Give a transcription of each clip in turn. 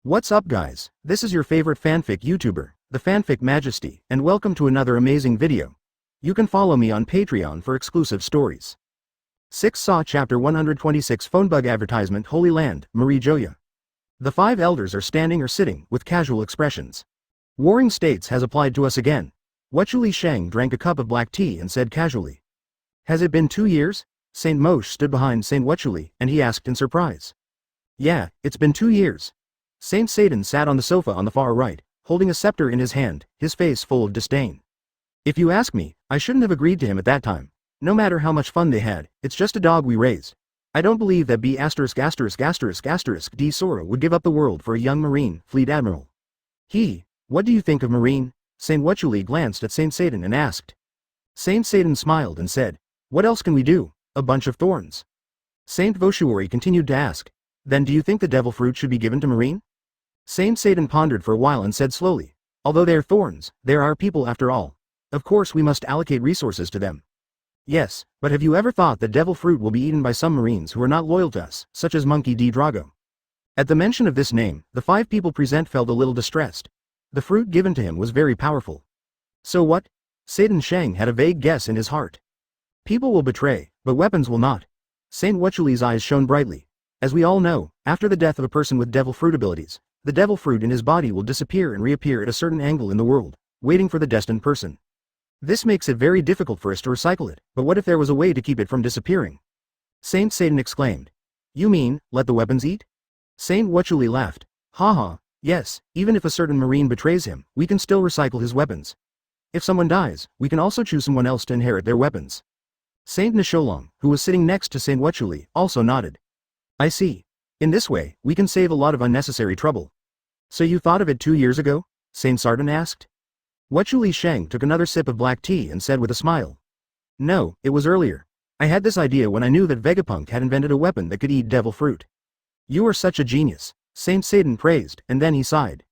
What's up guys, this is your favorite fanfic YouTuber, the Fanfic Majesty, and welcome to another amazing video. You can follow me on Patreon for exclusive stories. 6 Saw Chapter 126 Phonebug Advertisement Holy Land, Marie Joya. The 5 elders are standing or sitting, with casual expressions. Warring States has applied to us again. Wachuli Sheng drank a cup of black tea and said casually. Has it been 2 years? Saint Moshe stood behind Saint Wachuli, and he asked in surprise. Yeah, it's been 2 years. Saint Satan sat on the sofa on the far right, holding a scepter in his hand, his face full of disdain. If you ask me, I shouldn't have agreed to him at that time. No matter how much fun they had, it's just a dog we raised. I don't believe that B********* D. Sora would give up the world for a young Marine Fleet Admiral. What do you think of Marine? Saint Wachuli glanced at Saint Satan and asked. Saint Satan smiled and said, what else can we do? A bunch of thorns. Saint Voshuori continued to ask, then do you think the devil fruit should be given to Marine? Saint Satan pondered for a while and said slowly, although they're thorns, there are people after all. Of course we must allocate resources to them. Yes, but have you ever thought that devil fruit will be eaten by some Marines who are not loyal to us, such as Monkey D. Drago? At the mention of this name, the 5 people present felt a little distressed. The fruit given to him was very powerful. So what? Satan Sheng had a vague guess in his heart. People will betray, but weapons will not. Saint Wachuli's eyes shone brightly. As we all know, after the death of a person with devil fruit abilities, the devil fruit in his body will disappear and reappear at a certain angle in the world, waiting for the destined person. This makes it very difficult for us to recycle it, but what if there was a way to keep it from disappearing? Saint Satan exclaimed. You mean, let the weapons eat? Saint Wachuli laughed. Haha, yes, even if a certain Marine betrays him, we can still recycle his weapons. If someone dies, we can also choose someone else to inherit their weapons. Saint Nisholong, who was sitting next to Saint Wachuli, also nodded. I see. In this way, we can save a lot of unnecessary trouble. So you thought of it 2 years ago? Saint Sardan asked. Wachuli Sheng took another sip of black tea and said with a smile. No, it was earlier. I had this idea when I knew that Vegapunk had invented a weapon that could eat devil fruit. You are such a genius, Saint Satan praised, and then he sighed.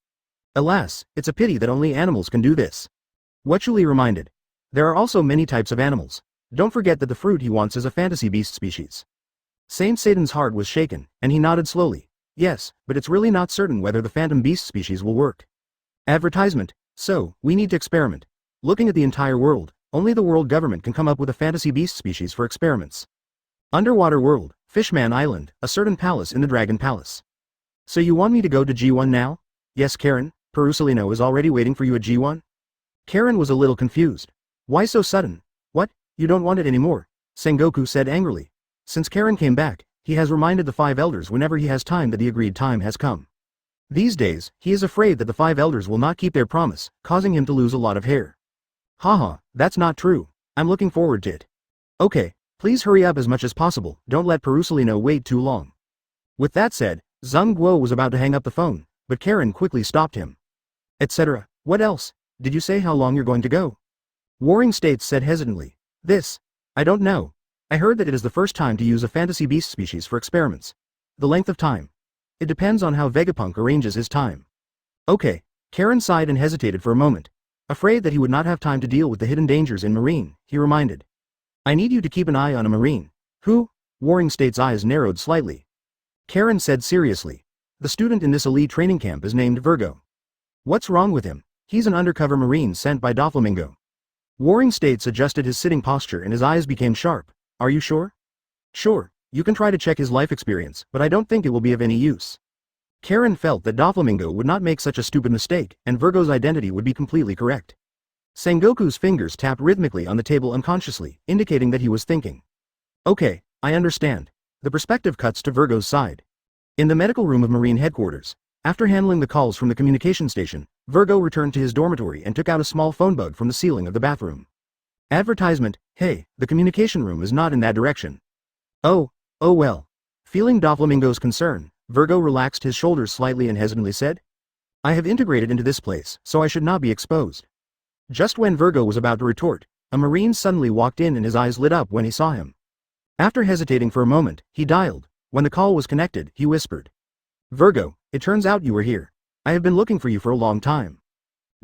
Alas, it's a pity that only animals can do this. Wachuli reminded. There are also many types of animals. Don't forget that the fruit he wants is a fantasy beast species. Saint Satan's heart was shaken, and he nodded slowly. Yes, but it's really not certain whether the phantom beast species will work. Advertisement. So, we need to experiment. Looking at the entire world, only the world government can come up with a fantasy beast species for experiments. Underwater world, Fishman Island, a certain palace in the Dragon Palace. So you want me to go to G1 now? Yes Karen, Perusalino is already waiting for you at G1? Karen was a little confused. Why so sudden? What, you don't want it anymore? Sengoku said angrily. Since Karen came back, he has reminded the 5 elders whenever he has time that the agreed time has come. These days, he is afraid that the 5 elders will not keep their promise, causing him to lose a lot of hair. Haha, that's not true. I'm looking forward to it. Okay, please hurry up as much as possible, don't let Perusalino wait too long. With that said, Zheng Guo was about to hang up the phone, but Karen quickly stopped him. Etc. What else? Did you say how long you're going to go? Warring States said hesitantly. I don't know. I heard that it is the first time to use a fantasy beast species for experiments. The length of time. It depends on how Vegapunk arranges his time. Okay, Karen sighed and hesitated for a moment. Afraid that he would not have time to deal with the hidden dangers in Marine, he reminded. I need you to keep an eye on a Marine. Who? Warring State's eyes narrowed slightly. Karen said seriously. The student in this elite training camp is named Virgo. What's wrong with him? He's an undercover Marine sent by Doflamingo. Warring States adjusted his sitting posture and his eyes became sharp. Are you sure? Sure, you can try to check his life experience, but I don't think it will be of any use. Karen felt that Doflamingo would not make such a stupid mistake, and Virgo's identity would be completely correct. Sengoku's fingers tapped rhythmically on the table unconsciously, indicating that he was thinking. Okay, I understand. The perspective cuts to Virgo's side. In the medical room of Marine headquarters, after handling the calls from the communication station, Virgo returned to his dormitory and took out a small phone bug from the ceiling of the bathroom. Advertisement, hey, the communication room is not in that direction. Oh well. Feeling Doflamingo's concern, Virgo relaxed his shoulders slightly and hesitantly said, I have integrated into this place, so I should not be exposed. Just when Virgo was about to retort, a Marine suddenly walked in and his eyes lit up when he saw him. After hesitating for a moment, he dialed. When the call was connected, he whispered. Virgo, it turns out you were here. I have been looking for you for a long time.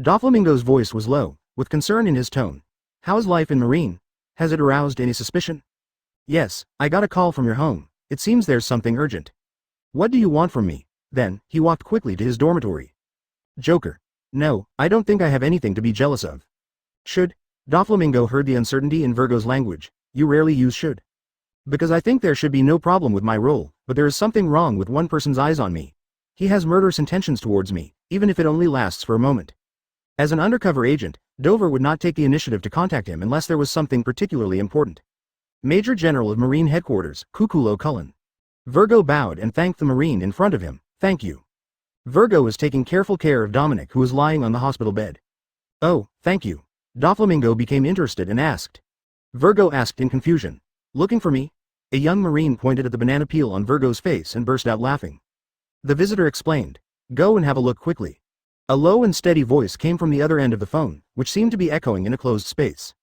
Doflamingo's voice was low, with concern in his tone. How's life in Marine? Has it aroused any suspicion? Yes, I got a call from your home. It seems there's something urgent. What do you want from me? Then, he walked quickly to his dormitory. Joker. No, I don't think I have anything to be jealous of. Should? Doflamingo heard the uncertainty in Virgo's language. You rarely use should. Because I think there should be no problem with my role, but there is something wrong with one person's eyes on me. He has murderous intentions towards me, even if it only lasts for a moment. As an undercover agent, Dover would not take the initiative to contact him unless there was something particularly important. Major General of Marine Headquarters, Kukulo Cullen. Virgo bowed and thanked the Marine in front of him. Thank you. Virgo was taking careful care of Dominic, who was lying on the hospital bed. Oh, thank you. Doflamingo became interested and asked. Virgo asked in confusion. Looking for me? A young Marine pointed at the banana peel on Virgo's face and burst out laughing. The visitor explained. Go and have a look quickly. A low and steady voice came from the other end of the phone, which seemed to be echoing in a closed space.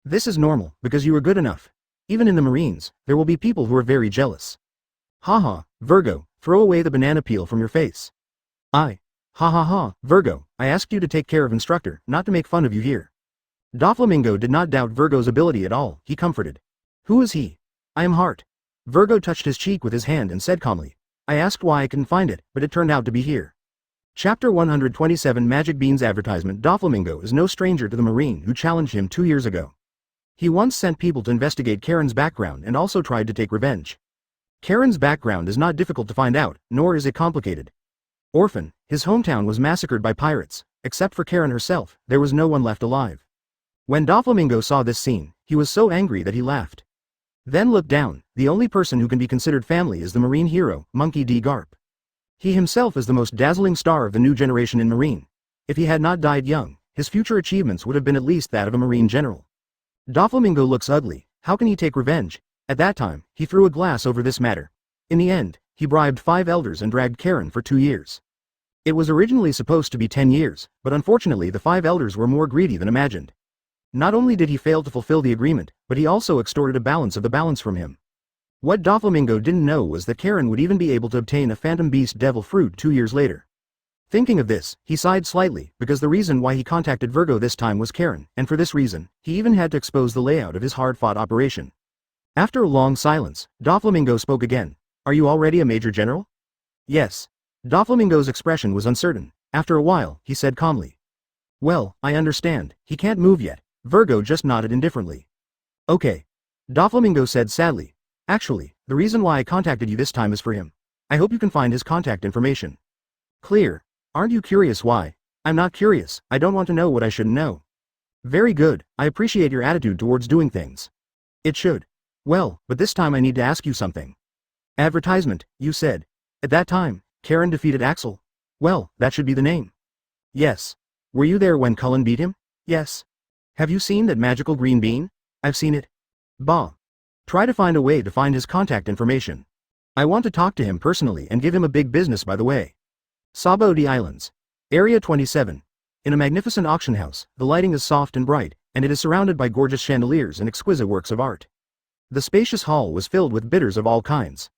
This is normal, because you are good enough. Even in the Marines, there will be people who are very jealous. Haha, Virgo, throw away the banana peel from your face. Ha ha ha, Virgo, I asked you to take care of instructor, not to make fun of you here. Doflamingo did not doubt Virgo's ability at all, he comforted. Who is he? I am Hart. Virgo touched his cheek with his hand and said calmly. I asked why I couldn't find it, but it turned out to be here. Chapter 127 Magic Beans Advertisement. Doflamingo is no stranger to the Marine who challenged him 2 years ago. He once sent people to investigate Karen's background and also tried to take revenge. Karen's background is not difficult to find out, nor is it complicated. Orphan, his hometown was massacred by pirates. Except for Karen herself, there was no one left alive. When Doflamingo saw this scene, he was so angry that he laughed. Then looked down. The only person who can be considered family is the Marine hero, Monkey D. Garp. He himself is the most dazzling star of the new generation in Marine. If he had not died young, his future achievements would have been at least that of a Marine general. Doflamingo looks ugly. How can he take revenge? At that time, he threw a glass over this matter. In the end, he bribed 5 elders and dragged Karen for 2 years. It was originally supposed to be 10 years, but unfortunately the 5 elders were more greedy than imagined. Not only did he fail to fulfill the agreement, but he also extorted a balance of the balance from him. What Doflamingo didn't know was that Karen would even be able to obtain a phantom beast devil fruit 2 years later. Thinking of this, he sighed slightly, because the reason why he contacted Virgo this time was Karen, and for this reason, he even had to expose the layout of his hard-fought operation. After a long silence, Doflamingo spoke again. Are you already a major general? Yes. Doflamingo's expression was uncertain. After a while, he said calmly. Well, I understand, he can't move yet. Virgo just nodded indifferently. Okay. Doflamingo said sadly. Actually, the reason why I contacted you this time is for him. I hope you can find his contact information. Clear. Aren't you curious why? I'm not curious, I don't want to know what I shouldn't know. Very good, I appreciate your attitude towards doing things. It should. Well, but this time I need to ask you something. Advertisement, you said. At that time, Karen defeated Axel. Well, that should be the name. Yes. Were you there when Cullen beat him? Yes. Have you seen that magical green bean? I've seen it. Bah. Try to find a way to find his contact information. I want to talk to him personally and give him a big business by the way. Sabo de Islands. Area 27. In a magnificent auction house, the lighting is soft and bright, and it is surrounded by gorgeous chandeliers and exquisite works of art. The spacious hall was filled with bidders of all kinds.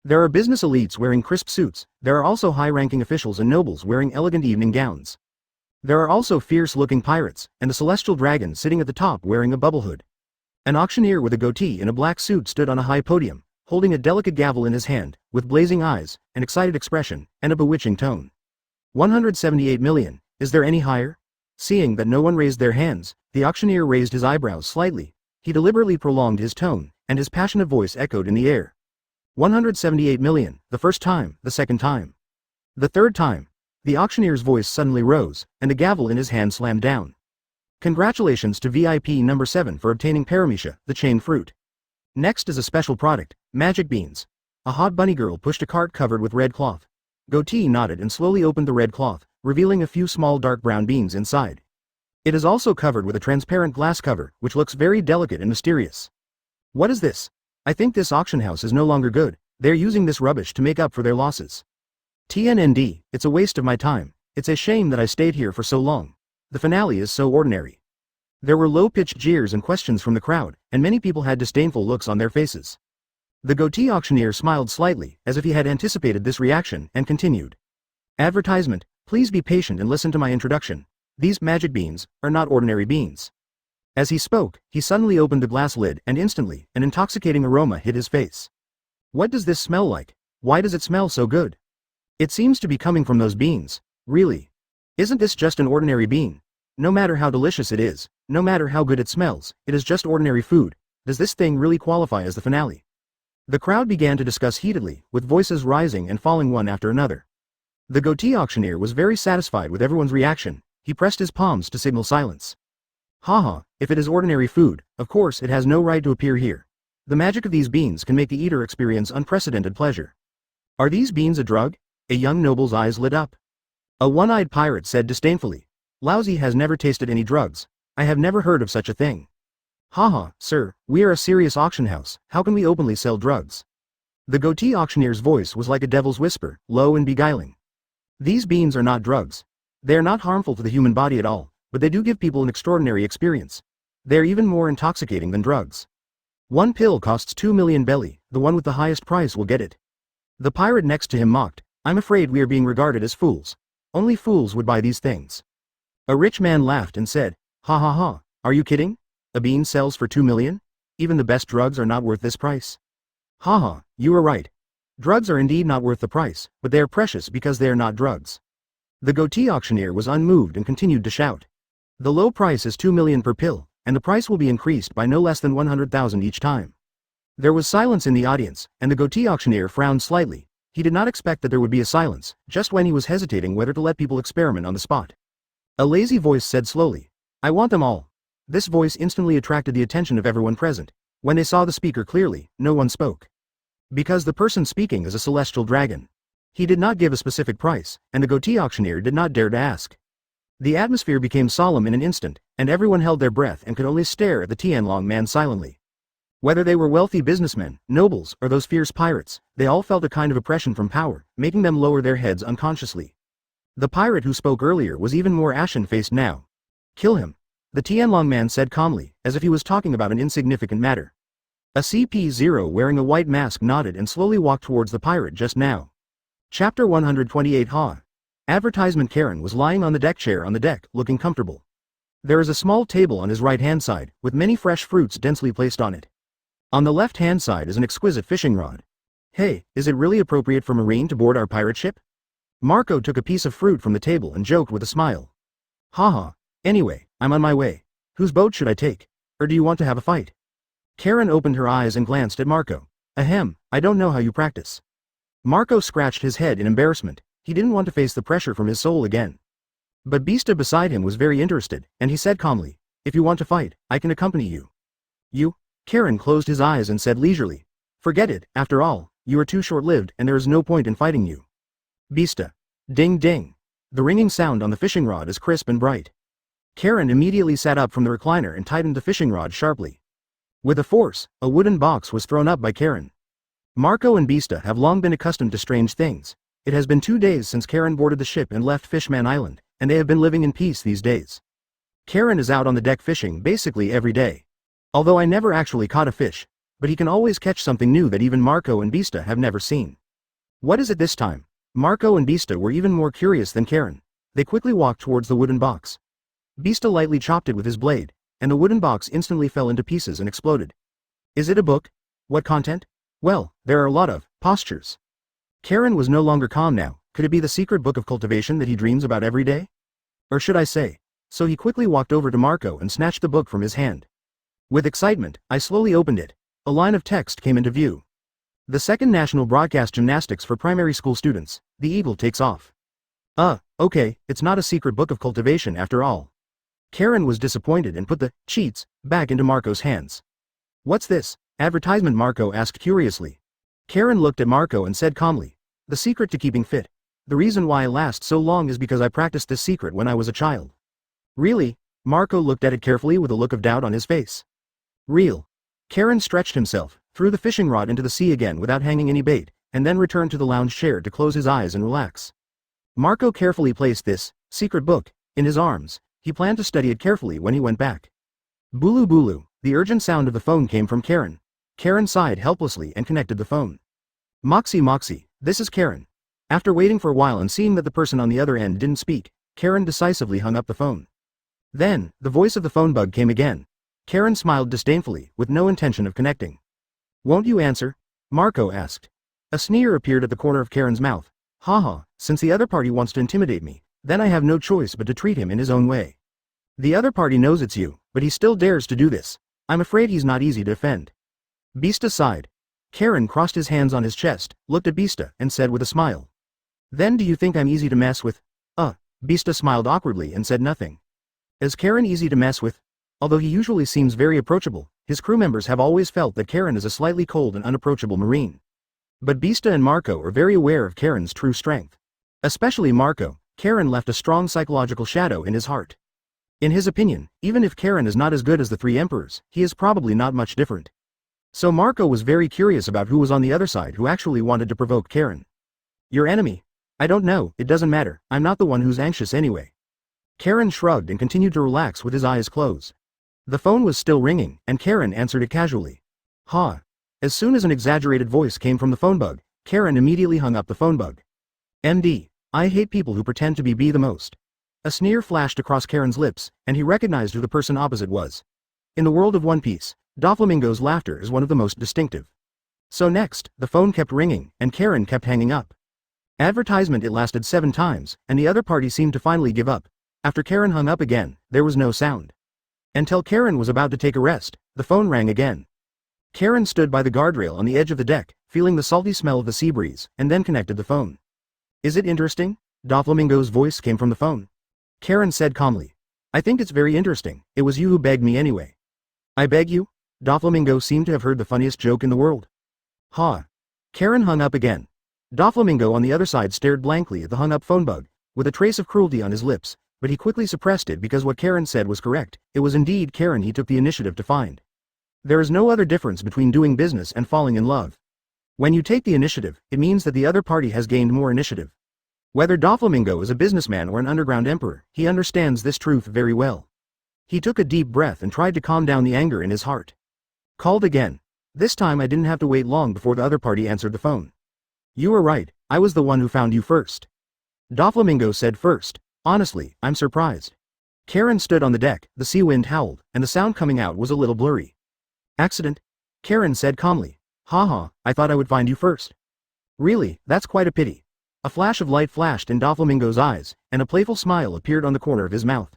There are business elites wearing crisp suits, there are also high-ranking officials and nobles wearing elegant evening gowns. There are also fierce-looking pirates, and a celestial dragon sitting at the top wearing a bubble hood. An auctioneer with a goatee in a black suit stood on a high podium, holding a delicate gavel in his hand, with blazing eyes, an excited expression, and a bewitching tone. 178 million, is there any higher? Seeing that no one raised their hands, the auctioneer raised his eyebrows slightly. He deliberately prolonged his tone, and his passionate voice echoed in the air. 178 million, the first time, the second time. The third time. The auctioneer's voice suddenly rose, and the gavel in his hand slammed down. Congratulations to VIP number 7 for obtaining Paramecia, the chain fruit. Next is a special product, magic beans. A hot bunny girl pushed a cart covered with red cloth. Goatee nodded and slowly opened the red cloth, revealing a few small dark brown beans inside. It is also covered with a transparent glass cover, which looks very delicate and mysterious. What is this? I think this auction house is no longer good. They're using this rubbish to make up for their losses. TNND, it's a waste of my time. It's a shame that I stayed here for so long. The finale is so ordinary. There were low-pitched jeers and questions from the crowd, and many people had disdainful looks on their faces. The goatee auctioneer smiled slightly, as if he had anticipated this reaction, and continued. Advertisement, please be patient and listen to my introduction. These magic beans are not ordinary beans. As he spoke, he suddenly opened the glass lid, and instantly, an intoxicating aroma hit his face. What does this smell like? Why does it smell so good? It seems to be coming from those beans. Really? Isn't this just an ordinary bean? No matter how delicious it is, no matter how good it smells, it is just ordinary food. Does this thing really qualify as the finale? The crowd began to discuss heatedly, with voices rising and falling one after another. The goatee auctioneer was very satisfied with everyone's reaction. He pressed his palms to signal silence. Haha, if it is ordinary food, of course it has no right to appear here. The magic of these beans can make the eater experience unprecedented pleasure. Are these beans a drug? A young noble's eyes lit up. A one-eyed pirate said disdainfully. Lousy has never tasted any drugs. I have never heard of such a thing. Haha, sir, we are a serious auction house. How can we openly sell drugs? The goatee auctioneer's voice was like a devil's whisper, low and beguiling. These beans are not drugs. They are not harmful to the human body at all, but they do give people an extraordinary experience. They are even more intoxicating than drugs. One pill costs 2 million belly, the one with the highest price will get it. The pirate next to him mocked. I'm afraid we are being regarded as fools. Only fools would buy these things. A rich man laughed and said, ha ha ha, are you kidding? A bean sells for 2 million? Even the best drugs are not worth this price. Ha ha, you are right. Drugs are indeed not worth the price, but they are precious because they are not drugs. The goatee auctioneer was unmoved and continued to shout. The low price is 2 million per pill, and the price will be increased by no less than 100,000 each time. There was silence in the audience, and the goatee auctioneer frowned slightly. He did not expect that there would be a silence, just when he was hesitating whether to let people experiment on the spot. A lazy voice said slowly, I want them all. This voice instantly attracted the attention of everyone present. When they saw the speaker clearly, no one spoke. Because the person speaking is a celestial dragon. He did not give a specific price, and the goatee auctioneer did not dare to ask. The atmosphere became solemn in an instant, and everyone held their breath and could only stare at the Tianlong man silently. Whether they were wealthy businessmen, nobles, or those fierce pirates, they all felt a kind of oppression from power, making them lower their heads unconsciously. The pirate who spoke earlier was even more ashen-faced now. Kill him. The Tianlong man said calmly, as if he was talking about an insignificant matter. A CP0 wearing a white mask nodded and slowly walked towards the pirate just now. Chapter 128 Ha. Advertisement Karen was lying on the deck chair on the deck, looking comfortable. There is a small table on his right-hand side, with many fresh fruits densely placed on it. On the left-hand side is an exquisite fishing rod. Hey, is it really appropriate for Marine to board our pirate ship? Marco took a piece of fruit from the table and joked with a smile. Haha, anyway, I'm on my way. Whose boat should I take? Or do you want to have a fight? Karen opened her eyes and glanced at Marco. Ahem, I don't know how you practice. Marco scratched his head in embarrassment. He didn't want to face the pressure from his soul again. But Bista beside him was very interested, and he said calmly, if you want to fight, I can accompany you. You? Karen closed his eyes and said leisurely, forget it, after all, you are too short-lived and there is no point in fighting you. Bista. Ding ding. The ringing sound on the fishing rod is crisp and bright. Karen immediately sat up from the recliner and tightened the fishing rod sharply. With a force, a wooden box was thrown up by Karen. Marco and Bista have long been accustomed to strange things. It has been 2 days since Karen boarded the ship and left Fishman Island, and they have been living in peace these days. Karen is out on the deck fishing basically every day. Although I never actually caught a fish, but he can always catch something new that even Marco and Bista have never seen. What is it this time? Marco and Bista were even more curious than Karen. They quickly walked towards the wooden box. Bista lightly chopped it with his blade, and the wooden box instantly fell into pieces and exploded. Is it a book? What content? Well, there are a lot of postures. Karen was no longer calm now. Could it be the secret book of cultivation that he dreams about every day? Or should I say? So he quickly walked over to Marco and snatched the book from his hand. With excitement, I slowly opened it. A line of text came into view. The second National Broadcast Gymnastics for Primary School Students. The Eagle takes off. Okay, it's not a secret book of cultivation after all. Karen was disappointed and put the cheats back into Marco's hands. What's this? Advertisement, Marco asked curiously. Karen looked at Marco and said calmly, the secret to keeping fit. The reason why I last so long is because I practiced this secret when I was a child. Really? Marco looked at it carefully with a look of doubt on his face. Real. Karen stretched himself, threw the fishing rod into the sea again without hanging any bait, and then returned to the lounge chair to close his eyes and relax. Marco carefully placed this secret book in his arms. He planned to study it carefully when he went back. Bulu bulu, the urgent sound of the phone came from Karen. Karen sighed helplessly and connected the phone. Moxie, this is Karen. After waiting for a while and seeing that the person on the other end didn't speak, Karen decisively hung up the phone. Then, the voice of the phone bug came again. Karen smiled disdainfully, with no intention of connecting. Won't you answer? Marco asked. A sneer appeared at the corner of Karen's mouth. Haha, since the other party wants to intimidate me, then I have no choice but to treat him in his own way. The other party knows it's you, but he still dares to do this. I'm afraid he's not easy to offend. Beasta sighed. Karen crossed his hands on his chest, looked at Beasta, and said with a smile. Then do you think I'm easy to mess with? Beasta smiled awkwardly and said nothing. Is Karen easy to mess with? Although he usually seems very approachable, his crew members have always felt that Karen is a slightly cold and unapproachable marine. But Beasta and Marco are very aware of Karen's true strength. Especially Marco. Karen left a strong psychological shadow in his heart. In his opinion, even if Karen is not as good as the three emperors, he is probably not much different. So Marco was very curious about who was on the other side who actually wanted to provoke Karen. Your enemy? I don't know, it doesn't matter, I'm not the one who's anxious anyway. Karen shrugged and continued to relax with his eyes closed. The phone was still ringing, and Karen answered it casually. Ha! As soon as an exaggerated voice came from the phone bug, Karen immediately hung up the phone bug. MD, I hate people who pretend to be the most. A sneer flashed across Karen's lips, and he recognized who the person opposite was. In the world of One Piece, Doflamingo's laughter is one of the most distinctive. So next, the phone kept ringing, and Karen kept hanging up. Advertisement. It lasted 7 times, and the other party seemed to finally give up. After Karen hung up again, there was no sound. Until Karen was about to take a rest, the phone rang again. Karen stood by the guardrail on the edge of the deck, feeling the salty smell of the sea breeze, and then connected the phone. Is it interesting? Doflamingo's voice came from the phone. Karen said calmly. I think it's very interesting, it was you who begged me anyway. I beg you? Doflamingo seemed to have heard the funniest joke in the world. Ha! Karen hung up again. Doflamingo on the other side stared blankly at the hung-up phone bug, with a trace of cruelty on his lips, but he quickly suppressed it because what Karen said was correct. It was indeed Karen he took the initiative to find. There is no other difference between doing business and falling in love. When you take the initiative, it means that the other party has gained more initiative. Whether Doflamingo is a businessman or an underground emperor, he understands this truth very well. He took a deep breath and tried to calm down the anger in his heart. Called again. This time I didn't have to wait long before the other party answered the phone. You were right, I was the one who found you first. Doflamingo said first. Honestly, I'm surprised. Karen stood on the deck, the sea wind howled, and the sound coming out was a little blurry. Accident? Karen said calmly. Haha, I thought I would find you first. Really, that's quite a pity. A flash of light flashed in Doflamingo's eyes, and a playful smile appeared on the corner of his mouth.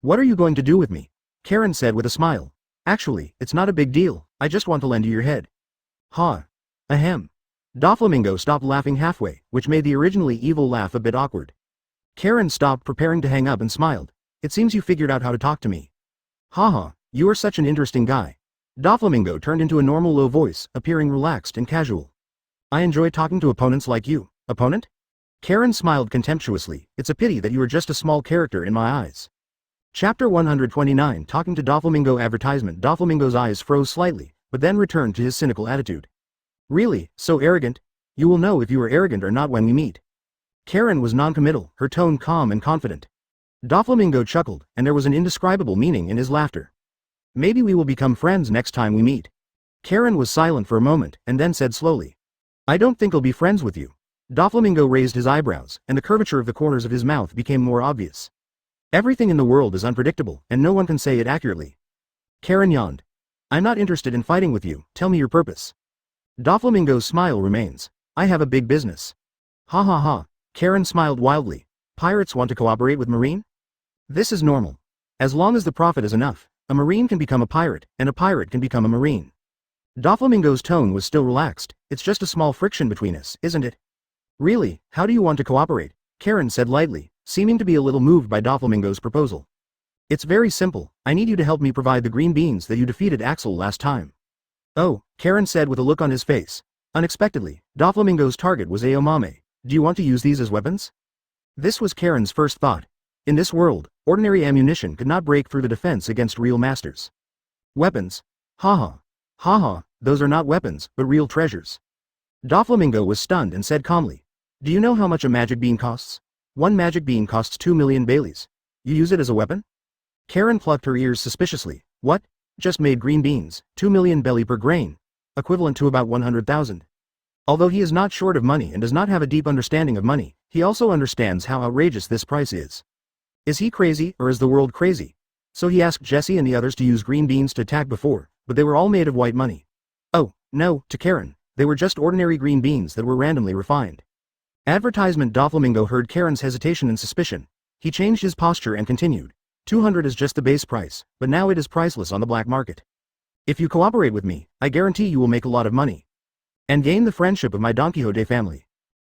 What are you going to do with me? Karen said with a smile. Actually, it's not a big deal, I just want to lend you your head. Ha. Ahem. Doflamingo stopped laughing halfway, which made the originally evil laugh a bit awkward. Karen stopped preparing to hang up and smiled. It seems you figured out how to talk to me. Haha, you are such an interesting guy. Doflamingo turned into a normal low voice, appearing relaxed and casual. I enjoy talking to opponents like you. Opponent? Karen smiled contemptuously. It's a pity that you are just a small character in my eyes. Chapter 129. Talking to Doflamingo. Advertisement. Doflamingo's eyes froze slightly, but then returned to his cynical attitude. Really, so arrogant? You will know if you are arrogant or not when we meet. Karen was non-committal, her tone calm and confident. Doflamingo chuckled, and there was an indescribable meaning in his laughter. Maybe we will become friends next time we meet. Karen was silent for a moment, and then said slowly. I don't think I'll be friends with you. Doflamingo raised his eyebrows, and the curvature of the corners of his mouth became more obvious. Everything in the world is unpredictable, and no one can say it accurately. Karen yawned. I'm not interested in fighting with you, tell me your purpose. Doflamingo's smile remains. I have a big business. Ha ha ha. Karen smiled wildly. Pirates want to cooperate with Marine? This is normal. As long as the profit is enough, a Marine can become a pirate, and a pirate can become a Marine. Doflamingo's tone was still relaxed. It's just a small friction between us, isn't it? Really, how do you want to cooperate? Karen said lightly, seeming to be a little moved by Doflamingo's proposal. It's very simple, I need you to help me provide the green beans that you defeated Axel last time. Oh, Karen said with a look on his face. Unexpectedly, Doflamingo's target was Aomame. Do you want to use these as weapons? This was Karen's first thought. In this world, ordinary ammunition could not break through the defense against real masters. Weapons? Haha. Haha, those are not weapons, but real treasures. Doflamingo was stunned and said calmly. Do you know how much a magic bean costs? One magic bean costs 2 million Baileys. You use it as a weapon? Karen plucked her ears suspiciously. What? Just made green beans, 2 million belly per grain. Equivalent to about 100,000. Although he is not short of money and does not have a deep understanding of money, he also understands how outrageous this price is. Is he crazy, or is the world crazy? So he asked Jesse and the others to use green beans to attack before, but they were all made of white money. Oh, no, to Karen, they were just ordinary green beans that were randomly refined. Advertisement. Doflamingo heard Karen's hesitation and suspicion. He changed his posture and continued. 200 is just the base price, but now it is priceless on the black market. If you cooperate with me, I guarantee you will make a lot of money. And gain the friendship of my Don Quixote family.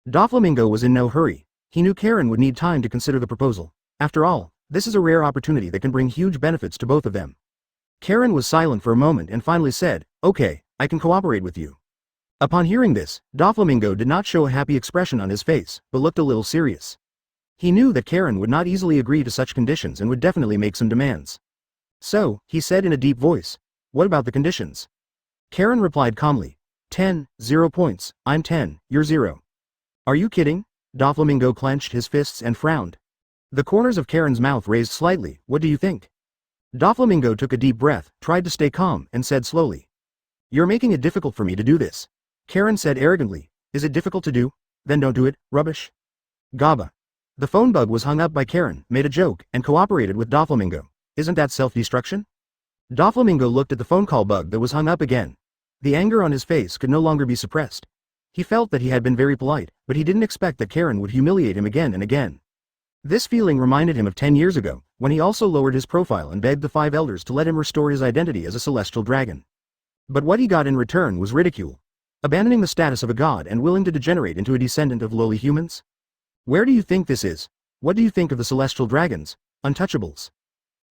Doflamingo was in no hurry. He knew Karen would need time to consider the proposal. After all, this is a rare opportunity that can bring huge benefits to both of them. Karen was silent for a moment and finally said, okay, I can cooperate with you. Upon hearing this, Doflamingo did not show a happy expression on his face, but looked a little serious. He knew that Karen would not easily agree to such conditions and would definitely make some demands. So, he said in a deep voice, what about the conditions? Karen replied calmly, 0 points, I'm 10, you're 0. Are you kidding? Doflamingo clenched his fists and frowned. The corners of Karen's mouth raised slightly. What do you think? Doflamingo took a deep breath, tried to stay calm, and said slowly. You're making it difficult for me to do this. Karen said arrogantly. Is it difficult to do? Then don't do it, rubbish. Gaba. The phone bug was hung up by Karen, made a joke, and cooperated with Doflamingo. Isn't that self-destruction? Doflamingo looked at the phone call bug that was hung up again. The anger on his face could no longer be suppressed. He felt that he had been very polite, but he didn't expect that Karen would humiliate him again and again. This feeling reminded him of 10 years ago, when he also lowered his profile and begged the 5 elders to let him restore his identity as a celestial dragon. But what he got in return was ridicule. Abandoning the status of a god and willing to degenerate into a descendant of lowly humans? Where do you think this is? What do you think of the celestial dragons, untouchables?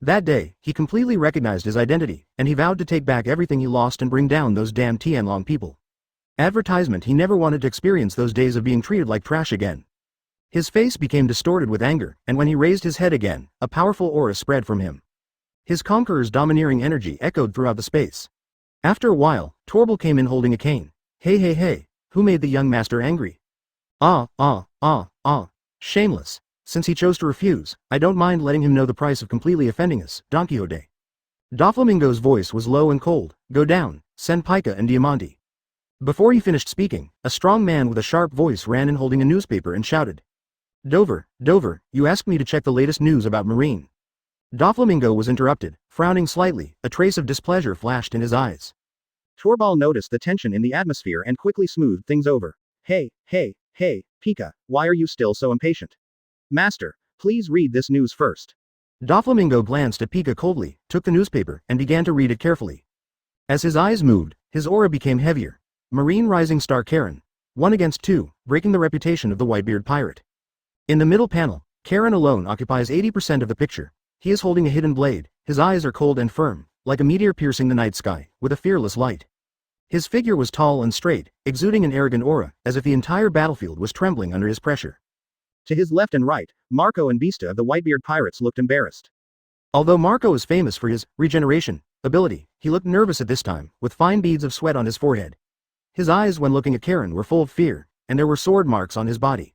That day, he completely recognized his identity, and he vowed to take back everything he lost and bring down those damn Tianlong people. Advertisement. He never wanted to experience those days of being treated like trash again. His face became distorted with anger, and when he raised his head again, a powerful aura spread from him. His conqueror's domineering energy echoed throughout the space. After a while, Torbil came in holding a cane. Hey, who made the young master angry? Shameless. Since he chose to refuse, I don't mind letting him know the price of completely offending us, Don Quixote. Doflamingo's voice was low and cold. Go down, send Pica and Diamante. Before he finished speaking, a strong man with a sharp voice ran in holding a newspaper and shouted. Dover, you asked me to check the latest news about Marine. Doflamingo was interrupted, frowning slightly, a trace of displeasure flashed in his eyes. Torbil noticed the tension in the atmosphere and quickly smoothed things over. Hey, Pica, why are you still so impatient? Master, please read this news first. Doflamingo glanced at Pica coldly, took the newspaper, and began to read it carefully. As his eyes moved, his aura became heavier. Marine rising star Karen. 1 against 2, breaking the reputation of the Whitebeard pirate. In the middle panel, Karen alone occupies 80% of the picture. He is holding a hidden blade, his eyes are cold and firm, like a meteor piercing the night sky, with a fearless light. His figure was tall and straight, exuding an arrogant aura, as if the entire battlefield was trembling under his pressure. To his left and right, Marco and Bista of the Whitebeard pirates looked embarrassed. Although Marco is famous for his regeneration ability, he looked nervous at this time, with fine beads of sweat on his forehead. His eyes when looking at Karen were full of fear, and there were sword marks on his body.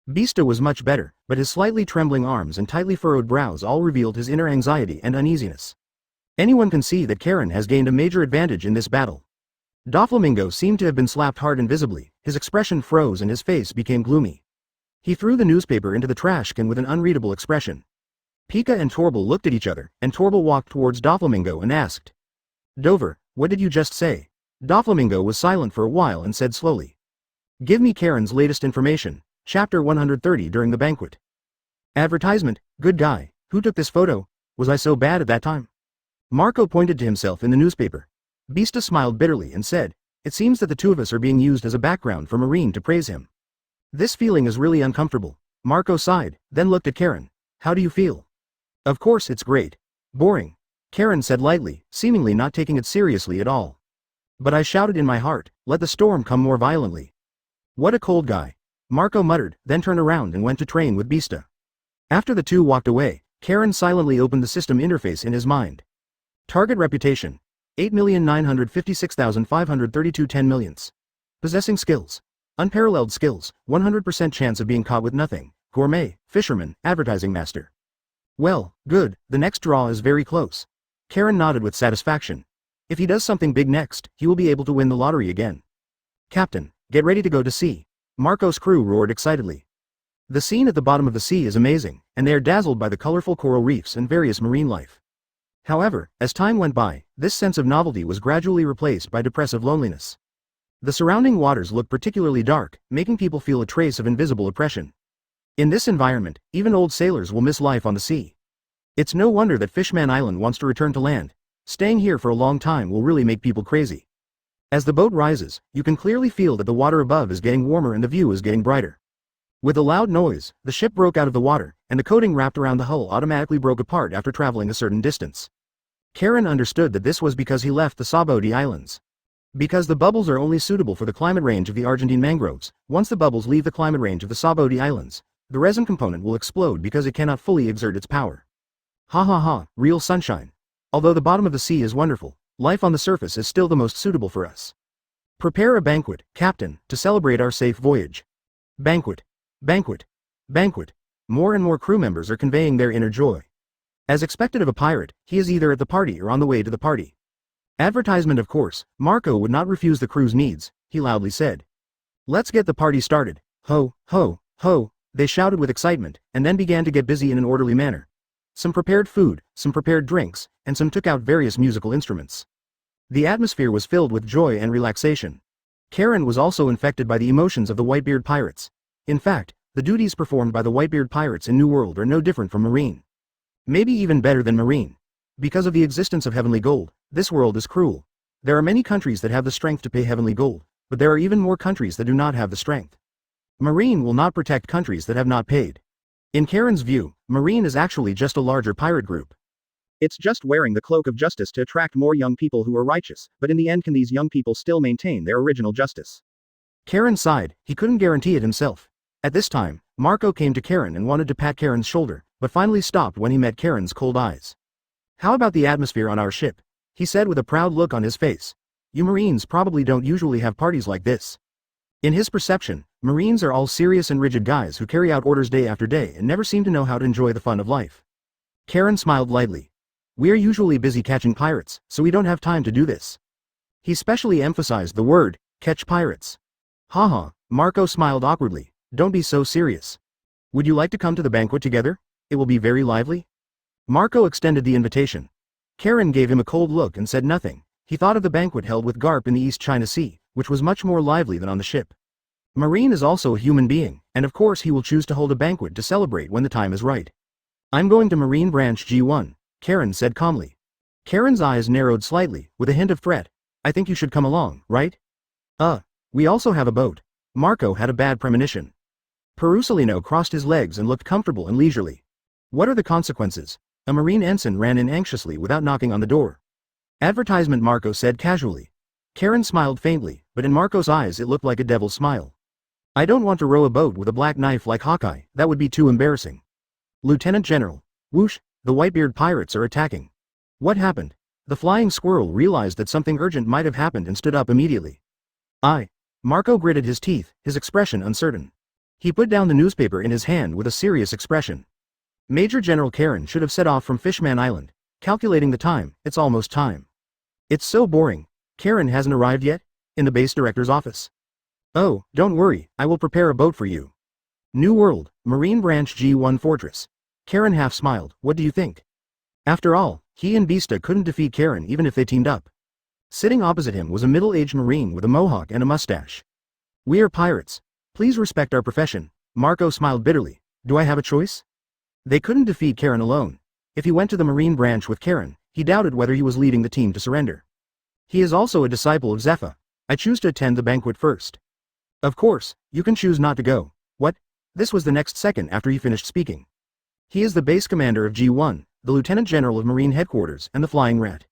Bista was much better, but his slightly trembling arms and tightly furrowed brows all revealed his inner anxiety and uneasiness. Anyone can see that Karen has gained a major advantage in this battle. Doflamingo seemed to have been slapped hard and visibly, his expression froze and his face became gloomy. He threw the newspaper into the trash can with an unreadable expression. Pica and Torbil looked at each other, and Torbil walked towards Doflamingo and asked. Dover, what did you just say? Doflamingo was silent for a while and said slowly. Give me Karen's latest information. Chapter 130 during the banquet. Advertisement, good guy, who took this photo? Was I so bad at that time? Marco pointed to himself in the newspaper. Bista smiled bitterly and said, it seems that the two of us are being used as a background for Marine to praise him. This feeling is really uncomfortable. Marco sighed, then looked at Karen. How do you feel? Of course it's great. Boring. Karen said lightly, seemingly not taking it seriously at all. But I shouted in my heart, let the storm come more violently. What a cold guy. Marco muttered, then turned around and went to train with Bista. After the two walked away, Karen silently opened the system interface in his mind. Target reputation. 8,956,532 10 millions. Possessing skills. Unparalleled skills, 100% chance of being caught with nothing. Gourmet, fisherman, advertising master. Well, good, the next draw is very close. Karen nodded with satisfaction. If he does something big next, he will be able to win the lottery again. Captain, get ready to go to sea. Marco's crew roared excitedly. The scene at the bottom of the sea is amazing, and they are dazzled by the colorful coral reefs and various marine life. However, as time went by, this sense of novelty was gradually replaced by depressive loneliness. The surrounding waters look particularly dark, making people feel a trace of invisible oppression. In this environment, even old sailors will miss life on the sea. It's no wonder that Fishman Island wants to return to land. Staying here for a long time will really make people crazy. As the boat rises, you can clearly feel that the water above is getting warmer and the view is getting brighter. With a loud noise, the ship broke out of the water, and the coating wrapped around the hull automatically broke apart after traveling a certain distance. Karen understood that this was because he left the Sabodi Islands. Because the bubbles are only suitable for the climate range of the Argentine mangroves, once the bubbles leave the climate range of the Sabodi Islands, the resin component will explode because it cannot fully exert its power. Ha ha ha, real sunshine. Although the bottom of the sea is wonderful, life on the surface is still the most suitable for us. Prepare a banquet, Captain, to celebrate our safe voyage. Banquet. Banquet. Banquet. More and more crew members are conveying their inner joy. As expected of a pirate, he is either at the party or on the way to the party. Advertisement, of course. Marco would not refuse the crew's needs, he loudly said. Let's get the party started. Ho, ho, ho, they shouted with excitement, and then began to get busy in an orderly manner. Some prepared food, some prepared drinks, and some took out various musical instruments. The atmosphere was filled with joy and relaxation. Karen was also infected by the emotions of the Whitebeard pirates. In fact, the duties performed by the Whitebeard pirates in New World are no different from Marine. Maybe even better than Marine. Because of the existence of heavenly gold, this world is cruel. There are many countries that have the strength to pay heavenly gold, but there are even more countries that do not have the strength. Marine will not protect countries that have not paid. In Karen's view, Marine is actually just a larger pirate group. It's just wearing the cloak of justice to attract more young people who are righteous, but in the end, can these young people still maintain their original justice? Karen sighed. He couldn't guarantee it himself. At this time, Marco came to Karen and wanted to pat Karen's shoulder, but finally stopped when he met Karen's cold eyes. How about the atmosphere on our ship? He said with a proud look on his face. You Marines probably don't usually have parties like this. In his perception, Marines are all serious and rigid guys who carry out orders day after day and never seem to know how to enjoy the fun of life. Karen smiled lightly. We are usually busy catching pirates, so we don't have time to do this. He specially emphasized the word, catch pirates. Haha, Marco smiled awkwardly. Don't be so serious. Would you like to come to the banquet together? It will be very lively. Marco extended the invitation. Karen gave him a cold look and said nothing. He thought of the banquet held with Garp in the East China Sea, which was much more lively than on the ship. Marine is also a human being, and of course he will choose to hold a banquet to celebrate when the time is right. I'm going to Marine Branch G1, Karen said calmly. Karen's eyes narrowed slightly, with a hint of threat. I think you should come along, right? We also have a boat. Marco had a bad premonition. Perusalino crossed his legs and looked comfortable and leisurely. What are the consequences? A Marine ensign ran in anxiously without knocking on the door. Advertisement, Marco said casually. Karen smiled faintly, but in Marco's eyes it looked like a devil's smile. I don't want to row a boat with a black knife like Hawkeye, that would be too embarrassing. Lieutenant General. Whoosh, the Whitebeard pirates are attacking. What happened? The flying squirrel realized that something urgent might have happened and stood up immediately. Marco gritted his teeth, his expression uncertain. He put down the newspaper in his hand with a serious expression. Major General Karen should have set off from Fishman Island. Calculating the time, it's almost time. It's so boring. Karen hasn't arrived yet? In the base director's office. Oh, don't worry, I will prepare a boat for you. New World, Marine Branch G1 Fortress. Karen half smiled. What do you think? After all, he and Bista couldn't defeat Karen even if they teamed up. Sitting opposite him was a middle-aged Marine with a mohawk and a mustache. We are pirates. Please respect our profession. Marco smiled bitterly. Do I have a choice? They couldn't defeat Karen alone. If he went to the Marine Branch with Karen, he doubted whether he was leading the team to surrender. He is also a disciple of Zepha. I choose to attend the banquet first. Of course, you can choose not to go. What? This was the next second after he finished speaking. He is the base commander of G1, the Lieutenant General of Marine Headquarters and the Flying Rat.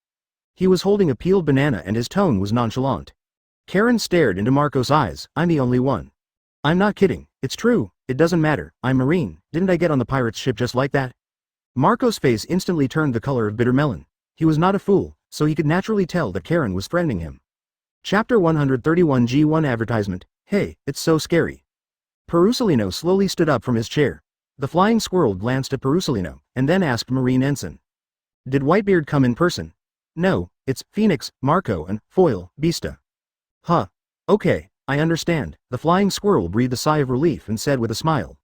He was holding a peeled banana and his tone was nonchalant. Karen stared into Marco's eyes. I'm the only one. I'm not kidding, it's true, it doesn't matter, I'm Marine, didn't I get on the pirate's ship just like that? Marco's face instantly turned the color of bitter melon. He was not a fool, so he could naturally tell that Karen was threatening him. Chapter 131 G1 Advertisement. Hey, it's so scary. Perusalino slowly stood up from his chair. The flying squirrel glanced at Perusalino, and then asked Marine Ensign. Did Whitebeard come in person? No, it's Phoenix, Marco and Foil, Bista. Huh. Okay, I understand. The flying squirrel breathed a sigh of relief and said with a smile.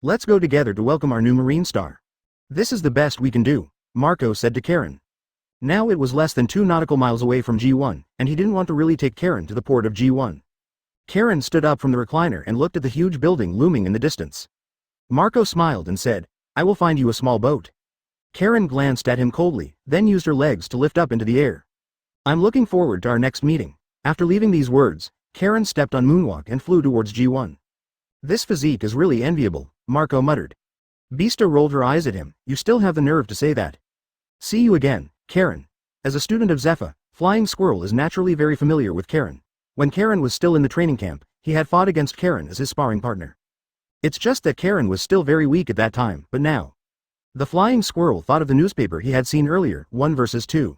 Let's go together to welcome our new Marine star. This is the best we can do, Marco said to Karen. Now it was less than 2 nautical miles away from G1, and he didn't want to really take Karen to the port of G1. Karen stood up from the recliner and looked at the huge building looming in the distance. Marco smiled and said, "I will find you a small boat." Karen glanced at him coldly, then used her legs to lift up into the air. "I'm looking forward to our next meeting." After leaving these words, Karen stepped on moonwalk and flew towards G1. "This physique is really enviable," Marco muttered. Beasta rolled her eyes at him. "You still have the nerve to say that." "See you again, Karen." As a student of Zephyr, Flying Squirrel is naturally very familiar with Karen. When Karen was still in the training camp, he had fought against Karen as his sparring partner. It's just that Karen was still very weak at that time, but now. The Flying Squirrel thought of the newspaper he had seen earlier, 1 versus 2.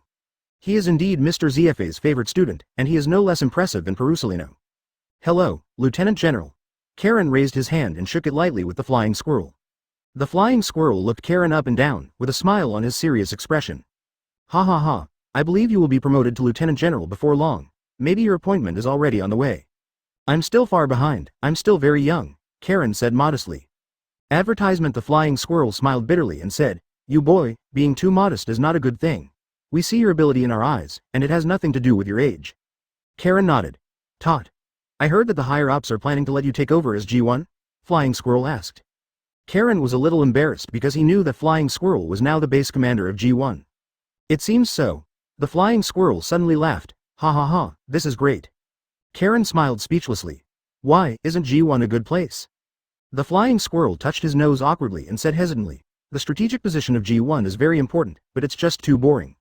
He is indeed Mr. ZFA's favorite student, and he is no less impressive than Perusolino. "Hello, Lieutenant General." Karen raised his hand and shook it lightly with the Flying Squirrel. The Flying Squirrel looked Karen up and down, with a smile on his serious expression. "Ha ha ha, I believe you will be promoted to Lieutenant General before long. Maybe your appointment is already on the way." "I'm still far behind, I'm still very young," Karen said modestly. Advertisement. The Flying Squirrel smiled bitterly and said, "You boy, being too modest is not a good thing. We see your ability in our eyes, and it has nothing to do with your age." Karen nodded. "Tot. I heard that the higher-ups are planning to let you take over as G1? Flying Squirrel asked. Karen was a little embarrassed because he knew that Flying Squirrel was now the base commander of G1. "It seems so." The Flying Squirrel suddenly laughed. "Ha ha ha, this is great." Karen smiled speechlessly. "Why, isn't G1 a good place?" The Flying Squirrel touched his nose awkwardly and said hesitantly, "The strategic position of G1 is very important, but it's just too boring.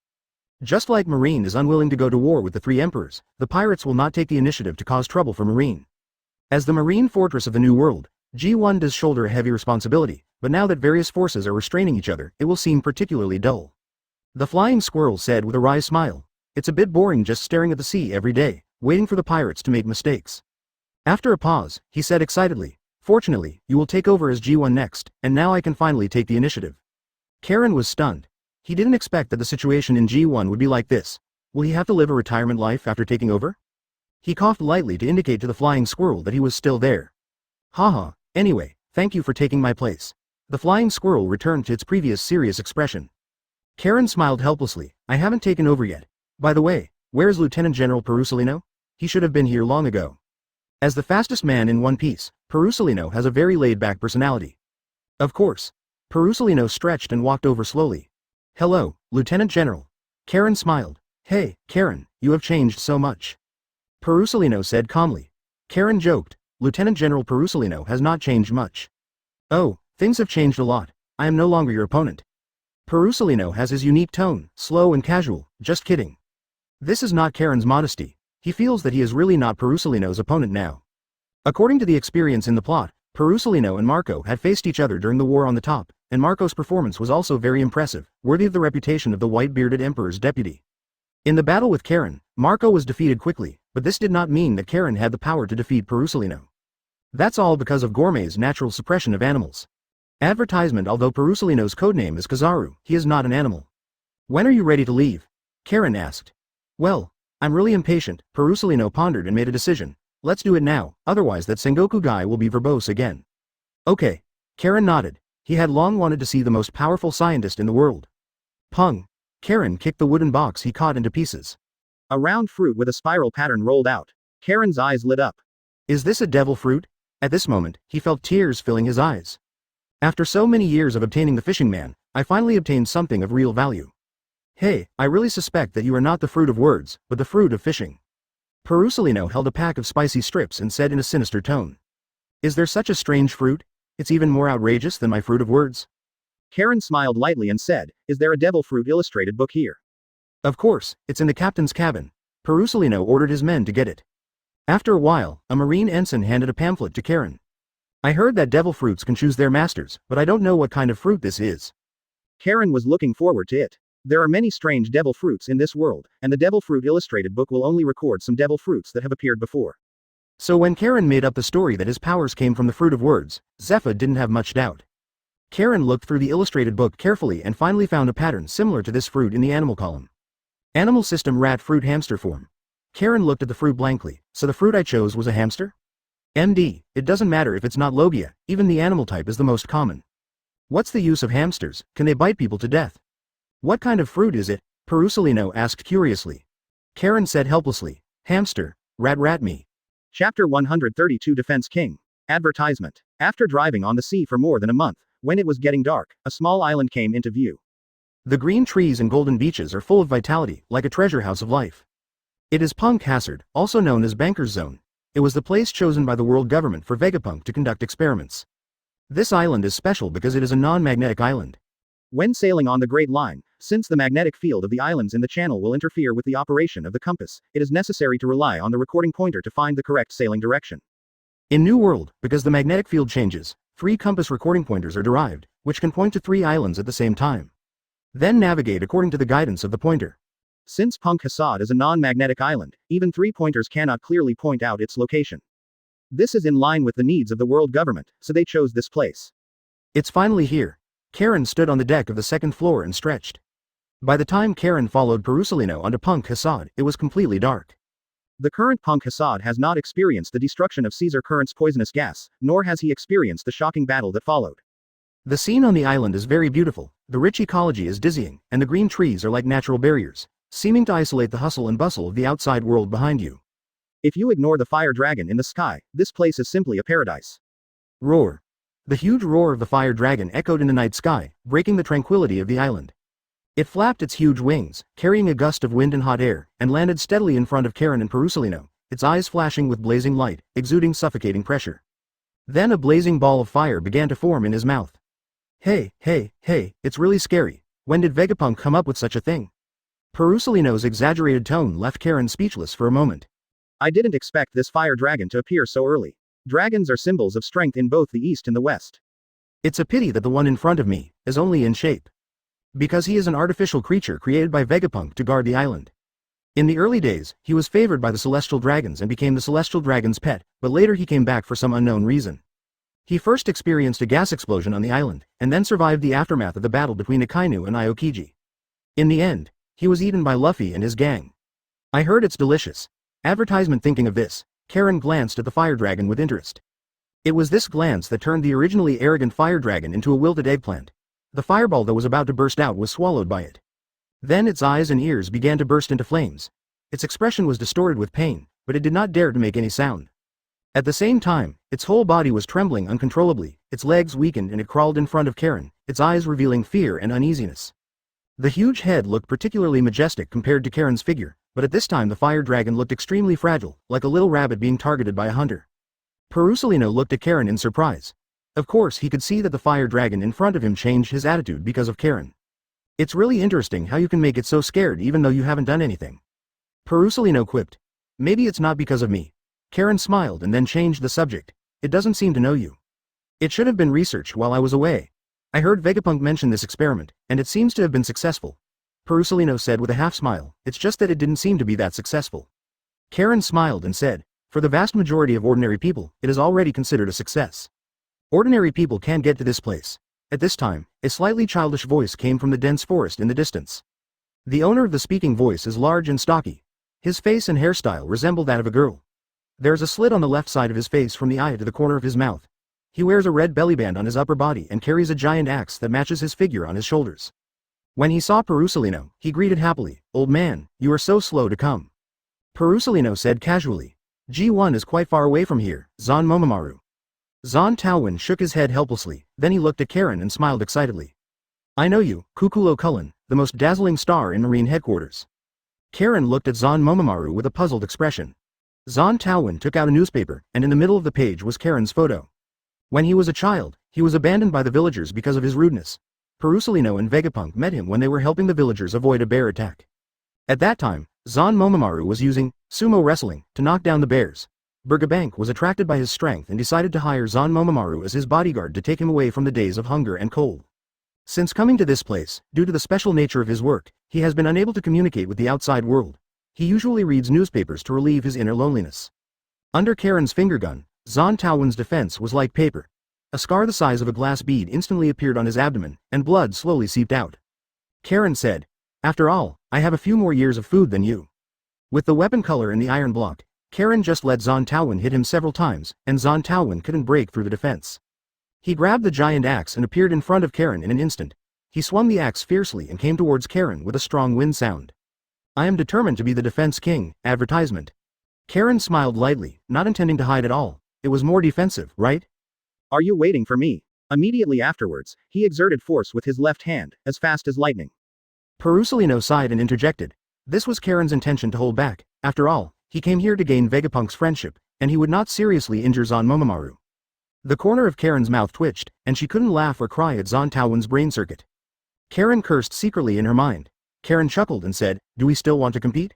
Just like Marine is unwilling to go to war with the 3 emperors, the pirates will not take the initiative to cause trouble for Marine. As the Marine fortress of the New World, G1 does shoulder a heavy responsibility, but now that various forces are restraining each other, it will seem particularly dull." The Flying Squirrel said with a wry smile, "It's a bit boring just staring at the sea every day, waiting for the pirates to make mistakes." After a pause, he said excitedly, "Fortunately, you will take over as G1 next, and now I can finally take the initiative." Karen was stunned. He didn't expect that the situation in G1 would be like this. Will he have to live a retirement life after taking over? He coughed lightly to indicate to the Flying Squirrel that he was still there. "Haha, anyway, thank you for taking my place." The Flying Squirrel returned to its previous serious expression. Karen smiled helplessly. "I haven't taken over yet. By the way, where is Lieutenant General Perusolino? He should have been here long ago." As the fastest man in One Piece, Perusolino has a very laid-back personality. Of course. Perusolino stretched and walked over slowly. "Hello, Lieutenant General." Karen smiled. "Hey, Karen, you have changed so much." Perusolino said calmly. Karen joked, "Lieutenant General Perusolino has not changed much." "Oh, things have changed a lot. I am no longer your opponent." Perusolino has his unique tone, slow and casual. "Just kidding." This is not Karen's modesty. He feels that he is really not Perusolino's opponent now. According to the experience in the plot, Perusolino and Marco had faced each other during the War on the Top, and Marco's performance was also very impressive, worthy of the reputation of the white-bearded Emperor's deputy. In the battle with Karen, Marco was defeated quickly, but this did not mean that Karen had the power to defeat Perusolino. That's all because of Gourmet's natural suppression of animals. Advertisement. Although Perusolino's codename is Kizaru, he is not an animal. "When are you ready to leave?" Karen asked. "Well, I'm really impatient." Perusolino pondered and made a decision. "Let's do it now, otherwise that Sengoku guy will be verbose again." "Okay." Karen nodded. He had long wanted to see the most powerful scientist in the world. Pung. Karen kicked the wooden box he caught into pieces. A round fruit with a spiral pattern rolled out. Karen's eyes lit up. Is this a devil fruit? At this moment, he felt tears filling his eyes. After so many years of obtaining the fishing man, I finally obtained something of real value. Hey, I really suspect that you are not the fruit of words, but the fruit of fishing. Perusolino held a pack of spicy strips and said in a sinister tone. Is there such a strange fruit? It's even more outrageous than my fruit of words. Karen smiled lightly and said, Is there a devil fruit illustrated book here? Of course, it's in the captain's cabin. Perusolino ordered his men to get it. After a while, a marine ensign handed a pamphlet to Karen. I heard that devil fruits can choose their masters, but I don't know what kind of fruit this is. Karen was looking forward to it. There are many strange devil fruits in this world, and the devil fruit illustrated book will only record some devil fruits that have appeared before. So when Karen made up the story that his powers came from the fruit of words, Zephyr didn't have much doubt. Karen looked through the illustrated book carefully and finally found a pattern similar to this fruit in the animal column. Animal system rat fruit hamster form. Karen looked at the fruit blankly. So the fruit I chose was a hamster? MD, it doesn't matter if it's not Logia, even the animal type is the most common. What's the use of hamsters? Can they bite people to death? What kind of fruit is it? Perusolino asked curiously. Karen said helplessly, Hamster, rat me. Chapter 132 Defense King. Advertisement. After driving on the sea for more than a month, when it was getting dark, a small island came into view. The green trees and golden beaches are full of vitality, like a treasure house of life. It is Punk Hazard, also known as Banker's Zone. It was the place chosen by the world government for Vegapunk to conduct experiments. This island is special because it is a non-magnetic island. When sailing on the Great Line, since the magnetic field of the islands in the channel will interfere with the operation of the compass, it is necessary to rely on the recording pointer to find the correct sailing direction. In New World, because the magnetic field changes, 3 compass recording pointers are derived, which can point to 3 islands at the same time. Then navigate according to the guidance of the pointer. Since Punk Hazard is a non-magnetic island, even 3 pointers cannot clearly point out its location. This is in line with the needs of the world government, so they chose this place. It's finally here. Karen stood on the deck of the 2nd floor and stretched. By the time Karen followed Perusalino onto Punk Hazard, it was completely dark. The current Punk Hazard has not experienced the destruction of Caesar Current's poisonous gas, nor has he experienced the shocking battle that followed. The scene on the island is very beautiful, the rich ecology is dizzying, and the green trees are like natural barriers, seeming to isolate the hustle and bustle of the outside world behind you. If you ignore the fire dragon in the sky, this place is simply a paradise. Roar. The huge roar of the fire dragon echoed in the night sky, breaking the tranquility of the island. It flapped its huge wings, carrying a gust of wind and hot air, and landed steadily in front of Karen and Perusalino, its eyes flashing with blazing light, exuding suffocating pressure. Then a blazing ball of fire began to form in his mouth. Hey, it's really scary. When did Vegapunk come up with such a thing? Perusalino's exaggerated tone left Karen speechless for a moment. I didn't expect this fire dragon to appear so early. Dragons are symbols of strength in both the East and the West. It's a pity that the one in front of me is only in shape. Because he is an artificial creature created by Vegapunk to guard the island. In the early days, he was favored by the celestial dragons and became the celestial dragon's pet, but later he came back for some unknown reason. He first experienced a gas explosion on the island, and then survived the aftermath of the battle between Akainu and Aokiji. In the end, he was eaten by Luffy and his gang. I heard it's delicious. Advertisement. Thinking of this, Karen glanced at the fire dragon with interest. It was this glance that turned the originally arrogant fire dragon into a wilted eggplant. The fireball that was about to burst out was swallowed by it. Then its eyes and ears began to burst into flames. Its expression was distorted with pain, but it did not dare to make any sound. At the same time, its whole body was trembling uncontrollably, its legs weakened and it crawled in front of Karen, its eyes revealing fear and uneasiness. The huge head looked particularly majestic compared to Karen's figure, but at this time the fire dragon looked extremely fragile, like a little rabbit being targeted by a hunter. Perusalino looked at Karen in surprise. Of course he could see that the fire dragon in front of him changed his attitude because of Karen. It's really interesting how you can make it so scared even though you haven't done anything. Perusalino quipped. Maybe it's not because of me. Karen smiled and then changed the subject. It doesn't seem to know you. It should have been researched while I was away. I heard Vegapunk mention this experiment, and it seems to have been successful. Perusalino said with a half smile, it's just that it didn't seem to be that successful. Karen smiled and said, for the vast majority of ordinary people, it is already considered a success. Ordinary people can't get to this place. At this time, a slightly childish voice came from the dense forest in the distance. The owner of the speaking voice is large and stocky. His face and hairstyle resemble that of a girl. There's a slit on the left side of his face from the eye to the corner of his mouth. He wears a red bellyband on his upper body and carries a giant axe that matches his figure on his shoulders. When he saw Perusalino, he greeted happily, old man, you are so slow to come. Perusalino said casually, G1 is quite far away from here, Zon Momomaru. Zon Taowin shook his head helplessly, then he looked at Karen and smiled excitedly. I know you, Kukulo Cullen, the most dazzling star in Marine headquarters. Karen looked at Zon Momomaru with a puzzled expression. Zon Taowin took out a newspaper, and in the middle of the page was Karen's photo. When he was a child, he was abandoned by the villagers because of his rudeness. Perusalino and Vegapunk met him when they were helping the villagers avoid a bear attack. At that time, Zon Momomaru was using sumo wrestling to knock down the bears. Bergabank was attracted by his strength and decided to hire Zon Momomaru as his bodyguard to take him away from the days of hunger and cold. Since coming to this place, due to the special nature of his work, he has been unable to communicate with the outside world. He usually reads newspapers to relieve his inner loneliness. Under Karen's finger gun, Zon Taowin's defense was like paper. A scar the size of a glass bead instantly appeared on his abdomen, and blood slowly seeped out. Karen said, after all, I have a few more years of food than you. With the weapon color and the iron block, Karen just let Zon Taowin hit him several times, and Zon Taowin couldn't break through the defense. He grabbed the giant axe and appeared in front of Karen in an instant. He swung the axe fiercely and came towards Karen with a strong wind sound. I am determined to be the defense king, advertisement. Karen smiled lightly, not intending to hide at all. It was more defensive, right? Are you waiting for me? Immediately afterwards, he exerted force with his left hand, as fast as lightning. Perusalino sighed and interjected. This was Karen's intention to hold back. After all, he came here to gain Vegapunk's friendship, and he would not seriously injure Zon Momomaru. The corner of Karen's mouth twitched, and she couldn't laugh or cry at Zon Taowen's brain circuit. Karen cursed secretly in her mind. Karen chuckled and said, "Do we still want to compete?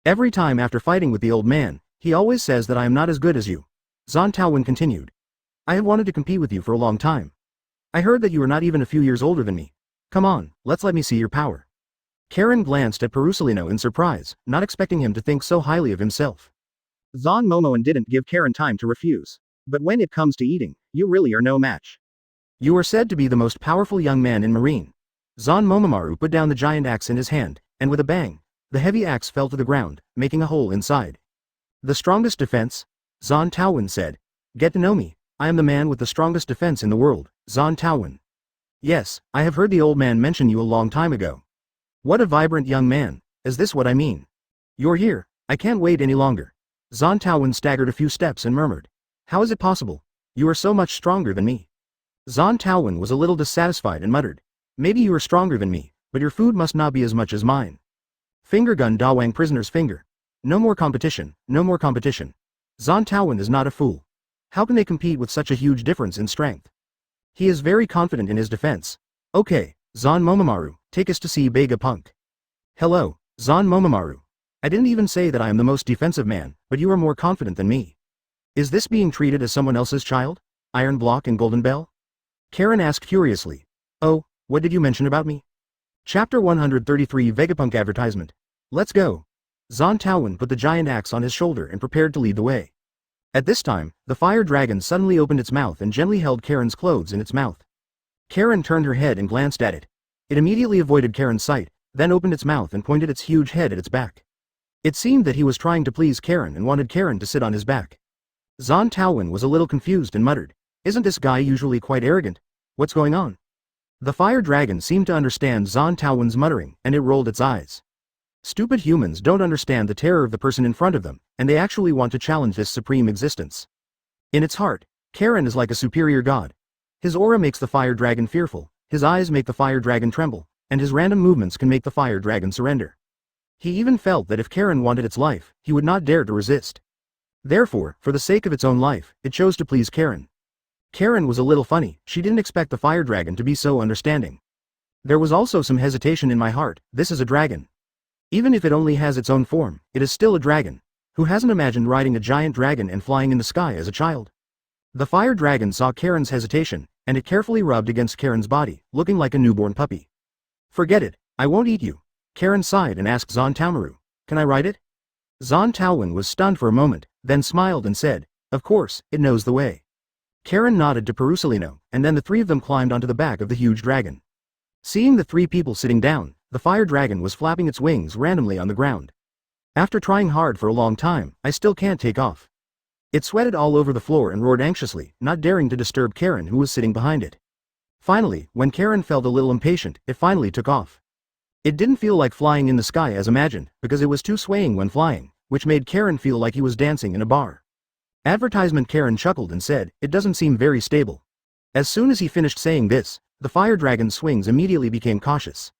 Every time after fighting with the old man, he always says that I am not as good as you." Zon Taowen continued. "I have wanted to compete with you for a long time. I heard that you are not even a few years older than me. Come on, let me see your power." Karen glanced at Perusalino in surprise, not expecting him to think so highly of himself. Zon Momoan didn't give Karen time to refuse. "But when it comes to eating, you really are no match. You are said to be the most powerful young man in Marine." Zon Momomaru put down the giant axe in his hand, and with a bang, the heavy axe fell to the ground, making a hole inside. "The strongest defense?" Zon Taowen said. "Get to know me. I am the man with the strongest defense in the world, Zon Taowen." "Yes, I have heard the old man mention you a long time ago. What a vibrant young man. Is this what I mean? You're here. I can't wait any longer." Zon Taowen staggered a few steps and murmured. "How is it possible? You are so much stronger than me." Zon Taowen was a little dissatisfied and muttered. "Maybe you are stronger than me, but your food must not be as much as mine." Finger gun Dawang prisoner's finger. No more competition, no more competition. Zon Taowen is not a fool. How can they compete with such a huge difference in strength? He is very confident in his defense. "Okay, Zon Momomaru, take us to see Vegapunk." "Hello, Zon Momomaru. I didn't even say that I am the most defensive man, but you are more confident than me. Is this being treated as someone else's child? Iron Block and Golden Bell?" Karen asked curiously. "Oh, what did you mention about me?" Chapter 133 Vegapunk Advertisement. "Let's go." Zon Taowen put the giant axe on his shoulder and prepared to lead the way. At this time, the fire dragon suddenly opened its mouth and gently held Karen's clothes in its mouth. Karen turned her head and glanced at it. It immediately avoided Karen's sight, then opened its mouth and pointed its huge head at its back. It seemed that he was trying to please Karen and wanted Karen to sit on his back. Zon Taowen was a little confused and muttered, "Isn't this guy usually quite arrogant? What's going on?" The fire dragon seemed to understand Zon Taowen's muttering, and it rolled its eyes. Stupid humans don't understand the terror of the person in front of them, and they actually want to challenge this supreme existence. In its heart, Karen is like a superior god. His aura makes the fire dragon fearful, his eyes make the fire dragon tremble, and his random movements can make the fire dragon surrender. He even felt that if Karen wanted its life, he would not dare to resist. Therefore, for the sake of its own life, it chose to please Karen. Karen was a little funny, she didn't expect the fire dragon to be so understanding. There was also some hesitation in my heart. This is a dragon. Even if it only has its own form, it is still a dragon. Who hasn't imagined riding a giant dragon and flying in the sky as a child? The fire dragon saw Karen's hesitation, and it carefully rubbed against Karen's body, looking like a newborn puppy. "Forget it, I won't eat you." Karen sighed and asked Zon Taomaru, "Can I ride it?" Zon Taowen was stunned for a moment, then smiled and said, "Of course, it knows the way." Karen nodded to Perusalino, and then the three of them climbed onto the back of the huge dragon. Seeing the three people sitting down, the fire dragon was flapping its wings randomly on the ground. "After trying hard for a long time, I still can't take off." It sweated all over the floor and roared anxiously, not daring to disturb Karen who was sitting behind it. Finally, when Karen felt a little impatient, it finally took off. It didn't feel like flying in the sky as imagined, because it was too swaying when flying, which made Karen feel like he was dancing in a bar. Advertisement. Karen chuckled and said, "It doesn't seem very stable." As soon as he finished saying this, the fire dragon's swings immediately became cautious.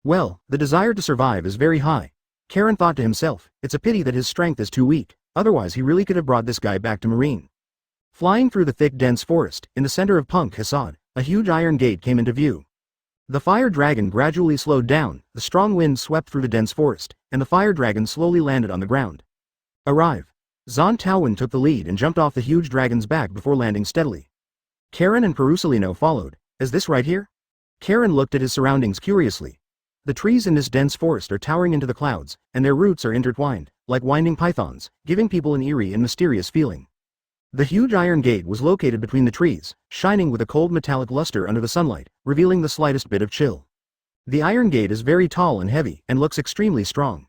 Well, the desire to survive is very high. Karen thought to himself, it's a pity that his strength is too weak, otherwise he really could have brought this guy back to Marine. Flying through the thick dense forest, in the center of Punk Hasad, a huge iron gate came into view. The fire dragon gradually slowed down, the strong wind swept through the dense forest, and the fire dragon slowly landed on the ground. Arrive. Zon Taowen took the lead and jumped off the huge dragon's back before landing steadily. Karen and Perusalino followed. "Is this right here?" Karen looked at his surroundings curiously. The trees in this dense forest are towering into the clouds, and their roots are intertwined, like winding pythons, giving people an eerie and mysterious feeling. The huge iron gate was located between the trees, shining with a cold metallic luster under the sunlight, revealing the slightest bit of chill. The iron gate is very tall and heavy, and looks extremely strong.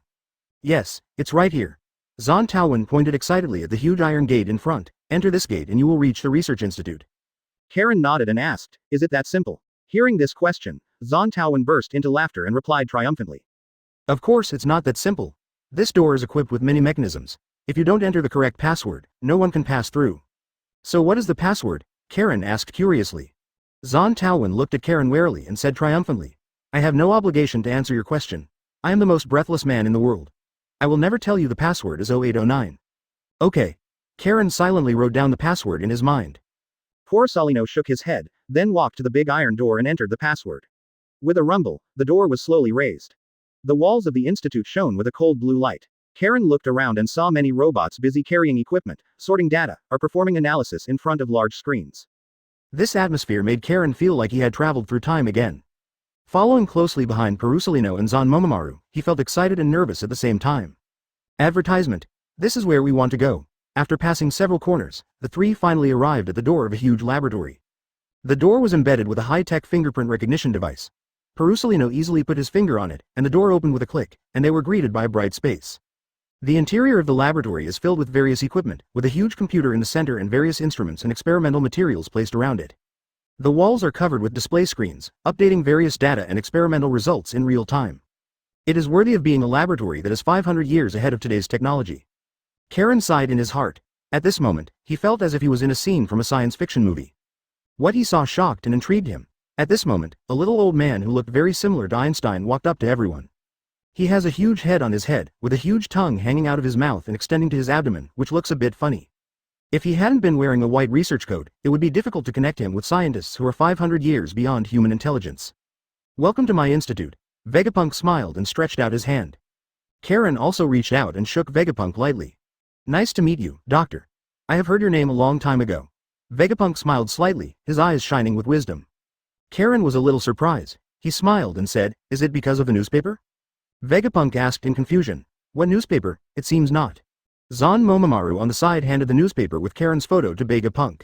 "Yes, it's right here." Zon Taowen pointed excitedly at the huge iron gate in front. "Enter this gate and you will reach the research institute." Karen nodded and asked, "Is it that simple?" Hearing this question, Zon Taowen burst into laughter and replied triumphantly, "Of course it's not that simple. This door is equipped with many mechanisms. If you don't enter the correct password, no one can pass through. So what is the password? Karen asked curiously. Zon Taowen looked at Karen warily and said triumphantly, I have no obligation to answer your question. I am the most breathless man in the world. I will never tell you the password is 0809. Okay. Karen silently wrote down the password in his mind. Poor Salino shook his head, then walked to the big iron door and entered the password. With a rumble, the door was slowly raised. The walls of the institute shone with a cold blue light. Karen looked around and saw many robots busy carrying equipment, sorting data, or performing analysis in front of large screens. This atmosphere made Karen feel like he had traveled through time again. Following closely behind Perusalino and Zon Momomaru, he felt excited and nervous at the same time. Advertisement. This is where we want to go. After passing several corners, the three finally arrived at the door of a huge laboratory. The door was embedded with a high-tech fingerprint recognition device. Perusalino easily put his finger on it, and the door opened with a click, and they were greeted by a bright space. The interior of the laboratory is filled with various equipment, with a huge computer in the center and various instruments and experimental materials placed around it. The walls are covered with display screens, updating various data and experimental results in real time. It is worthy of being a laboratory that is 500 years ahead of today's technology. Karen sighed in his heart. At this moment, he felt as if he was in a scene from a science fiction movie. What he saw shocked and intrigued him. At this moment, a little old man who looked very similar to Einstein walked up to everyone. He has a huge head on his head, with a huge tongue hanging out of his mouth and extending to his abdomen, which looks a bit funny. If he hadn't been wearing a white research coat, it would be difficult to connect him with scientists who are 500 years beyond human intelligence. Welcome to my institute. Vegapunk smiled and stretched out his hand. Karen also reached out and shook Vegapunk lightly. Nice to meet you, Doctor. I have heard your name a long time ago. Vegapunk smiled slightly, his eyes shining with wisdom. Karen was a little surprised. He smiled and said, Is it because of the newspaper? Vegapunk asked in confusion. What newspaper? It seems not. Zon Momomaru on the side handed the newspaper with Karen's photo to Vegapunk.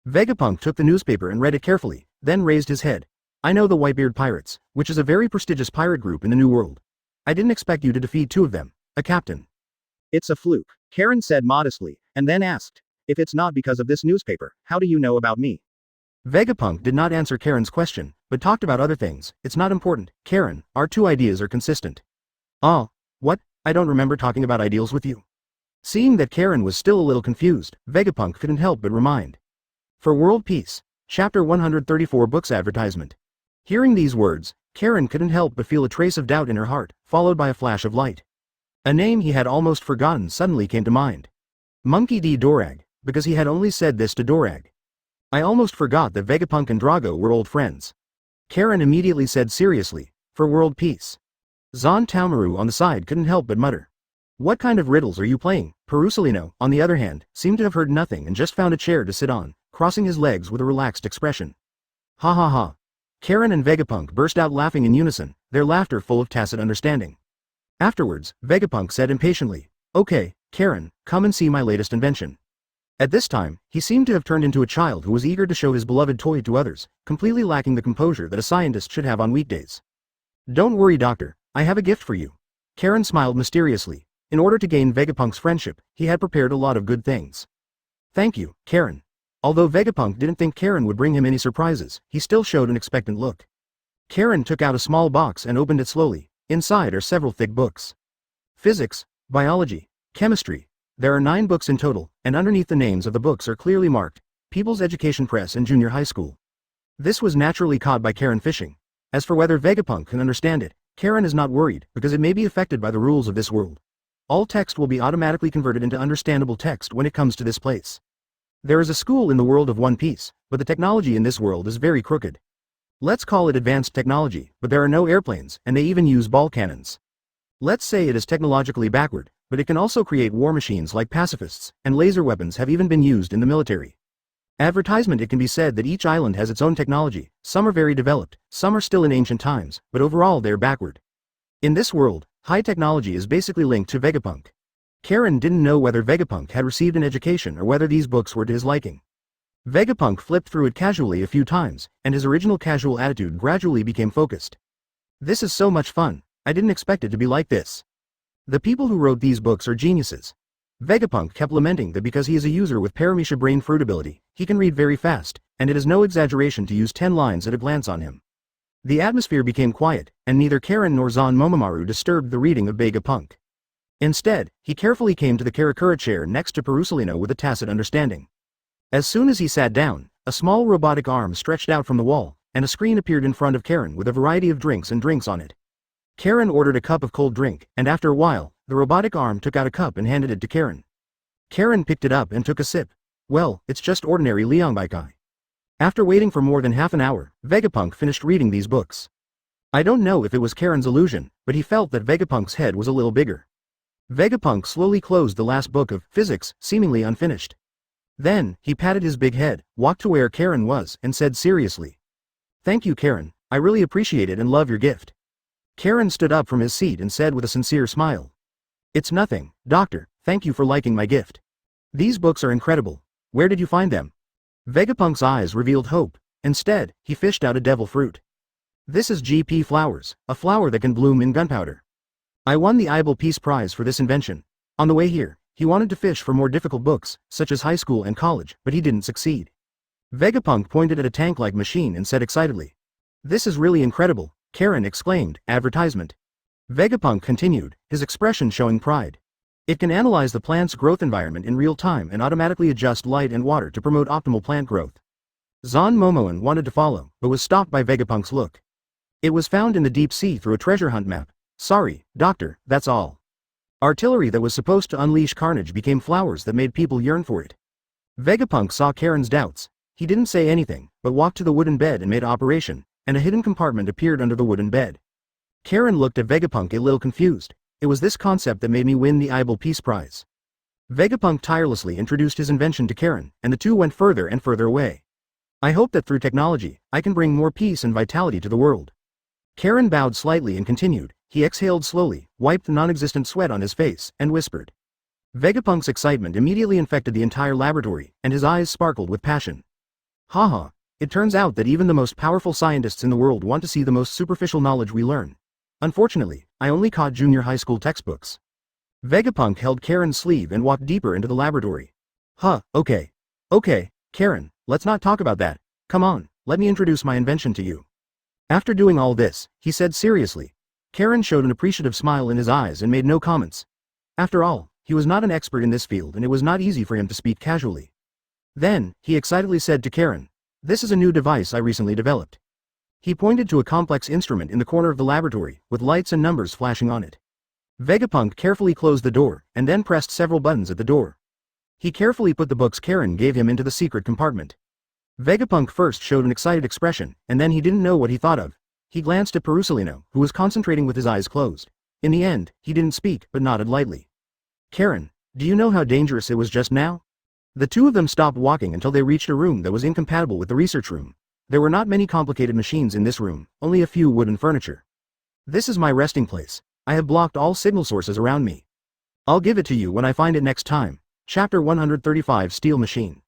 Vegapunk took the newspaper and read it carefully, then raised his head. I know the Whitebeard Pirates, which is a very prestigious pirate group in the New World. I didn't expect you to defeat two of them, a captain. It's a fluke, Karen said modestly, and then asked, If it's not because of this newspaper, how do you know about me? Vegapunk did not answer Karen's question, but talked about other things. It's not important, Karen, our two ideas are consistent. Ah, what? I don't remember talking about ideals with you. Seeing that Karen was still a little confused, Vegapunk couldn't help but remind. For world peace. Chapter 134 Books Advertisement. Hearing these words, Karen couldn't help but feel a trace of doubt in her heart, followed by a flash of light. A name he had almost forgotten suddenly came to mind. Monkey D. Dorag, because he had only said this to Dorag. I almost forgot that Vegapunk and Drago were old friends. Karen immediately said seriously, for world peace. Zon Taomaru on the side couldn't help but mutter. What kind of riddles are you playing? Perusalino, on the other hand, seemed to have heard nothing and just found a chair to sit on, crossing his legs with a relaxed expression. Ha ha ha. Karen and Vegapunk burst out laughing in unison, their laughter full of tacit understanding. Afterwards, Vegapunk said impatiently, Okay, Karen, come and see my latest invention. At this time, he seemed to have turned into a child who was eager to show his beloved toy to others, completely lacking the composure that a scientist should have on weekdays. Don't worry, Doctor, I have a gift for you. Karen smiled mysteriously. In order to gain Vegapunk's friendship, he had prepared a lot of good things. Thank you, Karen. Although Vegapunk didn't think Karen would bring him any surprises, he still showed an expectant look. Karen took out a small box and opened it slowly. Inside are several thick books. Physics, biology, chemistry. There are 9 books in total, and underneath the names of the books are clearly marked, People's Education Press and Junior High School. This was naturally caught by Karen fishing. As for whether Vegapunk can understand it, Karen is not worried, because it may be affected by the rules of this world. All text will be automatically converted into understandable text when it comes to this place. There is a school in the world of One Piece, but the technology in this world is very crooked. Let's call it advanced technology, but there are no airplanes, and they even use ball cannons. Let's say it is technologically backward, but it can also create war machines like pacifists, and laser weapons have even been used in the military. Advertisement. It can be said that each island has its own technology, some are very developed, some are still in ancient times, but overall they're backward. In this world, high technology is basically linked to Vegapunk. Karen didn't know whether Vegapunk had received an education or whether these books were to his liking. Vegapunk flipped through it casually a few times, and his original casual attitude gradually became focused. This is so much fun, I didn't expect it to be like this. The people who wrote these books are geniuses. Vegapunk kept lamenting that because he is a user with Paramecia brain fruit ability, he can read very fast, and it is no exaggeration to use 10 lines at a glance on him. The atmosphere became quiet, and neither Karen nor Zon Momomaru disturbed the reading of Vegapunk. Instead, he carefully came to the Karakura chair next to Perusalino with a tacit understanding. As soon as he sat down, a small robotic arm stretched out from the wall, and a screen appeared in front of Karen with a variety of drinks on it. Karen ordered a cup of cold drink, and after a while, the robotic arm took out a cup and handed it to Karen. Karen picked it up and took a sip. Well, it's just ordinary Liangbaikai. After waiting for more than half an hour, Vegapunk finished reading these books. I don't know if it was Karen's illusion, but he felt that Vegapunk's head was a little bigger. Vegapunk slowly closed the last book of physics, seemingly unfinished. Then, he patted his big head, walked to where Karen was, and said seriously, "Thank you, Karen, I really appreciate it and love your gift." Karen stood up from his seat and said with a sincere smile, "It's nothing, Doctor, thank you for liking my gift. These books are incredible. Where did you find them?" Vegapunk's eyes revealed hope. Instead, he fished out a devil fruit. "This is GP flowers, a flower that can bloom in gunpowder. I won the Ibel Peace Prize for this invention." On the way here, he wanted to fish for more difficult books, such as high school and college, but he didn't succeed. Vegapunk pointed at a tank-like machine and said excitedly, "This is really incredible," Karen exclaimed, "advertisement." Vegapunk continued, his expression showing pride. "It can analyze the plant's growth environment in real time and automatically adjust light and water to promote optimal plant growth." Zon Momoan wanted to follow, but was stopped by Vegapunk's look. "It was found in the deep sea through a treasure hunt map. Sorry, Doctor, that's all." Artillery that was supposed to unleash carnage became flowers that made people yearn for it. Vegapunk saw Karen's doubts. He didn't say anything, but walked to the wooden bed and made operation, and a hidden compartment appeared under the wooden bed. Karen looked at Vegapunk a little confused. "It was this concept that made me win the Ibel Peace Prize." Vegapunk tirelessly introduced his invention to Karen, and the two went further and further away. "I hope that through technology, I can bring more peace and vitality to the world." Karen bowed slightly and continued. He exhaled slowly, wiped the non-existent sweat on his face, and whispered. Vegapunk's excitement immediately infected the entire laboratory, and his eyes sparkled with passion. "Haha, it turns out that even the most powerful scientists in the world want to see the most superficial knowledge we learn. Unfortunately, I only caught junior high school textbooks." Vegapunk held Karen's sleeve and walked deeper into the laboratory. Okay, Karen, let's not talk about that. Come on, let me introduce my invention to you." After doing all this, he said seriously. Karen showed an appreciative smile in his eyes and made no comments. After all, he was not an expert in this field and it was not easy for him to speak casually. Then, he excitedly said to Karen, "This is a new device I recently developed." He pointed to a complex instrument in the corner of the laboratory, with lights and numbers flashing on it. Vegapunk carefully closed the door, and then pressed several buttons at the door. He carefully put the books Karen gave him into the secret compartment. Vegapunk first showed an excited expression, and then he didn't know what he thought of. He glanced at Perusalino, who was concentrating with his eyes closed. In the end, he didn't speak, but nodded lightly. "Karen, do you know how dangerous it was just now?" The two of them stopped walking until they reached a room that was incompatible with the research room. There were not many complicated machines in this room, only a few wooden furniture. "This is my resting place. I have blocked all signal sources around me. I'll give it to you when I find it next time." Chapter 135 Steel Machine.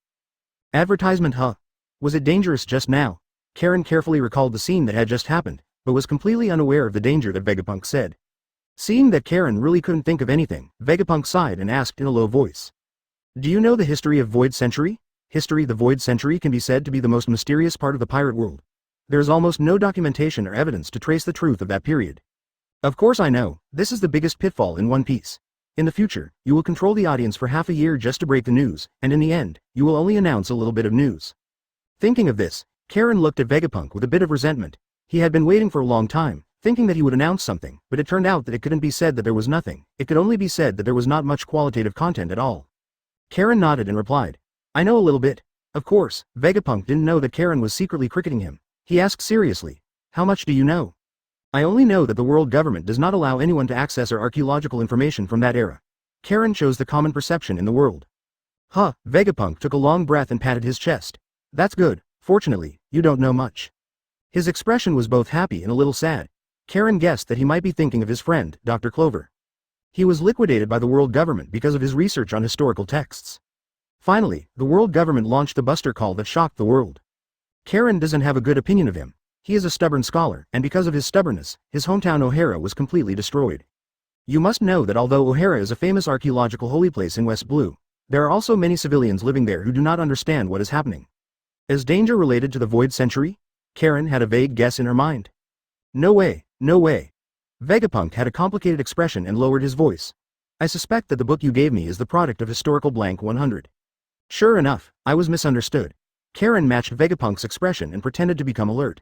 Advertisement. Was it dangerous just now? Karen carefully recalled the scene that had just happened, but was completely unaware of the danger that Vegapunk said. Seeing that Karen really couldn't think of anything, Vegapunk sighed and asked in a low voice. "Do you know the history of Void Century?" The Void Century can be said to be the most mysterious part of the pirate world. There is almost no documentation or evidence to trace the truth of that period. Of course I know, this is the biggest pitfall in One Piece. In the future, you will control the audience for half a year just to break the news, and in the end, you will only announce a little bit of news. Thinking of this, Karen looked at Vegapunk with a bit of resentment. He had been waiting for a long time, thinking that he would announce something, but it turned out that it couldn't be said that there was nothing. It could only be said that there was not much qualitative content at all. Karen nodded and replied, "I know a little bit." Of course, Vegapunk didn't know that Karen was secretly cricketing him. He asked seriously, "How much do you know?" "I only know that the world government does not allow anyone to access our archaeological information from that era." Karen chose the common perception in the world. Vegapunk took a long breath and patted his chest. "That's good. Fortunately, you don't know much." His expression was both happy and a little sad. Karen guessed that he might be thinking of his friend, Dr. Clover. He was liquidated by the world government because of his research on historical texts. Finally, the world government launched the Buster Call that shocked the world. Karen doesn't have a good opinion of him. He is a stubborn scholar, and because of his stubbornness, his hometown O'Hara was completely destroyed. You must know that although O'Hara is a famous archaeological holy place in West Blue, there are also many civilians living there who do not understand what is happening. Is danger related to the Void Century? Karen had a vague guess in her mind. No way. Vegapunk had a complicated expression and lowered his voice. I suspect that the book you gave me is the product of historical blank 100. Sure enough, I was misunderstood. Karen matched Vegapunk's expression and pretended to become alert.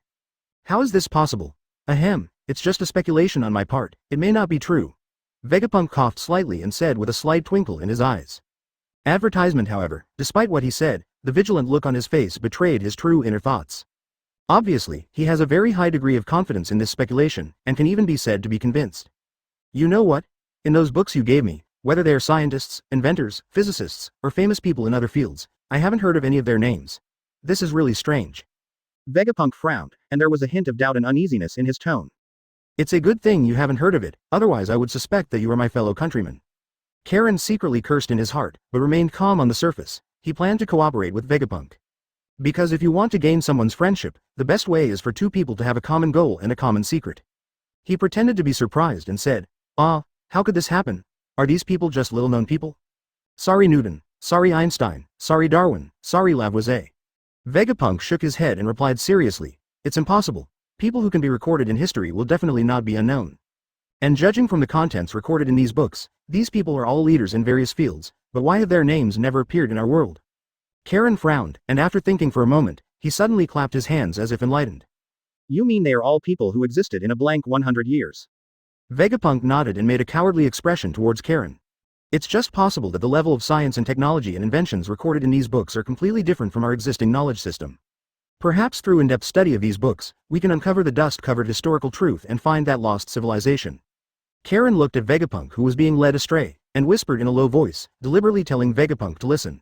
How is this possible? Ahem, it's just a speculation on my part, it may not be true. Vegapunk coughed slightly and said with a slight twinkle in his eyes. Advertisement, however, despite what he said, the vigilant look on his face betrayed his true inner thoughts. Obviously, he has a very high degree of confidence in this speculation, and can even be said to be convinced. You know what? In those books you gave me, whether they are scientists, inventors, physicists, or famous people in other fields, I haven't heard of any of their names. This is really strange. Vegapunk frowned, and there was a hint of doubt and uneasiness in his tone. It's a good thing you haven't heard of it, otherwise I would suspect that you are my fellow countrymen. Karen secretly cursed in his heart, but remained calm on the surface. He planned to cooperate with Vegapunk. Because if you want to gain someone's friendship, the best way is for two people to have a common goal and a common secret. He pretended to be surprised and said, "Ah, how could this happen? Are these people just little-known people? Sorry Newton, sorry Einstein, sorry Darwin, sorry Lavoisier." Vegapunk shook his head and replied seriously, "It's impossible. People who can be recorded in history will definitely not be unknown. And judging from the contents recorded in these books, these people are all leaders in various fields, but why have their names never appeared in our world?" Karen frowned, and after thinking for a moment, he suddenly clapped his hands as if enlightened. "You mean they are all people who existed in a blank 100 years? Vegapunk nodded and made a cowardly expression towards Karen. It's just possible that the level of science and technology and inventions recorded in these books are completely different from our existing knowledge system. Perhaps through in-depth study of these books, we can uncover the dust-covered historical truth and find that lost civilization." Karen looked at Vegapunk, who was being led astray, and whispered in a low voice, deliberately telling Vegapunk to listen.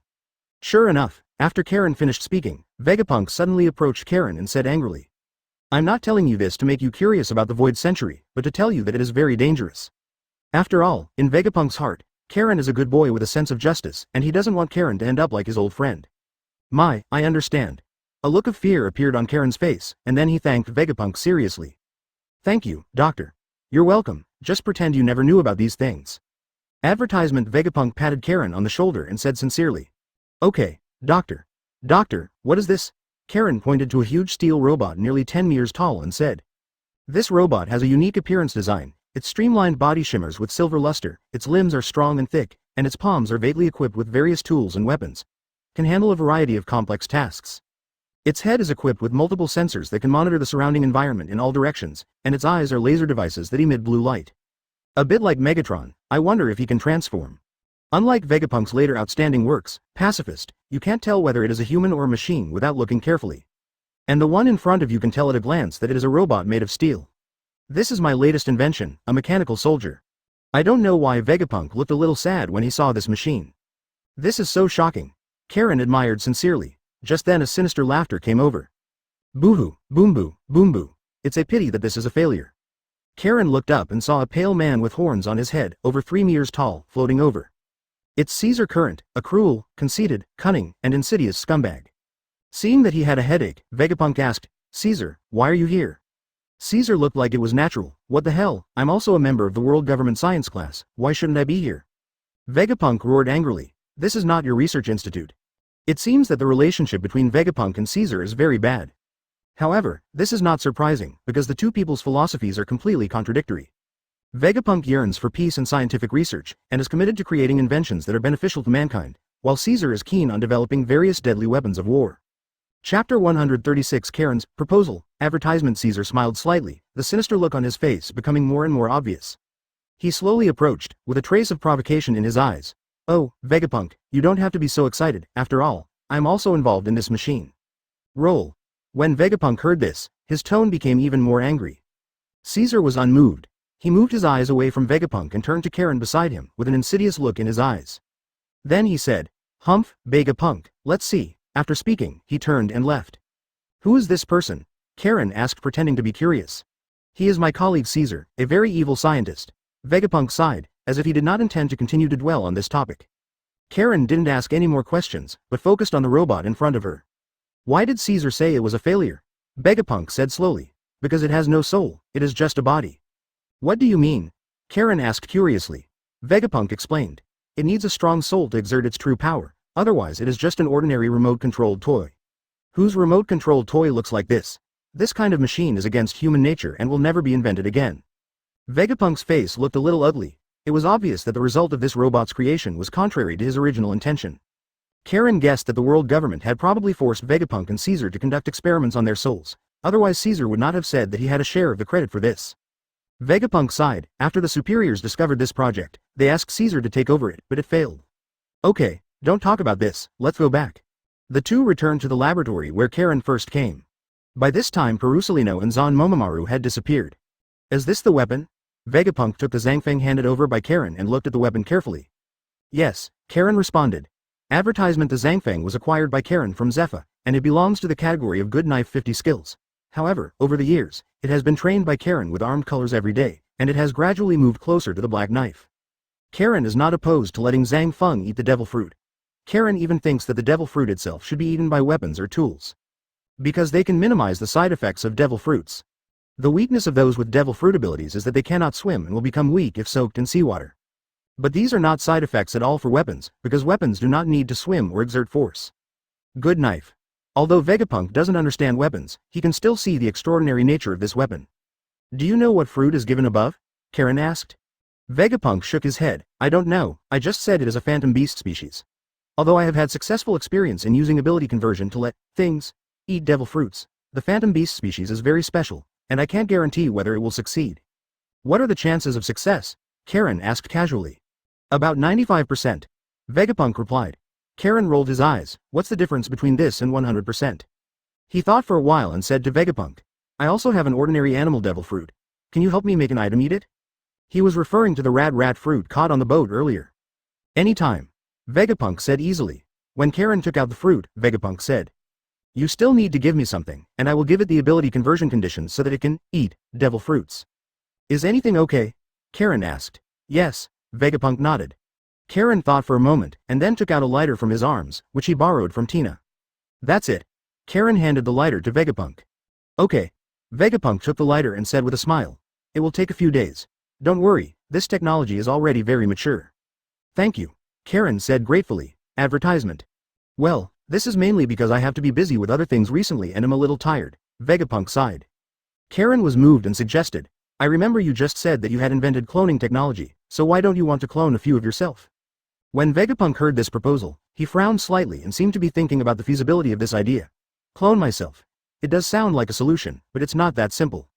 Sure enough, after Karen finished speaking, Vegapunk suddenly approached Karen and said angrily, "I'm not telling you this to make you curious about the Void Century, but to tell you that it is very dangerous." After all, in Vegapunk's heart, Karen is a good boy with a sense of justice, and he doesn't want Karen to end up like his old friend. "My, I understand." A look of fear appeared on Karen's face, and then he thanked Vegapunk seriously. "Thank you, Doctor. You're welcome, just pretend you never knew about these things." Advertisement. Vegapunk patted Karen on the shoulder and said sincerely, "Okay, Doctor. Doctor, what is this?" Karen pointed to a huge steel robot nearly 10 meters tall and said, "This robot has a unique appearance design. Its streamlined body shimmers with silver luster, its limbs are strong and thick, and its palms are vaguely equipped with various tools and weapons. Can handle a variety of complex tasks. Its head is equipped with multiple sensors that can monitor the surrounding environment in all directions, and its eyes are laser devices that emit blue light. A bit like Megatron, I wonder if he can transform." Unlike Vegapunk's later outstanding works, Pacifist, you can't tell whether it is a human or a machine without looking carefully. And the one in front of you can tell at a glance that it is a robot made of steel. This is my latest invention, a mechanical soldier. I don't know why Vegapunk looked a little sad when he saw this machine. This is so shocking. Karen admired sincerely. Just then a sinister laughter came over. Boo-hoo, boom-boo, boom-boo. It's a pity that this is a failure. Karen looked up and saw a pale man with horns on his head, over 3 meters tall, floating over. It's Caesar Current, a cruel, conceited, cunning, and insidious scumbag. Seeing that he had a headache, Vegapunk asked, "Caesar, why are you here?" Caesar looked like it was natural. "What the hell, I'm also a member of the World Government Science class, why shouldn't I be here?" Vegapunk roared angrily, "This is not your research institute." It seems that the relationship between Vegapunk and Caesar is very bad. However, this is not surprising, because the two people's philosophies are completely contradictory. Vegapunk yearns for peace and scientific research, and is committed to creating inventions that are beneficial to mankind, while Caesar is keen on developing various deadly weapons of war. Chapter 136. Karen's proposal. Advertisement. Caesar smiled slightly, the sinister look on his face becoming more and more obvious. He slowly approached, with a trace of provocation in his eyes. "Oh, Vegapunk, you don't have to be so excited, after all, I'm also involved in this machine." Roll. When Vegapunk heard this, his tone became even more angry. Caesar was unmoved. He moved his eyes away from Vegapunk and turned to Karen beside him, with an insidious look in his eyes. Then he said, "Humph, Vegapunk, let's see." After speaking, he turned and left. "Who is this person?" Karen asked, pretending to be curious. "He is my colleague Caesar, a very evil scientist." Vegapunk sighed, as if he did not intend to continue to dwell on this topic. Karen didn't ask any more questions, but focused on the robot in front of her. "Why did Caesar say it was a failure?" Vegapunk said slowly. "Because it has no soul, it is just a body." "What do you mean?" Karen asked curiously. Vegapunk explained. "It needs a strong soul to exert its true power, otherwise it is just an ordinary remote-controlled toy." "Whose remote-controlled toy looks like this? This kind of machine is against human nature and will never be invented again." Vegapunk's face looked a little ugly. It was obvious that the result of this robot's creation was contrary to his original intention. Karen guessed that the world government had probably forced Vegapunk and Caesar to conduct experiments on their souls, otherwise Caesar would not have said that he had a share of the credit for this. Vegapunk sighed. After the superiors discovered this project, they asked Caesar to take over it, but it failed. Okay, don't talk about this, let's go back. The two returned to the laboratory where Karen first came. By this time Perusalino and Zan Momomaru had disappeared. Is this the weapon? Vegapunk took the Zangfeng handed over by Karen and looked at the weapon carefully. Yes, Karen responded. Advertisement: the Zangfeng was acquired by Karen from Zepha, and it belongs to the category of good knife 50 skills. However, over the years, it has been trained by Karen with armed colors every day, and it has gradually moved closer to the black knife. Karen is not opposed to letting Zhang Feng eat the devil fruit. Karen even thinks that the devil fruit itself should be eaten by weapons or tools, because they can minimize the side effects of devil fruits. The weakness of those with devil fruit abilities is that they cannot swim and will become weak if soaked in seawater. But these are not side effects at all for weapons, because weapons do not need to swim or exert force. Good knife. Although Vegapunk doesn't understand weapons, he can still see the extraordinary nature of this weapon. Do you know what fruit is given above? Karen asked. Vegapunk shook his head. I don't know, I just said it is a phantom beast species. Although I have had successful experience in using ability conversion to let things eat devil fruits, the phantom beast species is very special, and I can't guarantee whether it will succeed. What are the chances of success? Karen asked casually. About 95%. Vegapunk replied. Karen rolled his eyes. What's the difference between this and 100%? He thought for a while and said to Vegapunk, I also have an ordinary animal devil fruit. Can you help me make an item eat it? He was referring to the rat fruit caught on the boat earlier. Anytime. Vegapunk said easily. When Karen took out the fruit, Vegapunk said, you still need to give me something, and I will give it the ability conversion conditions so that it can eat devil fruits. Is anything okay? Karen asked. Yes, Vegapunk nodded. Karen thought for a moment, and then took out a lighter from his arms, which he borrowed from Tina. That's it. Karen handed the lighter to Vegapunk. Okay. Vegapunk took the lighter and said with a smile, it will take a few days. Don't worry, this technology is already very mature. Thank you. Karen said gratefully. Advertisement. Well, this is mainly because I have to be busy with other things recently and am a little tired. Vegapunk sighed. Karen was moved and suggested, I remember you just said that you had invented cloning technology, so why don't you want to clone a few of yourself? When Vegapunk heard this proposal, he frowned slightly and seemed to be thinking about the feasibility of this idea. Clone myself. It does sound like a solution, but it's not that simple.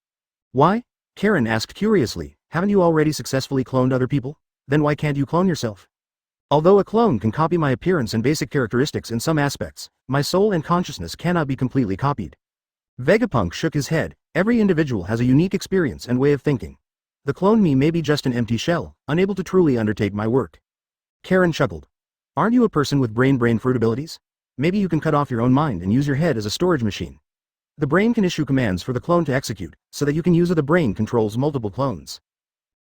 Why? Karen asked curiously, haven't you already successfully cloned other people? Then why can't you clone yourself? Although a clone can copy my appearance and basic characteristics in some aspects, my soul and consciousness cannot be completely copied. Vegapunk shook his head. Every individual has a unique experience and way of thinking. The clone me may be just an empty shell, unable to truly undertake my work. Karen chuckled. Aren't you a person with brain fruit abilities? Maybe you can cut off your own mind and use your head as a storage machine. The brain can issue commands for the clone to execute, so that you can use it. The brain controls multiple clones.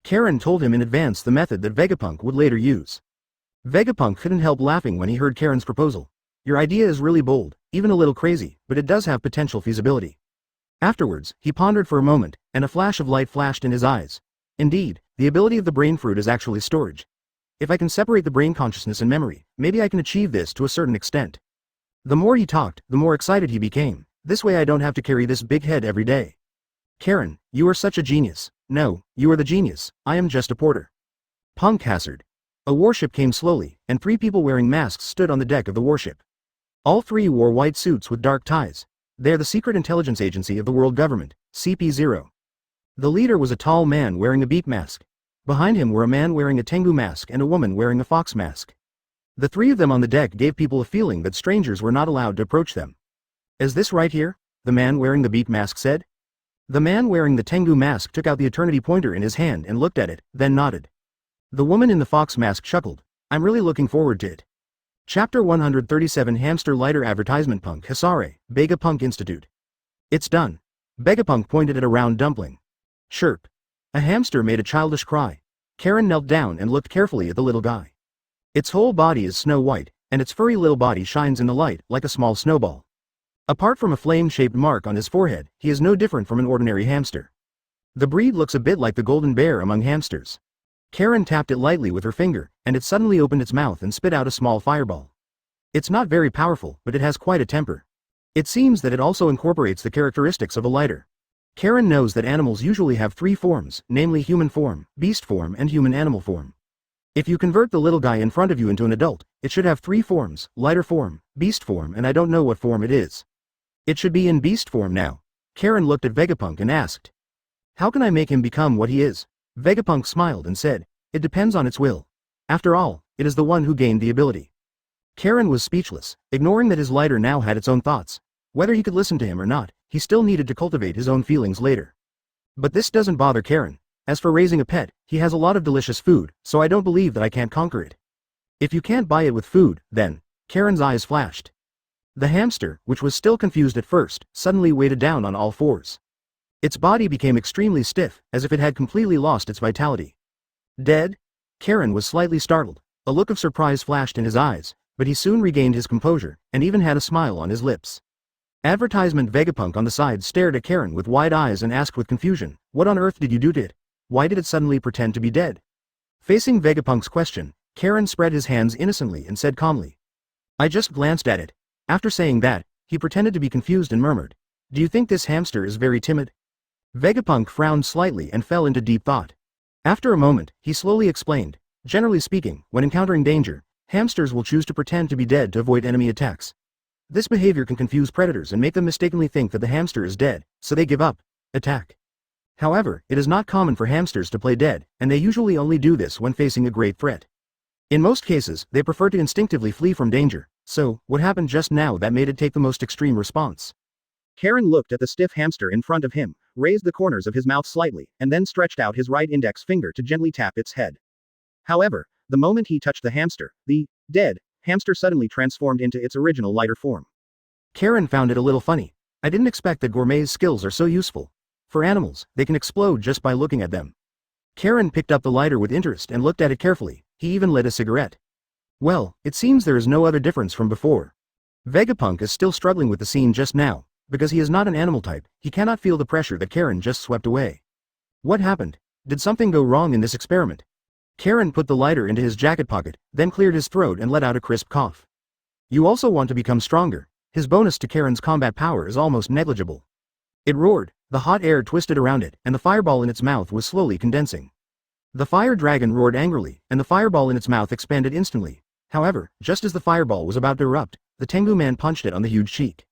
Karen told him in advance the method that Vegapunk would later use. Vegapunk couldn't help laughing when he heard Karen's proposal. Your idea is really bold, even a little crazy, but it does have potential feasibility. Afterwards, he pondered for a moment, and a flash of light flashed in his eyes. Indeed, the ability of the brain fruit is actually storage. If I can separate the brain consciousness and memory, maybe I can achieve this to a certain extent. The more he talked, the more excited he became. This way I don't have to carry this big head every day. Karen, you are such a genius. No, you are the genius, I am just a porter. Punk hazard. A warship came slowly, and 3 people wearing masks stood on the deck of the warship. All 3 wore white suits with dark ties. They are the secret intelligence agency of the world government, CP0. The leader was a tall man wearing a beak mask. Behind him were a man wearing a tengu mask and a woman wearing a fox mask. The 3 of them on the deck gave people a feeling that strangers were not allowed to approach them. Is this right here? The man wearing the beak mask said. The man wearing the tengu mask took out the eternity pointer in his hand and looked at it, then nodded. The woman in the fox mask chuckled. I'm really looking forward to it. Chapter 137 Hamster Lighter Advertisement. Punk Hasare, Vegapunk Institute. It's done. Vegapunk pointed at a round dumpling. Chirp. A hamster made a childish cry. Karen knelt down and looked carefully at the little guy. Its whole body is snow white, and its furry little body shines in the light like a small snowball. Apart from a flame-shaped mark on his forehead, he is no different from an ordinary hamster. The breed looks a bit like the golden bear among hamsters. Karen tapped it lightly with her finger, and it suddenly opened its mouth and spit out a small fireball. It's not very powerful, but it has quite a temper. It seems that it also incorporates the characteristics of a lighter. Karen knows that animals usually have 3 forms, namely human form, beast form and human animal form. If you convert the little guy in front of you into an adult, it should have 3 forms: lighter form, beast form, and I don't know what form it is. It should be in beast form now. Karen looked at Vegapunk and asked. How can I make him become what he is? Vegapunk smiled and said, it depends on its will. After all, it is the one who gained the ability. Karen was speechless, ignoring that his lighter now had its own thoughts. Whether he could listen to him or not, he still needed to cultivate his own feelings later. But this doesn't bother Karen. As for raising a pet, he has a lot of delicious food, so I don't believe that I can't conquer it. If you can't buy it with food, then, Karen's eyes flashed. The hamster, which was still confused at first, suddenly weighted down on all fours. Its body became extremely stiff, as if it had completely lost its vitality. Dead? Karen was slightly startled. A look of surprise flashed in his eyes, but he soon regained his composure, and even had a smile on his lips. Advertisement Vegapunk on the side stared at Karen with wide eyes and asked with confusion, what on earth did you do to it? Why did it suddenly pretend to be dead? Facing Vegapunk's question, Karen spread his hands innocently and said calmly. I just glanced at it. After saying that, he pretended to be confused and murmured. Do you think this hamster is very timid? Vegapunk frowned slightly and fell into deep thought. After a moment, he slowly explained. Generally speaking, when encountering danger, hamsters will choose to pretend to be dead to avoid enemy attacks. This behavior can confuse predators and make them mistakenly think that the hamster is dead, so they give up, attack. However, it is not common for hamsters to play dead, and they usually only do this when facing a great threat. In most cases, they prefer to instinctively flee from danger, so, what happened just now that made it take the most extreme response? Karen looked at the stiff hamster in front of him, raised the corners of his mouth slightly, and then stretched out his right index finger to gently tap its head. However, the moment he touched the hamster, the dead hamster suddenly transformed into its original lighter form. Karen found it a little funny. I didn't expect that gourmet's skills are so useful. For animals, they can explode just by looking at them. Karen picked up the lighter with interest and looked at it carefully. He even lit a cigarette. Well, it seems there is no other difference from before. Vegapunk is still struggling with the scene just now. Because he is not an animal type, he cannot feel the pressure that Karen just swept away. What happened? Did something go wrong in this experiment? Karen put the lighter into his jacket pocket, then cleared his throat and let out a crisp cough. You also want to become stronger. His bonus to Karen's combat power is almost negligible. It roared, the hot air twisted around it, and the fireball in its mouth was slowly condensing. The fire dragon roared angrily, and the fireball in its mouth expanded instantly. However, just as the fireball was about to erupt, the Tengu man punched it on the huge cheek.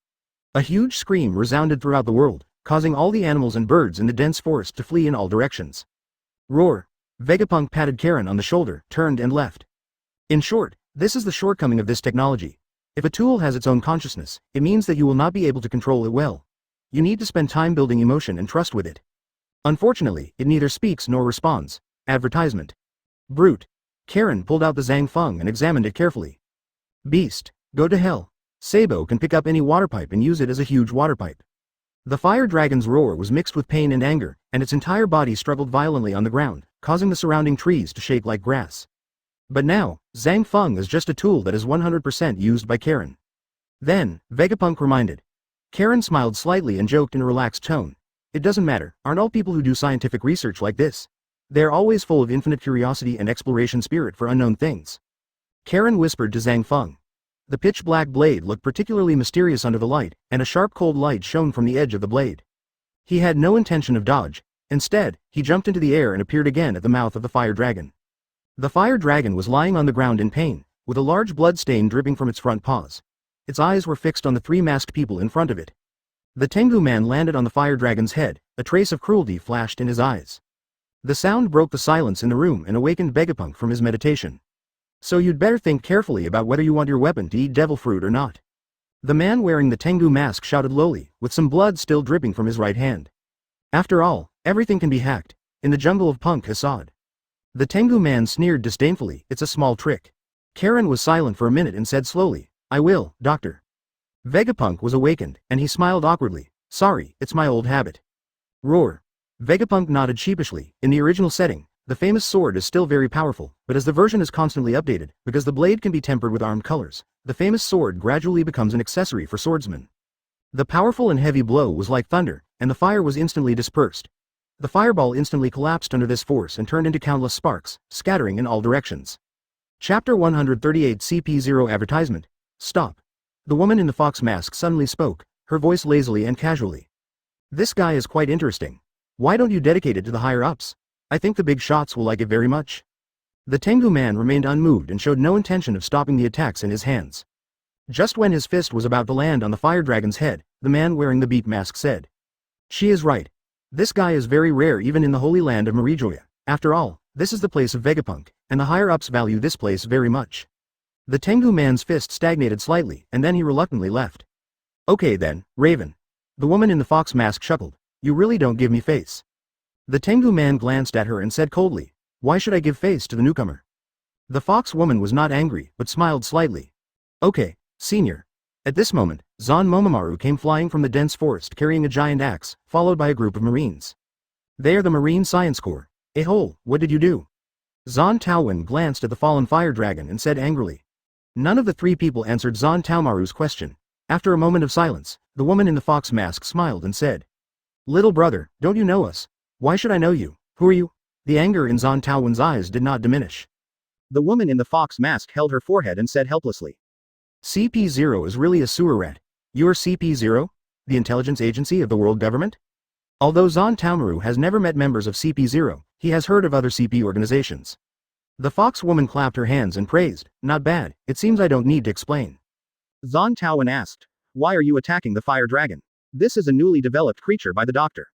A huge scream resounded throughout the world, causing all the animals and birds in the dense forest to flee in all directions. Roar! Vegapunk patted Karen on the shoulder, turned and left. In short, this is the shortcoming of this technology. If a tool has its own consciousness, it means that you will not be able to control it well. You need to spend time building emotion and trust with it. Unfortunately, it neither speaks nor responds. Advertisement. Brute. Karen pulled out the Zhang Feng and examined it carefully. Beast. Go to hell. Sabo can pick up any water pipe and use it as a huge water pipe. The fire dragon's roar was mixed with pain and anger, and its entire body struggled violently on the ground, causing the surrounding trees to shake like grass. But now, Zhang Feng is just a tool that is 100% used by Karen. Then, Vegapunk reminded. Karen smiled slightly and joked in a relaxed tone. It doesn't matter, aren't all people who do scientific research like this? They are always full of infinite curiosity and exploration spirit for unknown things. Karen whispered to Zhang Feng. The pitch-black blade looked particularly mysterious under the light, and a sharp cold light shone from the edge of the blade. He had no intention of dodge. Instead, he jumped into the air and appeared again at the mouth of the fire dragon. The fire dragon was lying on the ground in pain, with a large blood stain dripping from its front paws. Its eyes were fixed on the 3 masked people in front of it. The Tengu man landed on the fire dragon's head, a trace of cruelty flashed in his eyes. The sound broke the silence in the room and awakened Vegapunk from his meditation. So you'd better think carefully about whether you want your weapon to eat devil fruit or not. The man wearing the Tengu mask shouted lowly, with some blood still dripping from his right hand. After all, everything can be hacked, in the jungle of Punk Hasad. The Tengu man sneered disdainfully, it's a small trick. Karen was silent for a minute and said slowly, I will, doctor. Vegapunk was awakened, and he smiled awkwardly, sorry, it's my old habit. Roar. Vegapunk nodded sheepishly. In the original setting, the famous sword is still very powerful, but as the version is constantly updated, because the blade can be tempered with armed colors, the famous sword gradually becomes an accessory for swordsmen. The powerful and heavy blow was like thunder, and the fire was instantly dispersed. The fireball instantly collapsed under this force and turned into countless sparks, scattering in all directions. Chapter 138 CP0 Advertisement. Stop. The woman in the fox mask suddenly spoke, her voice lazily and casually. This guy is quite interesting. Why don't you dedicate it to the higher-ups? I think the big shots will like it very much. The Tengu man remained unmoved and showed no intention of stopping the attacks in his hands. Just when his fist was about to land on the fire dragon's head, the man wearing the beep mask said, "She is right. This guy is very rare even in the holy land of Marijoya. After all, this is the place of Vegapunk, and the higher-ups value this place very much." The Tengu man's fist stagnated slightly, and then he reluctantly left. "Okay then, Raven." The woman in the fox mask chuckled. "You really don't give me face." The Tengu man glanced at her and said coldly, "Why should I give face to the newcomer?" The fox woman was not angry, but smiled slightly. "Okay, senior." At this moment, Zon Momomaru came flying from the dense forest carrying a giant axe, followed by a group of Marines. "They are the Marine Science Corps. Ahole, what did you do?" Zon Taowen glanced at the fallen fire dragon and said angrily. None of the three people answered Zon Taomaru's question. After a moment of silence, the woman in the fox mask smiled and said, "Little brother, don't you know us? Why should I know you? Who are you?" The anger in Zon Taowen's eyes did not diminish. The woman in the fox mask held her forehead and said helplessly, "CP0 is really a sewer rat. You are CP0? The intelligence agency of the world government?" Although Zon Taomaru has never met members of CP0, he has heard of other CP organizations. The fox woman clapped her hands and praised, "Not bad, it seems I don't need to explain." Zon Taowen asked, "Why are you attacking the fire dragon? This is a newly developed creature by the doctor."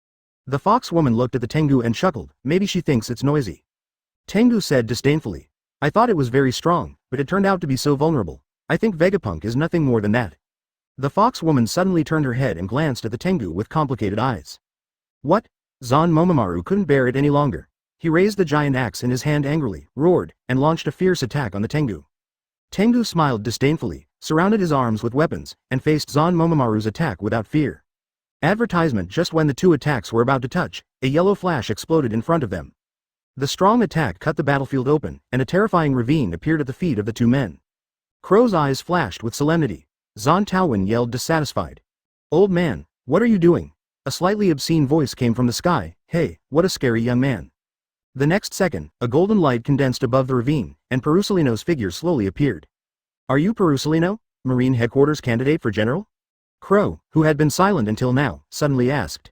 The fox woman looked at the Tengu and chuckled, "Maybe she thinks it's noisy." Tengu said disdainfully, "I thought it was very strong, but it turned out to be so vulnerable. I think Vegapunk is nothing more than that." The fox woman suddenly turned her head and glanced at the Tengu with complicated eyes. "What?" Zon Momomaru couldn't bear it any longer. He raised the giant axe in his hand angrily, roared, and launched a fierce attack on the Tengu. Tengu smiled disdainfully, surrounded his arms with weapons, and faced Zon Momomaru's attack without fear. Advertisement: just when the two attacks were about to touch, a yellow flash exploded in front of them. The strong attack cut the battlefield open, and a terrifying ravine appeared at the feet of the two men. Crow's eyes flashed with solemnity. Zon Taowen yelled dissatisfied. "Old man, what are you doing?" A slightly obscene voice came from the sky, "Hey, what a scary young man." The next second, a golden light condensed above the ravine, and Perusolino's figure slowly appeared. "Are you Perusolino, Marine Headquarters candidate for general?" Crow, who had been silent until now, suddenly asked.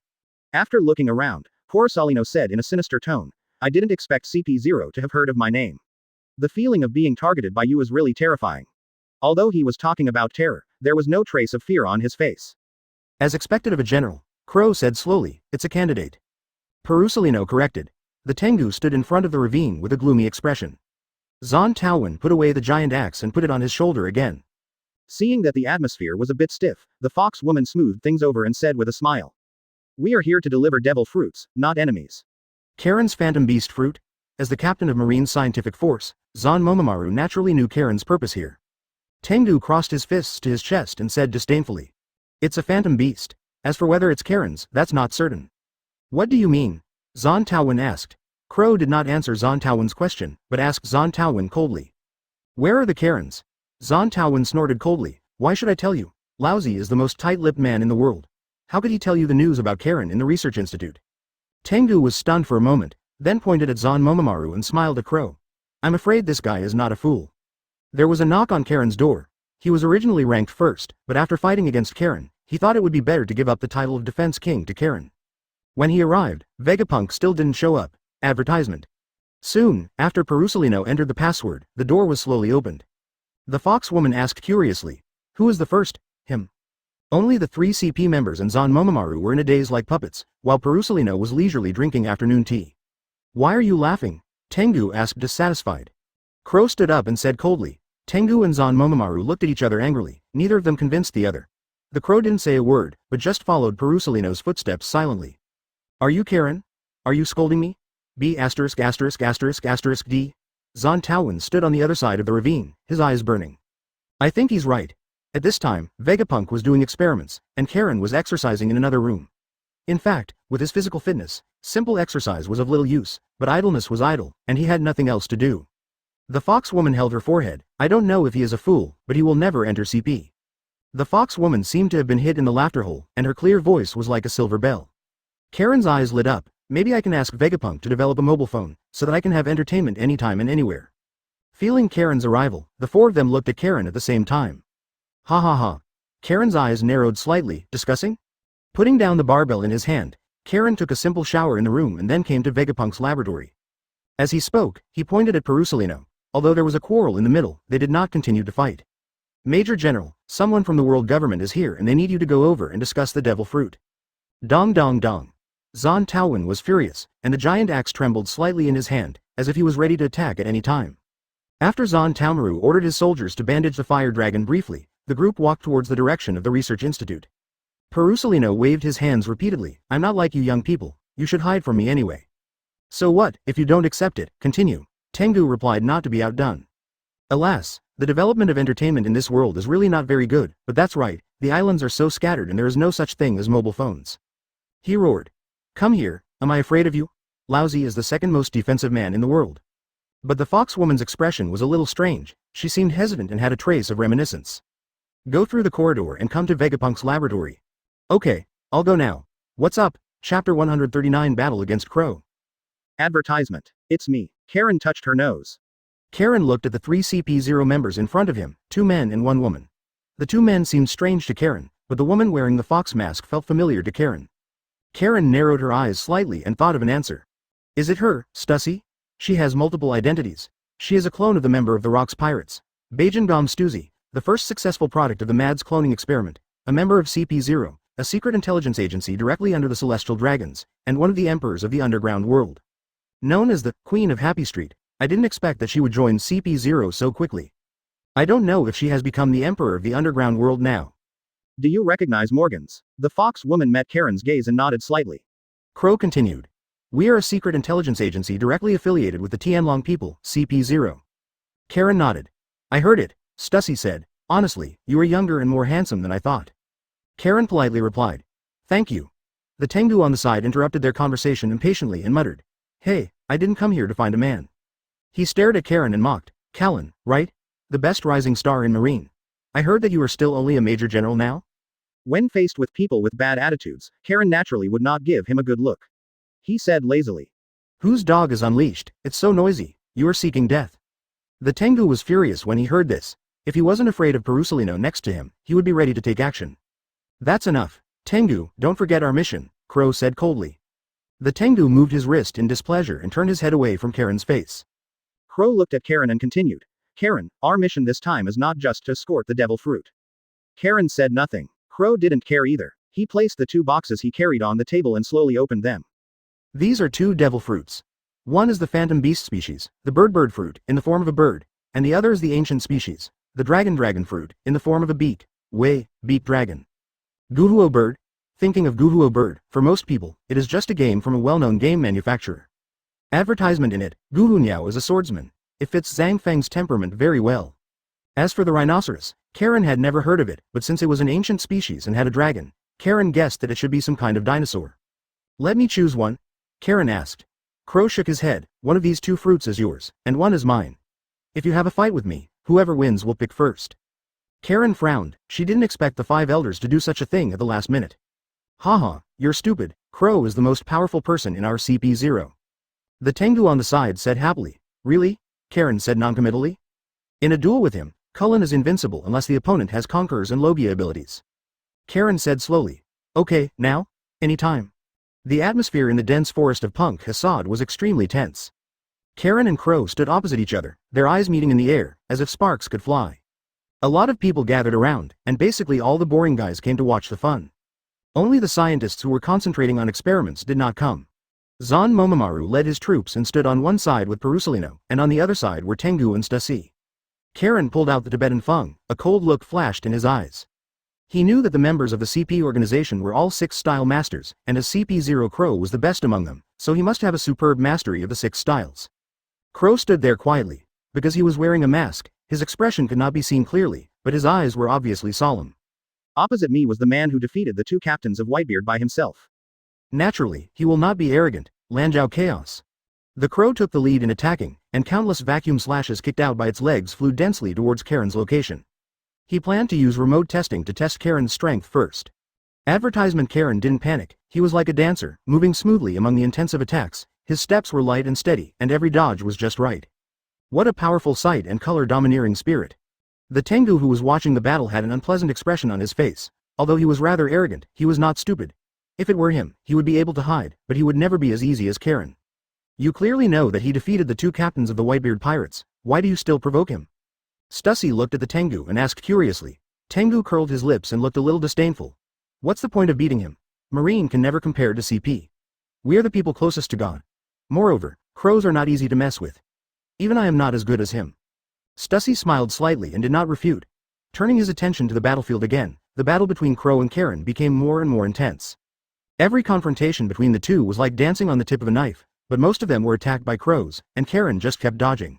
After looking around, Perusolino said in a sinister tone, "I didn't expect CP0 to have heard of my name. The feeling of being targeted by you is really terrifying." Although he was talking about terror, there was no trace of fear on his face. "As expected of a general," Crow said slowly, "it's a candidate." Perusolino corrected. The Tengu stood in front of the ravine with a gloomy expression. Zon Taowen put away the giant axe and put it on his shoulder again. Seeing that the atmosphere was a bit stiff, the fox woman smoothed things over and said with a smile, "We are here to deliver devil fruits, not enemies." Karen's phantom beast fruit? As the captain of Marine Scientific Force, Zon Momomaru naturally knew Karen's purpose here. Tengu crossed his fists to his chest and said disdainfully, "It's a phantom beast. As for whether it's Karen's, that's not certain." "What do you mean?" Zon Taowen asked. Crow did not answer Zon Taowen's question, but asked Zon Taowen coldly, "Where are the Karens?" Zon Taowen snorted coldly, "Why should I tell you? Lousy is the most tight-lipped man in the world. How could he tell you the news about Karen in the research institute?" Tengu was stunned for a moment, then pointed at Zon Momomaru and smiled at Crow. "I'm afraid this guy is not a fool." There was a knock on Karen's door. He was originally ranked first, but after fighting against Karen, he thought it would be better to give up the title of Defense King to Karen. When he arrived, Vegapunk still didn't show up. Advertisement. Soon, after Perusolino entered the password, the door was slowly opened. The fox woman asked curiously, "Who is the first?" "Him." Only the three CP members and Zon Momomaru were in a daze like puppets, while Perusolino was leisurely drinking afternoon tea. "Why are you laughing?" Tengu asked dissatisfied. Crow stood up and said coldly. Tengu and Zon Momomaru looked at each other angrily, neither of them convinced the other. The crow didn't say a word, but just followed Perusolino's footsteps silently. "Are you Karen? Are you scolding me? B******************. D. Zon Taowen stood on the other side of the ravine, his eyes burning. "I think he's right." At this time, Vegapunk was doing experiments, and Karen was exercising in another room. In fact, with his physical fitness, simple exercise was of little use, but idleness was idle, and he had nothing else to do. The fox woman held her forehead. "I don't know if he is a fool, but he will never enter CP." The fox woman seemed to have been hit in the laughter hole, and her clear voice was like a silver bell. Karen's eyes lit up. "Maybe I can ask Vegapunk to develop a mobile phone, so that I can have entertainment anytime and anywhere." Feeling Karen's arrival, the four of them looked at Karen at the same time. "Ha ha ha." Karen's eyes narrowed slightly. "Discussing?" Putting down the barbell in his hand, Karen took a simple shower in the room and then came to Vegapunk's laboratory. As he spoke, he pointed at Perusalino. Although there was a quarrel in the middle, they did not continue to fight. Major General, someone from the world government is here and they need you to go over and discuss the devil fruit. Dong dong dong. Zon Taowen was furious, and the giant axe trembled slightly in his hand, as if he was ready to attack at any time. After Zon Taomaru ordered his soldiers to bandage the fire dragon briefly, the group walked towards the direction of the research institute. Perusalino waved his hands repeatedly. I'm not like you young people, you should hide from me anyway. So what, if you don't accept it, continue. Tengu replied not to be outdone. Alas, the development of entertainment in this world is really not very good, but that's right, the islands are so scattered and there is no such thing as mobile phones. He roared. Come here, am I afraid of you? Lousy is the second most defensive man in the world. But the fox woman's expression was a little strange, she seemed hesitant and had a trace of reminiscence. Go through the corridor and come to Vegapunk's laboratory. Okay, I'll go now. What's up? Chapter 139 Battle Against Crow. Advertisement. It's me. Karen touched her nose. Karen looked at the 3 CP0 members in front of him, 2 men and 1 woman. The 2 men seemed strange to Karen, but the woman wearing the fox mask felt familiar to Karen. Karen narrowed her eyes slightly and thought of an answer. Is it her, Stussy? She has multiple identities. She is a clone of the member of the Rocks Pirates. Bajingom Stussy, the first successful product of the Mads cloning experiment, a member of CP0, a secret intelligence agency directly under the Celestial Dragons, and one of the emperors of the underground world. Known as the Queen of Happy Street, I didn't expect that she would join CP0 so quickly. I don't know if she has become the emperor of the underground world now. Do you recognize Morgans? The fox woman met Karen's gaze and nodded slightly. Crow continued. We are a secret intelligence agency directly affiliated with the Tianlong people, CP0. Karen nodded. I heard it, Stussy said. Honestly, you are younger and more handsome than I thought. Karen politely replied. Thank you. The Tengu on the side interrupted their conversation impatiently and muttered. Hey, I didn't come here to find a man. He stared at Karen and mocked. Callan, right? The best rising star in Marine. I heard that you are still only a major general now? When faced with people with bad attitudes, Karen naturally would not give him a good look. He said lazily. Whose dog is unleashed? It's so noisy. You are seeking death. The Tengu was furious when he heard this. If he wasn't afraid of Perusalino next to him, he would be ready to take action. That's enough. Tengu, don't forget our mission, Crow said coldly. The Tengu moved his wrist in displeasure and turned his head away from Karen's face. Crow looked at Karen and continued. Karen, our mission this time is not just to escort the devil fruit. Karen said nothing. Crow didn't care either. He placed the 2 boxes he carried on the table and slowly opened them. These are 2 devil fruits. One is the phantom beast species, the bird fruit, in the form of a bird, and the other is the ancient species, the dragon fruit, in the form of a beak, beak dragon. Guhuo bird? Thinking of Guhuo bird, for most people, it is just a game from a well-known game manufacturer. Advertisement in it, Guhu Niao is a swordsman. It fits Zhang Feng's temperament very well. As for the rhinoceros, Karen had never heard of it, but since it was an ancient species and had a dragon, Karen guessed that it should be some kind of dinosaur. Let me choose one? Karen asked. Crow shook his head. One of these 2 fruits is yours, and one is mine. If you have a fight with me, whoever wins will pick first. Karen frowned. She didn't expect the 5 elders to do such a thing at the last minute. Haha, you're stupid. Crow is the most powerful person in our CP0. The Tengu on the side said happily. Really? Karen said noncommittally. In a duel with him, Cullen is invincible unless the opponent has Conqueror's and Logia abilities. Karen said slowly. Okay, now? Anytime. The atmosphere in the dense forest of Punk Hassad was extremely tense. Karen and Crow stood opposite each other, their eyes meeting in the air, as if sparks could fly. A lot of people gathered around, and basically all the boring guys came to watch the fun. Only the scientists who were concentrating on experiments did not come. Zon Momomaru led his troops and stood on one side with Perusalino, and on the other side were Tengu and Stussy. Karen pulled out the Tibetan Feng, a cold look flashed in his eyes. He knew that the members of the CP organization were all 6 style masters, and as CP0 Crow was the best among them, so he must have a superb mastery of the 6 styles. Crow stood there quietly. Because he was wearing a mask, his expression could not be seen clearly, but his eyes were obviously solemn. Opposite me was the man who defeated the 2 captains of Whitebeard by himself. Naturally, he will not be arrogant, Lanzhao Chaos. The Crow took the lead in attacking, and countless vacuum slashes kicked out by its legs flew densely towards Karen's location. He planned to use remote testing to test Karen's strength first. Advertisement Karen didn't panic. He was like a dancer, moving smoothly among the intensive attacks. His steps were light and steady, and every dodge was just right. What a powerful sight and color-domineering spirit. The Tengu who was watching the battle had an unpleasant expression on his face. Although he was rather arrogant, he was not stupid. If it were him, he would be able to hide, but he would never be as easy as Karen. You clearly know that he defeated the 2 captains of the Whitebeard pirates. Why do you still provoke him? Stussy looked at the Tengu and asked curiously. Tengu curled his lips and looked a little disdainful. What's the point of beating him? Marine can never compare to CP. We are the people closest to God. Moreover, crows are not easy to mess with. Even I am not as good as him. Stussy smiled slightly and did not refute. Turning his attention to the battlefield again, the battle between Crow and Karen became more and more intense. Every confrontation between the two was like dancing on the tip of a knife, but most of them were attacked by crows, and Karen just kept dodging.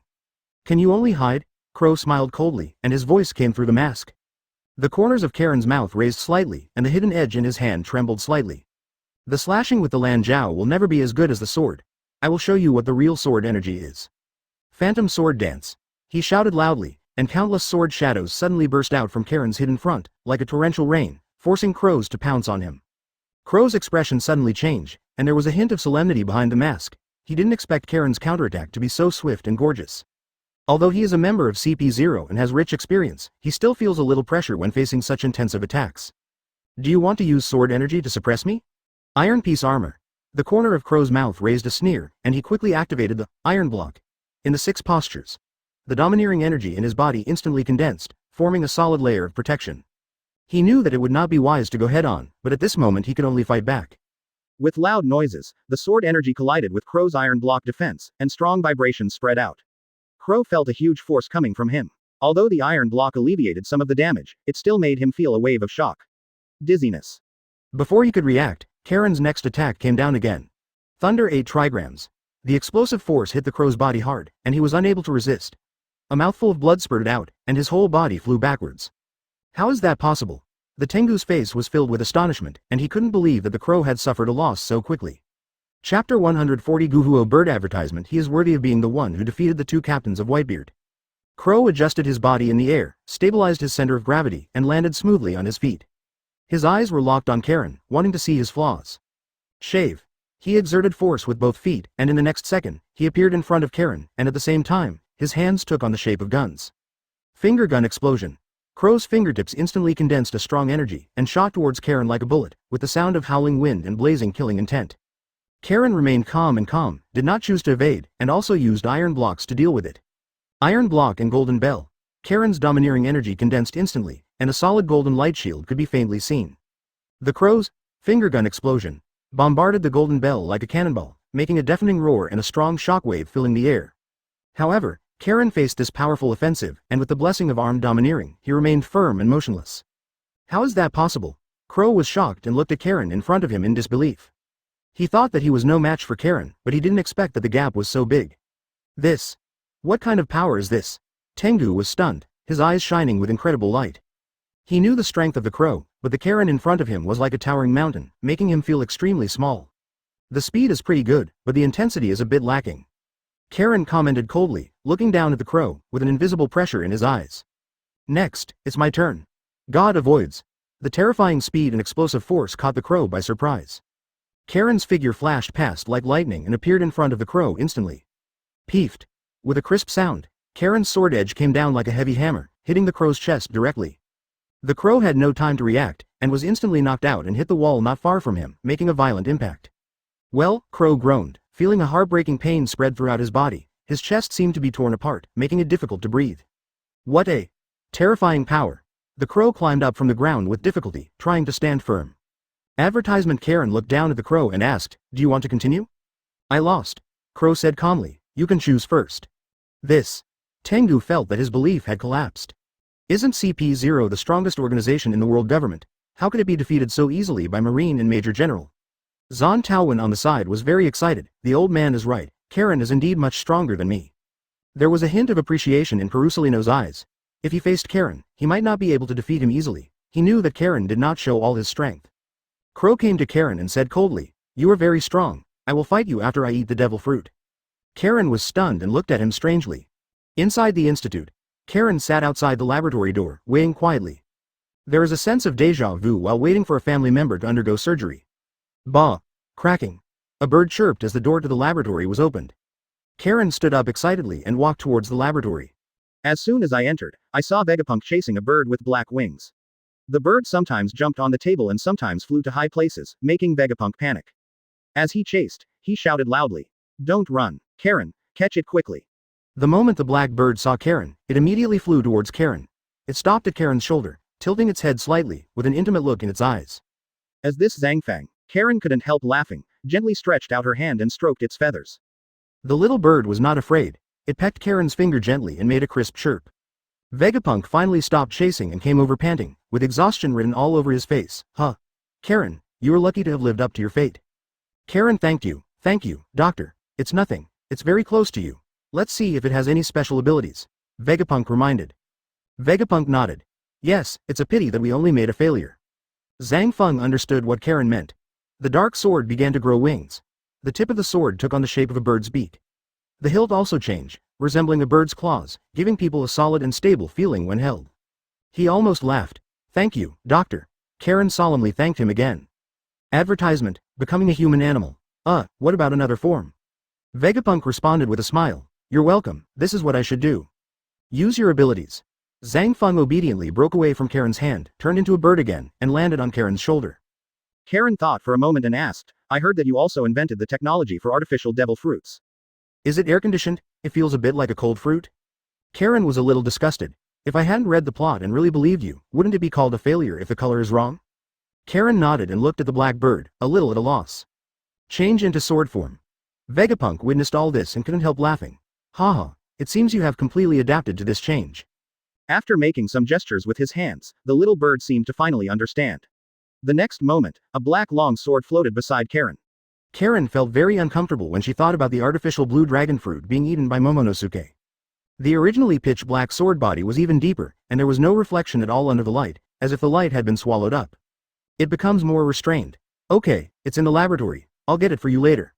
Can you only hide? Crow smiled coldly, and his voice came through the mask. The corners of Karen's mouth raised slightly, and the hidden edge in his hand trembled slightly. The slashing with the Lan Jiao will never be as good as the sword. I will show you what the real sword energy is. Phantom sword dance. He shouted loudly, and countless sword shadows suddenly burst out from Karen's hidden front, like a torrential rain, forcing crows to pounce on him. Crow's expression suddenly changed, and there was a hint of solemnity behind the mask. He didn't expect Karen's counterattack to be so swift and gorgeous. Although he is a member of CP0 and has rich experience, he still feels a little pressure when facing such intensive attacks. Do you want to use sword energy to suppress me? Iron Piece Armor. The corner of Crow's mouth raised a sneer, and he quickly activated the Iron Block. In the 6 postures, the domineering energy in his body instantly condensed, forming a solid layer of protection. He knew that it would not be wise to go head-on, but at this moment he could only fight back. With loud noises, the sword energy collided with Crow's Iron Block defense, and strong vibrations spread out. Crow felt a huge force coming from him. Although the Iron Block alleviated some of the damage, it still made him feel a wave of shock. Dizziness. Before he could react, Karen's next attack came down again. Thunder 8 trigrams. The explosive force hit the crow's body hard, and he was unable to resist. A mouthful of blood spurted out, and his whole body flew backwards. How is that possible? The Tengu's face was filled with astonishment, and he couldn't believe that the crow had suffered a loss so quickly. Chapter 140 Guhuo Bird Advertisement. He is worthy of being the one who defeated the 2 captains of Whitebeard. Crow adjusted his body in the air, stabilized his center of gravity, and landed smoothly on his feet. His eyes were locked on Karen, wanting to see his flaws. Shave. He exerted force with both feet, and in the next second, he appeared in front of Karen, and at the same time, his hands took on the shape of guns. Finger gun explosion. Crow's fingertips instantly condensed a strong energy, and shot towards Karen like a bullet, with the sound of howling wind and blazing killing intent. Karen remained calm, did not choose to evade, and also used iron blocks to deal with it. Iron block and golden bell. Karen's domineering energy condensed instantly, and a solid golden light shield could be faintly seen. The crow's finger gun explosion bombarded the golden bell like a cannonball, making a deafening roar and a strong shockwave filling the air. However, Karen faced this powerful offensive, and with the blessing of armed domineering, he remained firm and motionless. How is that possible? Crow was shocked and looked at Karen in front of him in disbelief. He thought that he was no match for Karen, but he didn't expect that the gap was so big. This. What kind of power is this? Tengu was stunned, his eyes shining with incredible light. He knew the strength of the crow, but the Karen in front of him was like a towering mountain, making him feel extremely small. The speed is pretty good, but the intensity is a bit lacking. Karen commented coldly, looking down at the crow, with an invisible pressure in his eyes. Next, it's my turn. God avoids. The terrifying speed and explosive force caught the crow by surprise. Karen's figure flashed past like lightning and appeared in front of the crow instantly. Peefed. With a crisp sound, Karen's sword edge came down like a heavy hammer, hitting the crow's chest directly. The crow had no time to react, and was instantly knocked out and hit the wall not far from him, making a violent impact. Well, Crow groaned, feeling a heartbreaking pain spread throughout his body. His chest seemed to be torn apart, making it difficult to breathe. What a terrifying power. The crow climbed up from the ground with difficulty, trying to stand firm. Advertisement. Karen looked down at the crow and asked, "Do you want to continue?" "I lost." Crow said calmly, "You can choose first." This. Tengu felt that his belief had collapsed. Isn't CP0 the strongest organization in the world government? How could it be defeated so easily by Marine and Major General? Zan Taowen on the side was very excited. The old man is right. Karen is indeed much stronger than me. There was a hint of appreciation in Perusalino's eyes. If he faced Karen, he might not be able to defeat him easily. He knew that Karen did not show all his strength. Crow came to Karen and said coldly, "You are very strong. I will fight you after I eat the devil fruit." Karen was stunned and looked at him strangely. Inside the institute, Karen sat outside the laboratory door, weighing quietly. There is a sense of déjà vu while waiting for a family member to undergo surgery. Bah! Cracking. A bird chirped as the door to the laboratory was opened. Karen stood up excitedly and walked towards the laboratory. As soon as I entered, I saw Vegapunk chasing a bird with black wings. The bird sometimes jumped on the table and sometimes flew to high places, making Vegapunk panic. As he chased, he shouted loudly, Don't run. Karen, catch it quickly. The moment the black bird saw Karen, it immediately flew towards Karen. It stopped at Karen's shoulder, tilting its head slightly, with an intimate look in its eyes. As this Zhangfang, Karen couldn't help laughing, gently stretched out her hand and stroked its feathers. The little bird was not afraid. It pecked Karen's finger gently and made a crisp chirp. Vegapunk finally stopped chasing and came over panting, with exhaustion written all over his face. Huh. Karen, you are lucky to have lived up to your fate. Karen thanked you, doctor. It's nothing. It's very close to you. Let's see if it has any special abilities. Vegapunk reminded. Vegapunk nodded. Yes, it's a pity that we only made a failure. Zhang Feng understood what Karen meant. The dark sword began to grow wings. The tip of the sword took on the shape of a bird's beak. The hilt also changed, resembling a bird's claws, giving people a solid and stable feeling when held. He almost laughed. Thank you, doctor. Karen solemnly thanked him again. Advertisement, becoming a human animal. What about another form? Vegapunk responded with a smile. You're welcome, this is what I should do. Use your abilities. Zhang Feng obediently broke away from Karen's hand, turned into a bird again, and landed on Karen's shoulder. Karen thought for a moment and asked, I heard that you also invented the technology for artificial devil fruits. Is it air-conditioned? It feels a bit like a cold fruit. Karen was a little disgusted. If I hadn't read the plot and really believed you, wouldn't it be called a failure if the color is wrong? Karen nodded and looked at the black bird, a little at a loss. Change into sword form. Vegapunk witnessed all this and couldn't help laughing. Haha, it seems you have completely adapted to this change. After making some gestures with his hands, the little bird seemed to finally understand. The next moment, a black long sword floated beside Karen. Karen felt very uncomfortable when she thought about the artificial blue dragon fruit being eaten by Momonosuke. The originally pitch black sword body was even deeper, and there was no reflection at all under the light, as if the light had been swallowed up. It becomes more restrained. Okay, it's in the laboratory. I'll get it for you later.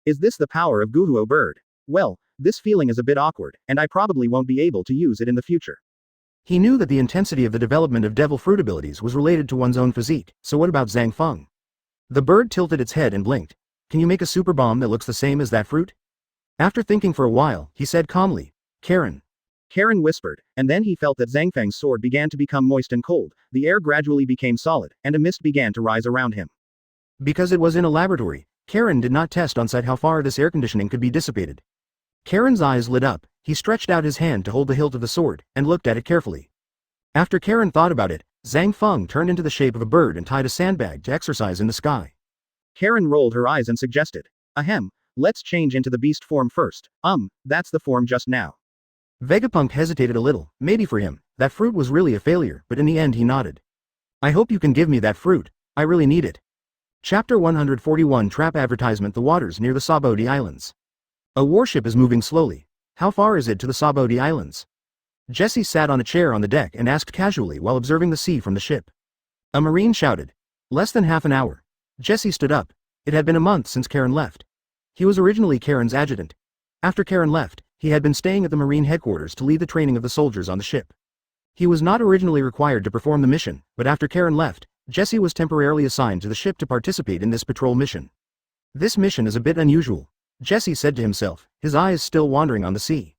Is this the power of Guhuo bird? Well, this feeling is a bit awkward, and I probably won't be able to use it in the future. He knew that the intensity of the development of devil fruit abilities was related to one's own physique, so what about Zhang Feng? The bird tilted its head and blinked. Can you make a super bomb that looks the same as that fruit? After thinking for a while, he said calmly, Karen. Karen whispered, and then he felt that Zhangfeng's sword began to become moist and cold, the air gradually became solid, and a mist began to rise around him. Because it was in a laboratory, Karen did not test on site how far this air conditioning could be dissipated. Karen's eyes lit up, he stretched out his hand to hold the hilt of the sword, and looked at it carefully. After Karen thought about it, Zhang Feng turned into the shape of a bird and tied a sandbag to exercise in the sky. Karen rolled her eyes and suggested, Ahem, let's change into the beast form first. That's the form just now. Vegapunk hesitated a little. Maybe for him, that fruit was really a failure, but in the end he nodded. I hope you can give me that fruit. I really need it. Chapter 141 Trap Advertisement. The waters near the Sabodi Islands. A warship is moving slowly. How far is it to the Sabodi Islands? Jesse sat on a chair on the deck and asked casually while observing the sea from the ship. A marine shouted. Less than half an hour. Jesse stood up. It had been a month since Karen left. He was originally Karen's adjutant. After Karen left, he had been staying at the Marine headquarters to lead the training of the soldiers on the ship. He was not originally required to perform the mission, but after Karen left, Jesse was temporarily assigned to the ship to participate in this patrol mission. This mission is a bit unusual, Jesse said to himself, his eyes still wandering on the sea.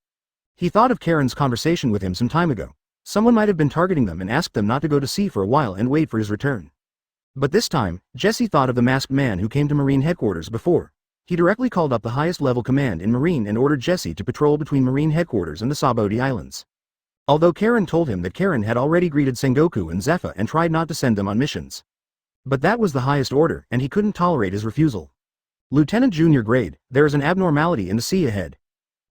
He thought of Karen's conversation with him some time ago. Someone might have been targeting them and asked them not to go to sea for a while and wait for his return. But this time, Jesse thought of the masked man who came to Marine headquarters before. He directly called up the highest level command in Marine and ordered Jesse to patrol between Marine headquarters and the Sabodi Islands. Although Karen told him that Karen had already greeted Sengoku and Zephyr and tried not to send them on missions. But that was the highest order, and he couldn't tolerate his refusal. Lieutenant Junior Grade, there is an abnormality in the sea ahead.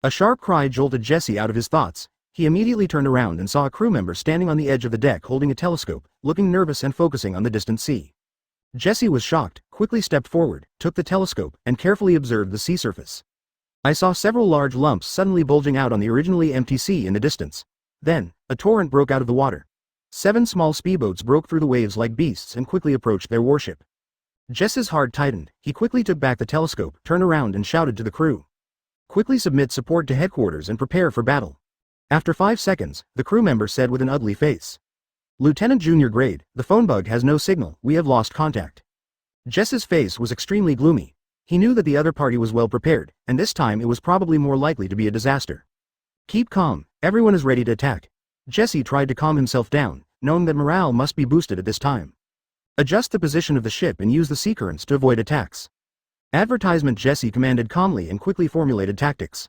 A sharp cry jolted Jesse out of his thoughts. He immediately turned around and saw a crew member standing on the edge of the deck holding a telescope, looking nervous and focusing on the distant sea. Jesse was shocked, quickly stepped forward, took the telescope, and carefully observed the sea surface. I saw several large lumps suddenly bulging out on the originally empty sea in the distance. Then, a torrent broke out of the water. 7 small speedboats broke through the waves like beasts and quickly approached their warship. Jesse's heart tightened. He quickly took back the telescope, turned around and shouted to the crew. Quickly submit support to headquarters and prepare for battle. After 5 seconds, the crew member said with an ugly face. Lieutenant Junior Grade, the phone bug has no signal, we have lost contact. Jess's face was extremely gloomy. He knew that the other party was well prepared, and this time it was probably more likely to be a disaster. Keep calm, everyone is ready to attack. Jesse tried to calm himself down, knowing that morale must be boosted at this time. Adjust the position of the ship and use the sea currents to avoid attacks. Advertisement. Jesse commanded calmly and quickly formulated tactics.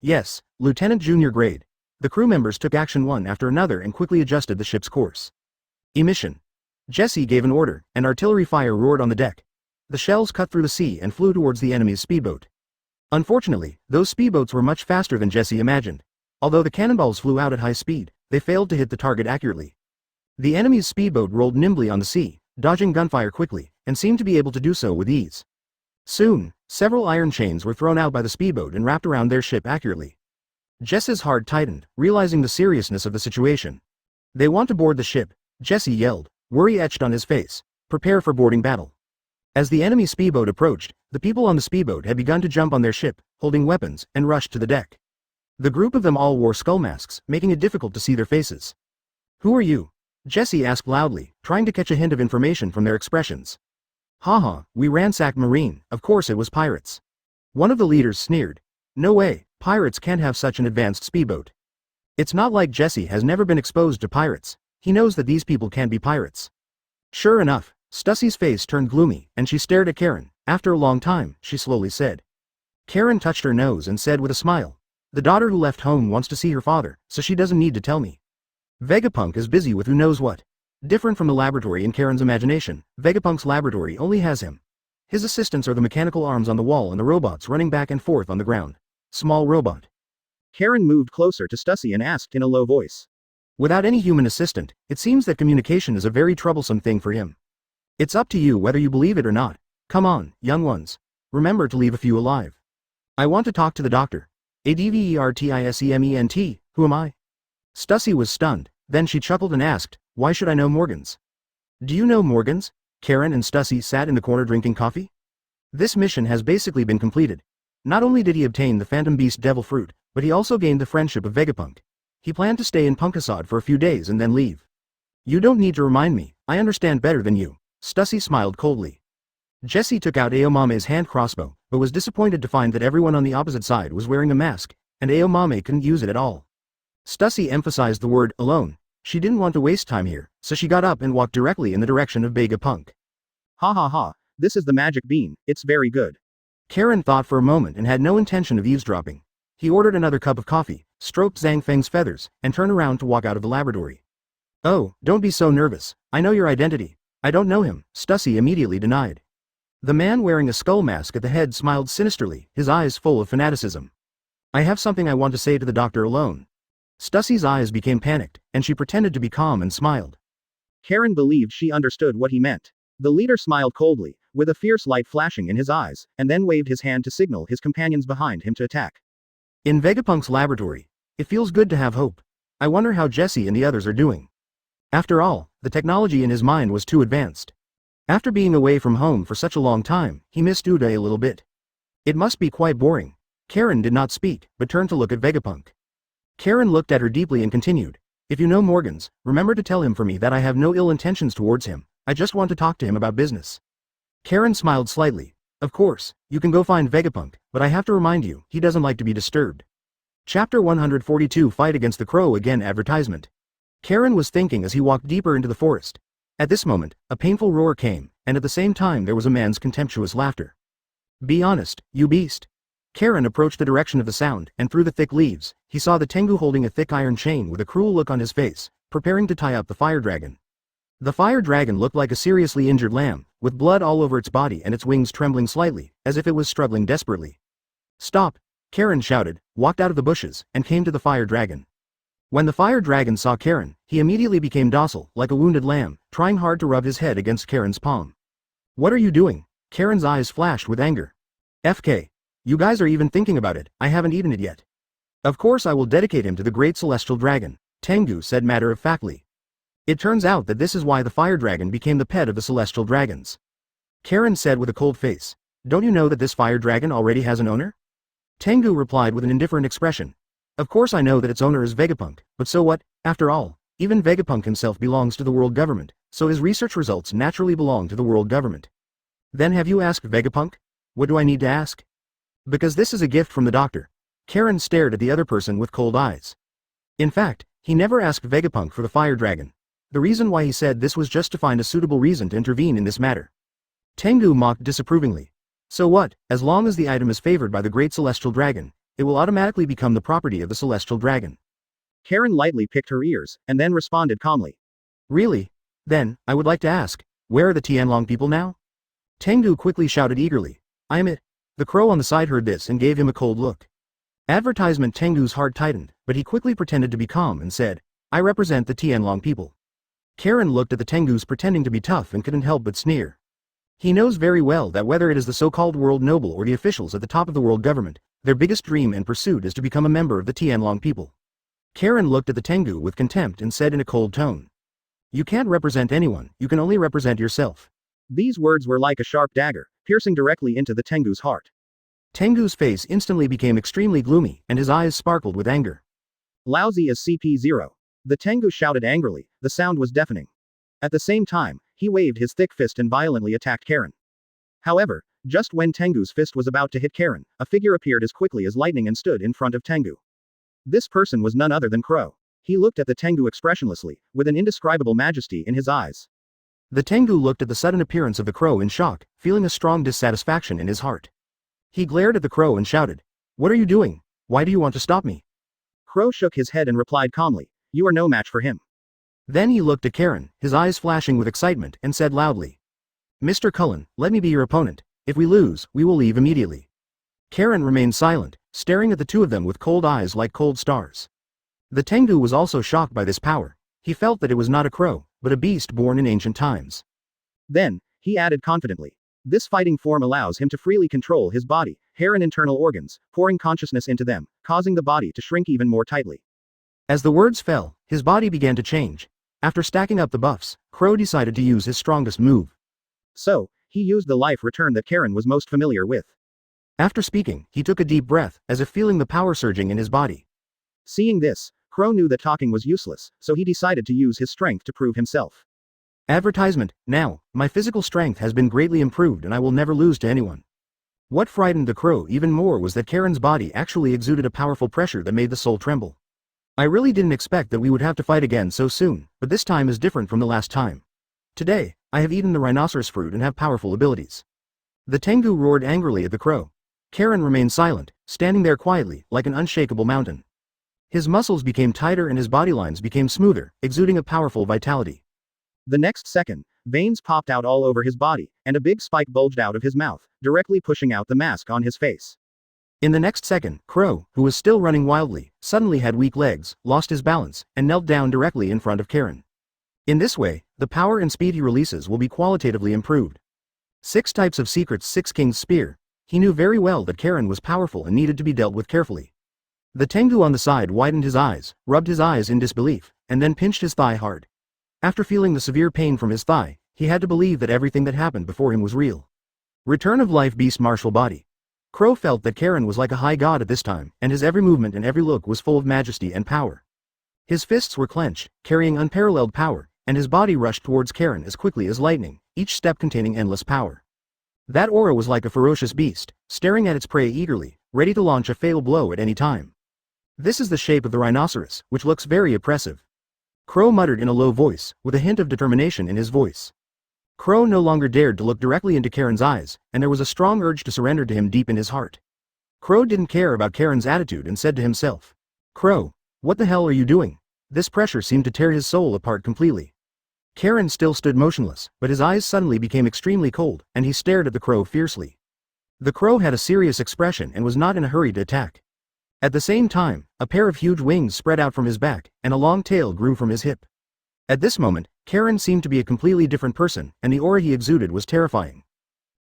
Yes, Lieutenant Junior grade. The crew members took action one after another and quickly adjusted the ship's course. Emission. Jesse gave an order, and artillery fire roared on the deck. The shells cut through the sea and flew towards the enemy's speedboat. Unfortunately, those speedboats were much faster than Jesse imagined. Although the cannonballs flew out at high speed, they failed to hit the target accurately. The enemy's speedboat rolled nimbly on the sea, dodging gunfire quickly, and seemed to be able to do so with ease. Soon, several iron chains were thrown out by the speedboat and wrapped around their ship accurately. Jesse's heart tightened, realizing the seriousness of the situation. They want to board the ship, Jesse yelled, worry etched on his face. Prepare for boarding battle. As the enemy speedboat approached, the people on the speedboat had begun to jump on their ship, holding weapons, and rushed to the deck. The group of them all wore skull masks, making it difficult to see their faces. Who are you? Jesse asked loudly, trying to catch a hint of information from their expressions. Haha, we ransacked Marine, of course it was pirates. One of the leaders sneered. No way, pirates can't have such an advanced speedboat. It's not like Jesse has never been exposed to pirates. He knows that these people can't be pirates. Sure enough, Stussie's face turned gloomy, and she stared at Karen. After a long time, she slowly said. Karen touched her nose and said with a smile. The daughter who left home wants to see her father, so she doesn't need to tell me. Vegapunk is busy with who knows what. Different from the laboratory in Karen's imagination, Vegapunk's laboratory only has him. His assistants are the mechanical arms on the wall and the robots running back and forth on the ground. Small robot. Karen moved closer to Stussie and asked in a low voice. Without any human assistant, it seems that communication is a very troublesome thing for him. It's up to you whether you believe it or not. Come on, young ones. Remember to leave a few alive. I want to talk to the doctor. Advertisement, who am I? Stussie was stunned, then she chuckled and asked, why should I know Morgans? Do you know Morgans? Karen and Stussie sat in the corner drinking coffee. This mission has basically been completed. Not only did he obtain the Phantom Beast Devil Fruit, but he also gained the friendship of Vegapunk. He planned to stay in Punkasad for a few days and then leave. You don't need to remind me, I understand better than you. Stussie smiled coldly. Jesse took out Aomame's hand crossbow, but was disappointed to find that everyone on the opposite side was wearing a mask, and Aomame couldn't use it at all. Stussie emphasized the word alone. She didn't want to waste time here, so she got up and walked directly in the direction of Vegapunk. Ha ha ha, this is the magic bean, it's very good. Karen thought for a moment and had no intention of eavesdropping. He ordered another cup of coffee, stroked Zhang Feng's feathers, and turned around to walk out of the laboratory. Oh, don't be so nervous, I know your identity. I don't know him, Stussie immediately denied. The man wearing a skull mask at the head smiled sinisterly, his eyes full of fanaticism. I have something I want to say to the doctor alone. Stussie's eyes became panicked, and she pretended to be calm and smiled. Karen believed she understood what he meant. The leader smiled coldly, with a fierce light flashing in his eyes, and then waved his hand to signal his companions behind him to attack. In Vegapunk's laboratory, it feels good to have hope. I wonder how Jesse and the others are doing. After all, the technology in his mind was too advanced. After being away from home for such a long time, he missed Uday a little bit. It must be quite boring. Karen did not speak, but turned to look at Vegapunk. Karen looked at her deeply and continued. If you know Morgans, remember to tell him for me that I have no ill intentions towards him, I just want to talk to him about business. Karen smiled slightly. Of course, you can go find Vegapunk, but I have to remind you, he doesn't like to be disturbed. Chapter 142 Fight Against the Crow Again Advertisement. Karen was thinking as he walked deeper into the forest. At this moment, a painful roar came, and at the same time there was a man's contemptuous laughter. Be honest, you beast. Karen approached the direction of the sound, and through the thick leaves, he saw the Tengu holding a thick iron chain with a cruel look on his face, preparing to tie up the fire dragon. The fire dragon looked like a seriously injured lamb, with blood all over its body and its wings trembling slightly, as if it was struggling desperately. Stop! Karen shouted, walked out of the bushes, and came to the fire dragon. When the fire dragon saw Karen, he immediately became docile, like a wounded lamb, trying hard to rub his head against Karen's palm. What are you doing? Karen's eyes flashed with anger. FK. You guys are even thinking about it, I haven't eaten it yet. Of course I will dedicate him to the great celestial dragon, Tengu said matter-of-factly. It turns out that this is why the fire dragon became the pet of the celestial dragons. Karen said with a cold face. Don't you know that this fire dragon already has an owner? Tengu replied with an indifferent expression. Of course I know that its owner is Vegapunk, but so what? After all, even Vegapunk himself belongs to the world government, so his research results naturally belong to the world government. Then have you asked Vegapunk? What do I need to ask? Because this is a gift from the doctor. Karen stared at the other person with cold eyes. In fact, he never asked Vegapunk for the fire dragon. The reason why he said this was just to find a suitable reason to intervene in this matter. Tengu mocked disapprovingly. So what, as long as the item is favored by the great celestial dragon, it will automatically become the property of the celestial dragon. Karen lightly picked her ears, and then responded calmly. Really? Then, I would like to ask, where are the Tianlong people now? Tengu quickly shouted eagerly. I am it. The crow on the side heard this and gave him a cold look. Advertisement. Tengu's heart tightened, but he quickly pretended to be calm and said, I represent the Tianlong people. Karen looked at the Tengus pretending to be tough and couldn't help but sneer. He knows very well that whether it is the so-called world noble or the officials at the top of the world government, their biggest dream and pursuit is to become a member of the Tianlong people. Karen looked at the Tengu with contempt and said in a cold tone. You can't represent anyone, you can only represent yourself. These words were like a sharp dagger, piercing directly into the Tengu's heart. Tengu's face instantly became extremely gloomy, and his eyes sparkled with anger. Lousy as CP0. The Tengu shouted angrily, the sound was deafening. At the same time, he waved his thick fist and violently attacked Karen. However, just when Tengu's fist was about to hit Karen, a figure appeared as quickly as lightning and stood in front of Tengu. This person was none other than Crow. He looked at the Tengu expressionlessly, with an indescribable majesty in his eyes. The Tengu looked at the sudden appearance of the crow in shock, feeling a strong dissatisfaction in his heart. He glared at the crow and shouted, What are you doing? Why do you want to stop me? Crow shook his head and replied calmly, You are no match for him. Then he looked at Karen, his eyes flashing with excitement, and said loudly, Mr. Cullen, let me be your opponent. If we lose, we will leave immediately. Karen remained silent, staring at the two of them with cold eyes like cold stars. The Tengu was also shocked by this power. He felt that it was not a crow, but a beast born in ancient times. Then, he added confidently, This fighting form allows him to freely control his body, hair and internal organs, pouring consciousness into them, causing the body to shrink even more tightly. As the words fell, his body began to change. After stacking up the buffs, Crow decided to use his strongest move. So, he used the life return that Karen was most familiar with. After speaking, he took a deep breath, as if feeling the power surging in his body. Seeing this, Crow knew that talking was useless, so he decided to use his strength to prove himself. Advertisement. Now, my physical strength has been greatly improved and I will never lose to anyone. What frightened the crow even more was that Karen's body actually exuded a powerful pressure that made the soul tremble. I really didn't expect that we would have to fight again so soon, but this time is different from the last time. Today, I have eaten the rhinoceros fruit and have powerful abilities. The Tengu roared angrily at the crow. Karen remained silent, standing there quietly, like an unshakable mountain. His muscles became tighter and his body lines became smoother, exuding a powerful vitality. The next second, veins popped out all over his body, and a big spike bulged out of his mouth, directly pushing out the mask on his face. In the next second, Crow, who was still running wildly, suddenly had weak legs, lost his balance, and knelt down directly in front of Karen. In this way, the power and speed he releases will be qualitatively improved. 6 types of secrets. 6 King's Spear. He knew very well that Karen was powerful and needed to be dealt with carefully. The Tengu on the side widened his eyes, rubbed his eyes in disbelief, and then pinched his thigh hard. After feeling the severe pain from his thigh, he had to believe that everything that happened before him was real. Return of Life Beast Martial Body. Crow felt that Karen was like a high god at this time, and his every movement and every look was full of majesty and power. His fists were clenched, carrying unparalleled power, and his body rushed towards Karen as quickly as lightning, each step containing endless power. That aura was like a ferocious beast, staring at its prey eagerly, ready to launch a fatal blow at any time. This is the shape of the rhinoceros, which looks very oppressive. Crow muttered in a low voice, with a hint of determination in his voice. Crow no longer dared to look directly into Karen's eyes, and there was a strong urge to surrender to him deep in his heart. Crow didn't care about Karen's attitude and said to himself, Crow, what the hell are you doing? This pressure seemed to tear his soul apart completely. Karen still stood motionless, but his eyes suddenly became extremely cold, and he stared at the crow fiercely. The crow had a serious expression and was not in a hurry to attack. At the same time, a pair of huge wings spread out from his back, and a long tail grew from his hip. At this moment, Karen seemed to be a completely different person, and the aura he exuded was terrifying.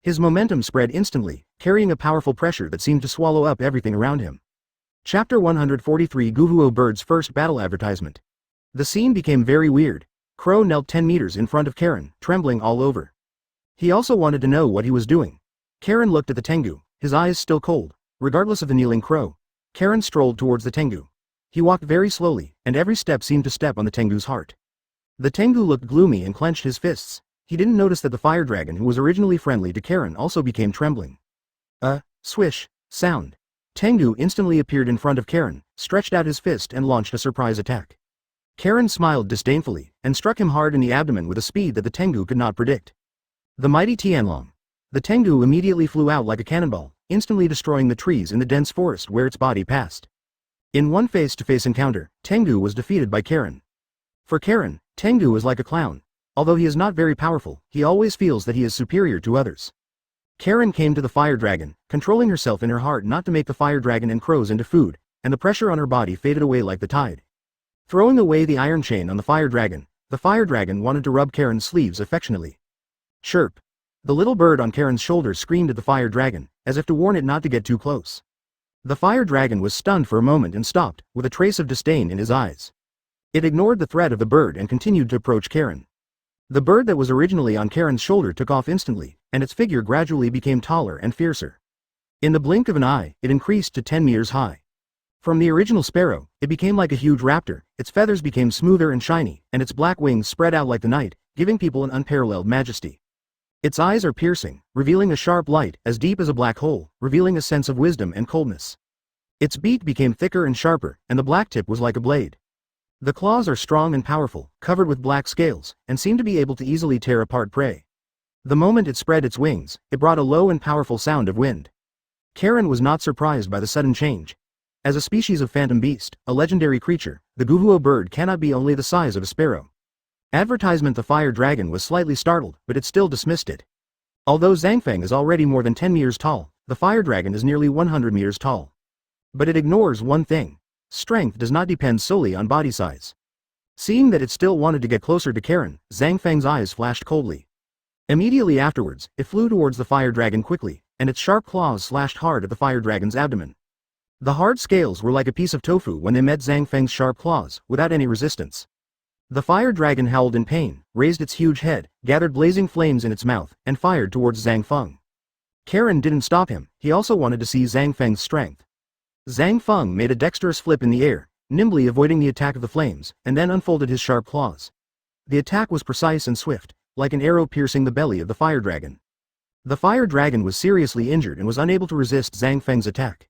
His momentum spread instantly, carrying a powerful pressure that seemed to swallow up everything around him. Chapter 143. Guhuo Bird's First Battle Advertisement. The scene became very weird. Crow knelt 10 meters in front of Karen, trembling all over. He also wanted to know what he was doing. Karen looked at the Tengu, his eyes still cold. Regardless of the kneeling crow, Karen strolled towards the Tengu. He walked very slowly, and every step seemed to step on the Tengu's heart. The Tengu looked gloomy and clenched his fists. He didn't notice that the fire dragon who was originally friendly to Karen also became trembling. A swish sound. Tengu instantly appeared in front of Karen, stretched out his fist and launched a surprise attack. Karen smiled disdainfully, and struck him hard in the abdomen with a speed that the Tengu could not predict. The mighty Tianlong. The Tengu immediately flew out like a cannonball, instantly destroying the trees in the dense forest where its body passed. In one face-to-face encounter, Tengu was defeated by Karen. For Karen, Tengu is like a clown. Although he is not very powerful, he always feels that he is superior to others. Karen came to the fire dragon, controlling herself in her heart not to make the fire dragon and crows into food, and the pressure on her body faded away like the tide. Throwing away the iron chain on the fire dragon wanted to rub Karen's sleeves affectionately. Chirp. The little bird on Karen's shoulder screamed at the fire dragon, as if to warn it not to get too close. The fire dragon was stunned for a moment and stopped, with a trace of disdain in his eyes. It ignored the threat of the bird and continued to approach Karen. The bird that was originally on Karen's shoulder took off instantly, and its figure gradually became taller and fiercer. In the blink of an eye, it increased to 10 meters high. From the original sparrow, it became like a huge raptor, its feathers became smoother and shiny, and its black wings spread out like the night, giving people an unparalleled majesty. Its eyes are piercing, revealing a sharp light, as deep as a black hole, revealing a sense of wisdom and coldness. Its beak became thicker and sharper, and the black tip was like a blade. The claws are strong and powerful, covered with black scales, and seem to be able to easily tear apart prey. The moment it spread its wings, it brought a low and powerful sound of wind. Karen was not surprised by the sudden change. As a species of phantom beast, a legendary creature, the guhuo bird cannot be only the size of a sparrow. Advertisement: the fire dragon was slightly startled, but it still dismissed it. Although Zhangfeng is already more than 10 meters tall, the fire dragon is nearly 100 meters tall. But it ignores one thing. Strength does not depend solely on body size. Seeing that it still wanted to get closer to Karen, Zhangfeng's eyes flashed coldly. Immediately afterwards, it flew towards the fire dragon quickly, and its sharp claws slashed hard at the fire dragon's abdomen. The hard scales were like a piece of tofu when they met Zhangfeng's sharp claws, without any resistance. The fire dragon howled in pain, raised its huge head, gathered blazing flames in its mouth, and fired towards Zhangfeng. Karen didn't stop him, he also wanted to see Zhangfeng's strength. Zhangfeng made a dexterous flip in the air, nimbly avoiding the attack of the flames, and then unfolded his sharp claws. The attack was precise and swift, like an arrow piercing the belly of the fire dragon. The fire dragon was seriously injured and was unable to resist Zhangfeng's attack.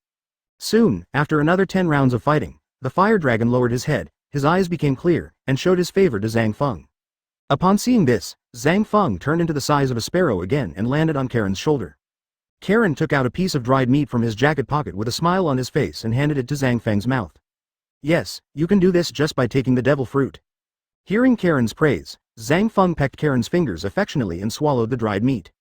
Soon, after another 10 rounds of fighting, the fire dragon lowered his head, his eyes became clear, and showed his favor to Zhangfeng. Upon seeing this, Zhangfeng turned into the size of a sparrow again and landed on Karen's shoulder. Karen took out a piece of dried meat from his jacket pocket with a smile on his face and handed it to Zhangfeng's mouth. Yes, you can do this just by taking the devil fruit. Hearing Karen's praise, Zhangfeng pecked Karen's fingers affectionately and swallowed the dried meat.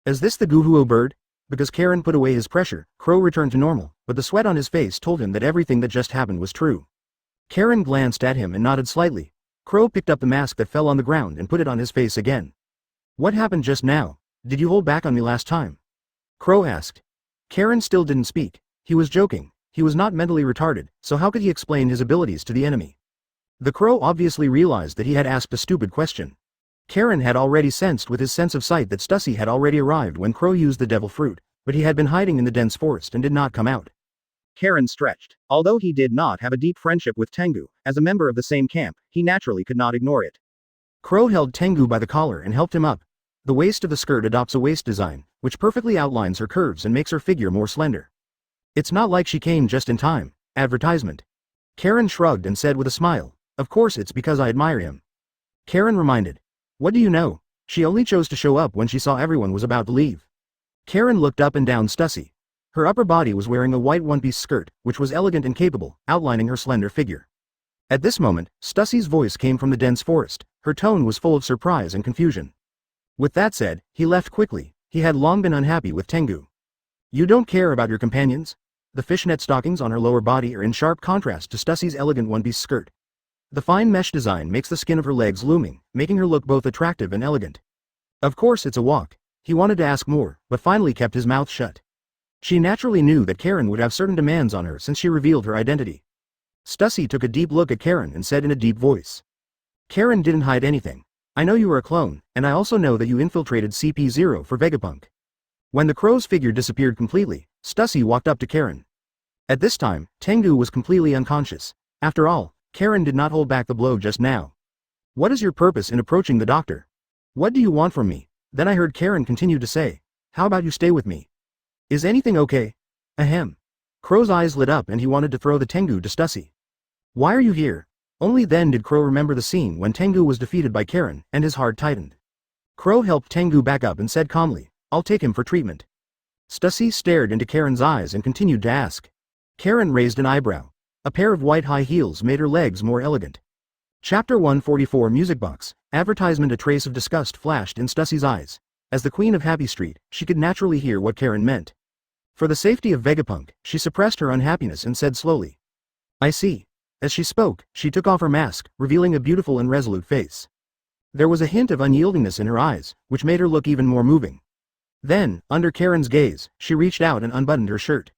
Is this the guhuo bird? Because Karen put away his pressure, Crow returned to normal, but the sweat on his face told him that everything that just happened was true. Karen glanced at him and nodded slightly. Crow picked up the mask that fell on the ground and put it on his face again. What happened just now? Did you hold back on me last time? Crow asked. Karen still didn't speak. He was joking. He was not mentally retarded, so how could he explain his abilities to the enemy? The crow obviously realized that he had asked a stupid question. Karen had already sensed with his sense of sight that Stussy had already arrived when Crow used the devil fruit, but he had been hiding in the dense forest and did not come out. Karen stretched. Although he did not have a deep friendship with Tengu, as a member of the same camp, he naturally could not ignore it. Crow held Tengu by the collar and helped him up. The waist of the skirt adopts a waist design, which perfectly outlines her curves and makes her figure more slender. It's not like she came just in time. Advertisement. Karen shrugged and said with a smile, of course it's because I admire him. Karen reminded. What do you know? She only chose to show up when she saw everyone was about to leave. Karen looked up and down Stussy. Her upper body was wearing a white one-piece skirt, which was elegant and capable, outlining her slender figure. At this moment, Stussy's voice came from the dense forest. Her tone was full of surprise and confusion. With that said, he left quickly. He had long been unhappy with Tengu. You don't care about your companions? The fishnet stockings on her lower body are in sharp contrast to Stussy's elegant one-piece skirt. The fine mesh design makes the skin of her legs looming, making her look both attractive and elegant. Of course it's a walk. He wanted to ask more, but finally kept his mouth shut. She naturally knew that Karen would have certain demands on her since she revealed her identity. Stussy took a deep look at Karen and said in a deep voice. Karen didn't hide anything. I know you are a clone, and I also know that you infiltrated CP0 for Vegapunk. When the crow's figure disappeared completely, Stussy walked up to Karen. At this time, Tengu was completely unconscious. After all, Karen did not hold back the blow just now. What is your purpose in approaching the doctor? What do you want from me? Then I heard Karen continue to say, how about you stay with me? Is anything okay? Ahem. Crow's eyes lit up and he wanted to throw the Tengu to Stussy. Why are you here? Only then did Crow remember the scene when Tengu was defeated by Karen, and his heart tightened. Crow helped Tengu back up and said calmly, I'll take him for treatment. Stussy stared into Karen's eyes and continued to ask. Karen raised an eyebrow. A pair of white high heels made her legs more elegant. Chapter 144 Music Box. Advertisement. A trace of disgust flashed in Stussy's eyes. As the queen of Happy Street, she could naturally hear what Karen meant. For the safety of Vegapunk, she suppressed her unhappiness and said slowly. I see. As she spoke, she took off her mask, revealing a beautiful and resolute face. There was a hint of unyieldingness in her eyes, which made her look even more moving. Then, under Karen's gaze, she reached out and unbuttoned her shirt.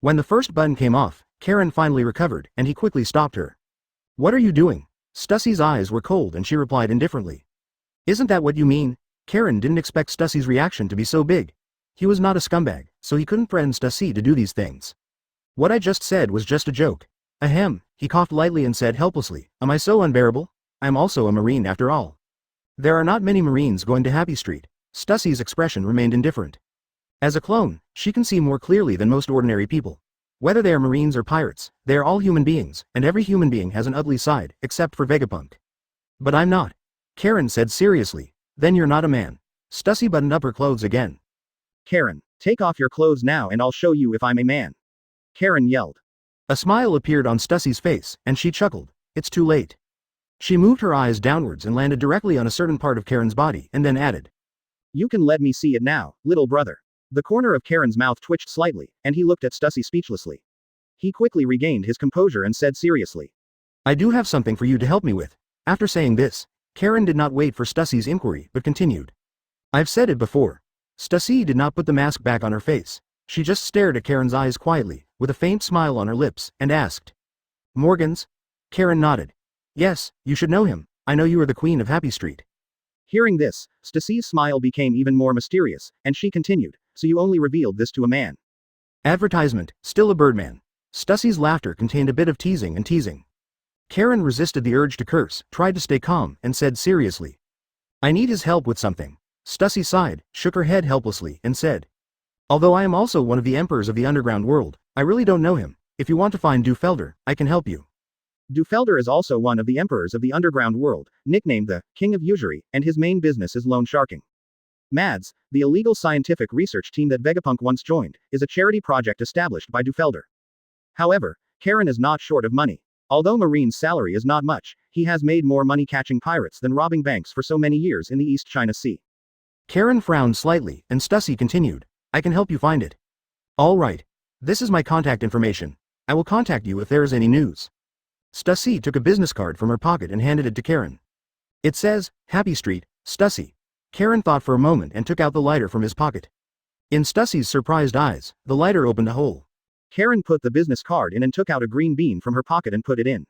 When the first button came off, Karen finally recovered, and he quickly stopped her. What are you doing? Stussy's eyes were cold and she replied indifferently. Isn't that what you mean? Karen didn't expect Stussy's reaction to be so big. He was not a scumbag, so he couldn't threaten Stussy to do these things. What I just said was just a joke. Ahem, he coughed lightly and said helplessly, am I so unbearable? I'm also a Marine after all. There are not many Marines going to Happy Street. Stussy's expression remained indifferent. As a clone, she can see more clearly than most ordinary people. Whether they are Marines or pirates, they are all human beings, and every human being has an ugly side, except for Vegapunk. But I'm not. Karen said seriously. Then you're not a man. Stussy buttoned up her clothes again. Karen, take off your clothes now and I'll show you if I'm a man. Karen yelled. A smile appeared on Stussy's face, and she chuckled. It's too late. She moved her eyes downwards and landed directly on a certain part of Karen's body, and then added. You can let me see it now, little brother. The corner of Karen's mouth twitched slightly, and he looked at Stussy speechlessly. He quickly regained his composure and said seriously. I do have something for you to help me with. After saying this, Karen did not wait for Stussy's inquiry, but continued. I've said it before. Stussy did not put the mask back on her face. She just stared at Karen's eyes quietly, with a faint smile on her lips, and asked. Morgans? Karen nodded. Yes, you should know him. I know you are the queen of Happy Street. Hearing this, Stussy's smile became even more mysterious, and she continued, so you only revealed this to a man. Advertisement, still a birdman. Stussy's laughter contained a bit of teasing and teasing. Karen resisted the urge to curse, tried to stay calm, and said seriously. I need his help with something. Stussy sighed, shook her head helplessly, and said. Although I am also one of the emperors of the underground world, I really don't know him. If you want to find Dufelder, I can help you. Dufelder is also one of the emperors of the underground world, nicknamed the King of Usury, and his main business is loan sharking. MADS, the illegal scientific research team that Vegapunk once joined, is a charity project established by Dufelder. However, Karen is not short of money. Although Marine's salary is not much, he has made more money catching pirates than robbing banks for so many years in the East China Sea. Karen frowned slightly, and Stussy continued. I can help you find it. All right. This is my contact information. I will contact you if there is any news. Stussy took a business card from her pocket and handed it to Karen. It says, Happy Street, Stussy. Karen thought for a moment and took out the lighter from his pocket. In Stussy's surprised eyes, the lighter opened a hole. Karen put the business card in and took out a green bean from her pocket and put it in.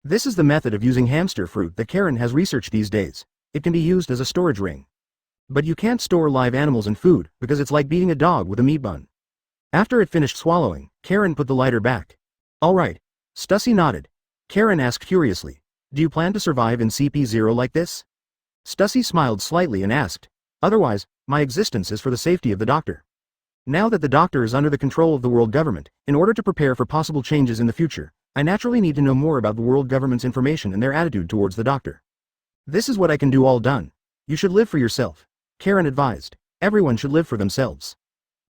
This is the method of using hamster fruit that Karen has researched these days. It can be used as a storage ring. But you can't store live animals in food, because it's like beating a dog with a meat bun. After it finished swallowing, Karen put the lighter back. All right. Stussy nodded. Karen asked curiously, do you plan to survive in CP0 like this? Stussy smiled slightly and asked, otherwise, my existence is for the safety of the doctor. Now that the doctor is under the control of the world government, in order to prepare for possible changes in the future, I naturally need to know more about the world government's information and their attitude towards the doctor. This is what I can do all done. You should live for yourself. Karen advised. Everyone should live for themselves.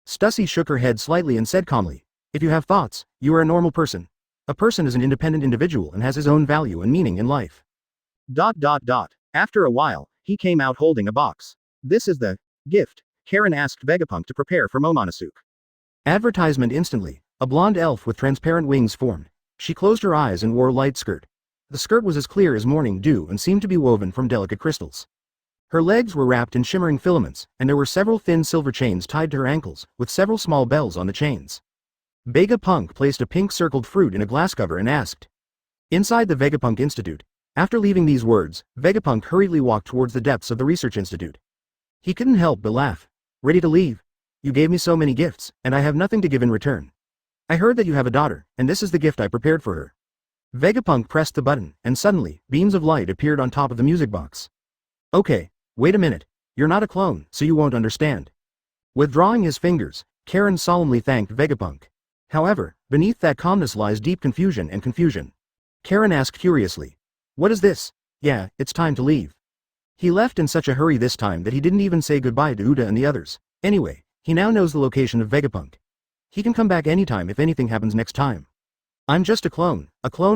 Stussy shook her head slightly and said calmly, if you have thoughts, you are a normal person. A person is an independent individual and has his own value and meaning in life. ... After a while, he came out holding a box. This is the gift Karen asked Vegapunk to prepare for Momonosuke. Advertisement instantly. A blonde elf with transparent wings formed. She closed her eyes and wore a light skirt. The skirt was as clear as morning dew and seemed to be woven from delicate crystals. Her legs were wrapped in shimmering filaments, and there were several thin silver chains tied to her ankles, with several small bells on the chains. Vegapunk placed a pink-circled fruit in a glass cover and asked. Inside the Vegapunk Institute. After leaving these words, Vegapunk hurriedly walked towards the depths of the research institute. He couldn't help but laugh. Ready to leave? You gave me so many gifts, and I have nothing to give in return. I heard that you have a daughter, and this is the gift I prepared for her. Vegapunk pressed the button, and suddenly, beams of light appeared on top of the music box. Okay, wait a minute. You're not a clone, so you won't understand. Withdrawing his fingers, Karen solemnly thanked Vegapunk. However, beneath that calmness lies deep confusion and confusion. Karen asked curiously. What is this? Yeah, it's time to leave. He left in such a hurry this time that he didn't even say goodbye to Uda and the others. Anyway, he now knows the location of Vegapunk. He can come back anytime if anything happens next time. I'm just a clone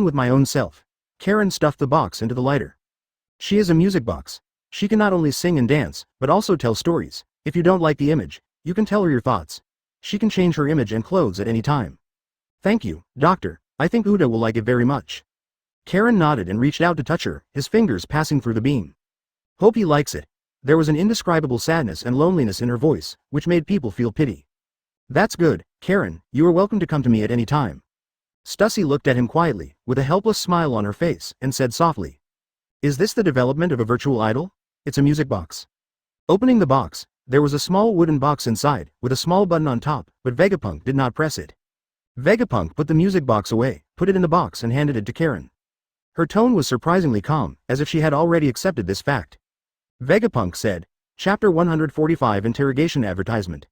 with my own self. Karen stuffed the box into the lighter. She is a music box. She can not only sing and dance, but also tell stories. If you don't like the image, you can tell her your thoughts. She can change her image and clothes at any time. Thank you, doctor. I think Uda will like it very much. Karen nodded and reached out to touch her, his fingers passing through the beam. Hope he likes it. There was an indescribable sadness and loneliness in her voice, which made people feel pity. That's good, Karen, you are welcome to come to me at any time. Stussy looked at him quietly, with a helpless smile on her face, and said softly. Is this the development of a virtual idol? It's a music box. Opening the box, there was a small wooden box inside, with a small button on top, but Vegapunk did not press it. Vegapunk put the music box away, put it in the box and handed it to Karen. Her tone was surprisingly calm, as if she had already accepted this fact. Vegapunk said, Chapter 145 Interrogation Advertisement.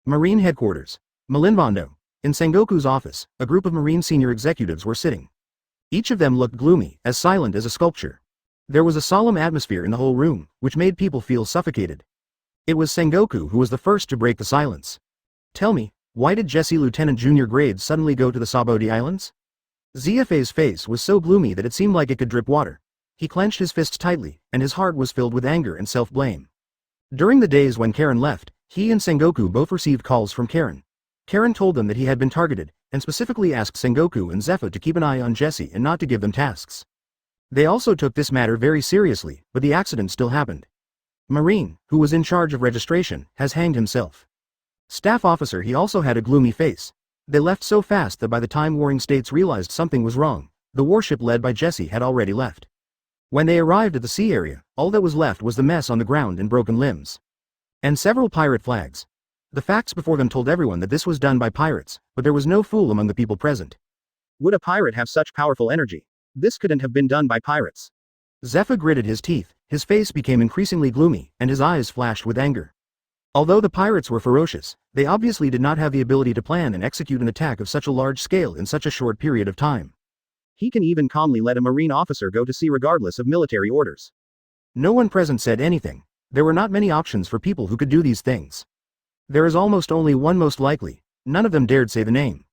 Marine Headquarters. Malinvondo. In Sengoku's office, a group of Marine senior executives were sitting. Each of them looked gloomy, as silent as a sculpture. There was a solemn atmosphere in the whole room, which made people feel suffocated. It was Sengoku who was the first to break the silence. Tell me, why did Jesse Lieutenant Junior grade suddenly go to the Sabodi Islands? ZFA's face was so gloomy that it seemed like it could drip water. He clenched his fists tightly, and his heart was filled with anger and self-blame. During the days when Karen left, he and Sengoku both received calls from Karen. Karen told them that he had been targeted, and specifically asked Sengoku and Zephyr to keep an eye on Jesse and not to give them tasks. They also took this matter very seriously, but the accident still happened. Marine, who was in charge of registration, has hanged himself. Staff officer he also had a gloomy face. They left so fast that by the time Warring States realized something was wrong, the warship led by Jesse had already left. When they arrived at the sea area, all that was left was the mess on the ground and broken limbs. And several pirate flags. The facts before them told everyone that this was done by pirates, but there was no fool among the people present. Would a pirate have such powerful energy? This couldn't have been done by pirates. Zephyr gritted his teeth, his face became increasingly gloomy, and his eyes flashed with anger. Although the pirates were ferocious, they obviously did not have the ability to plan and execute an attack of such a large scale in such a short period of time. He can even calmly let a marine officer go to sea regardless of military orders. No one present said anything. There were not many options for people who could do these things. There is almost only one most likely. None of them dared say the name.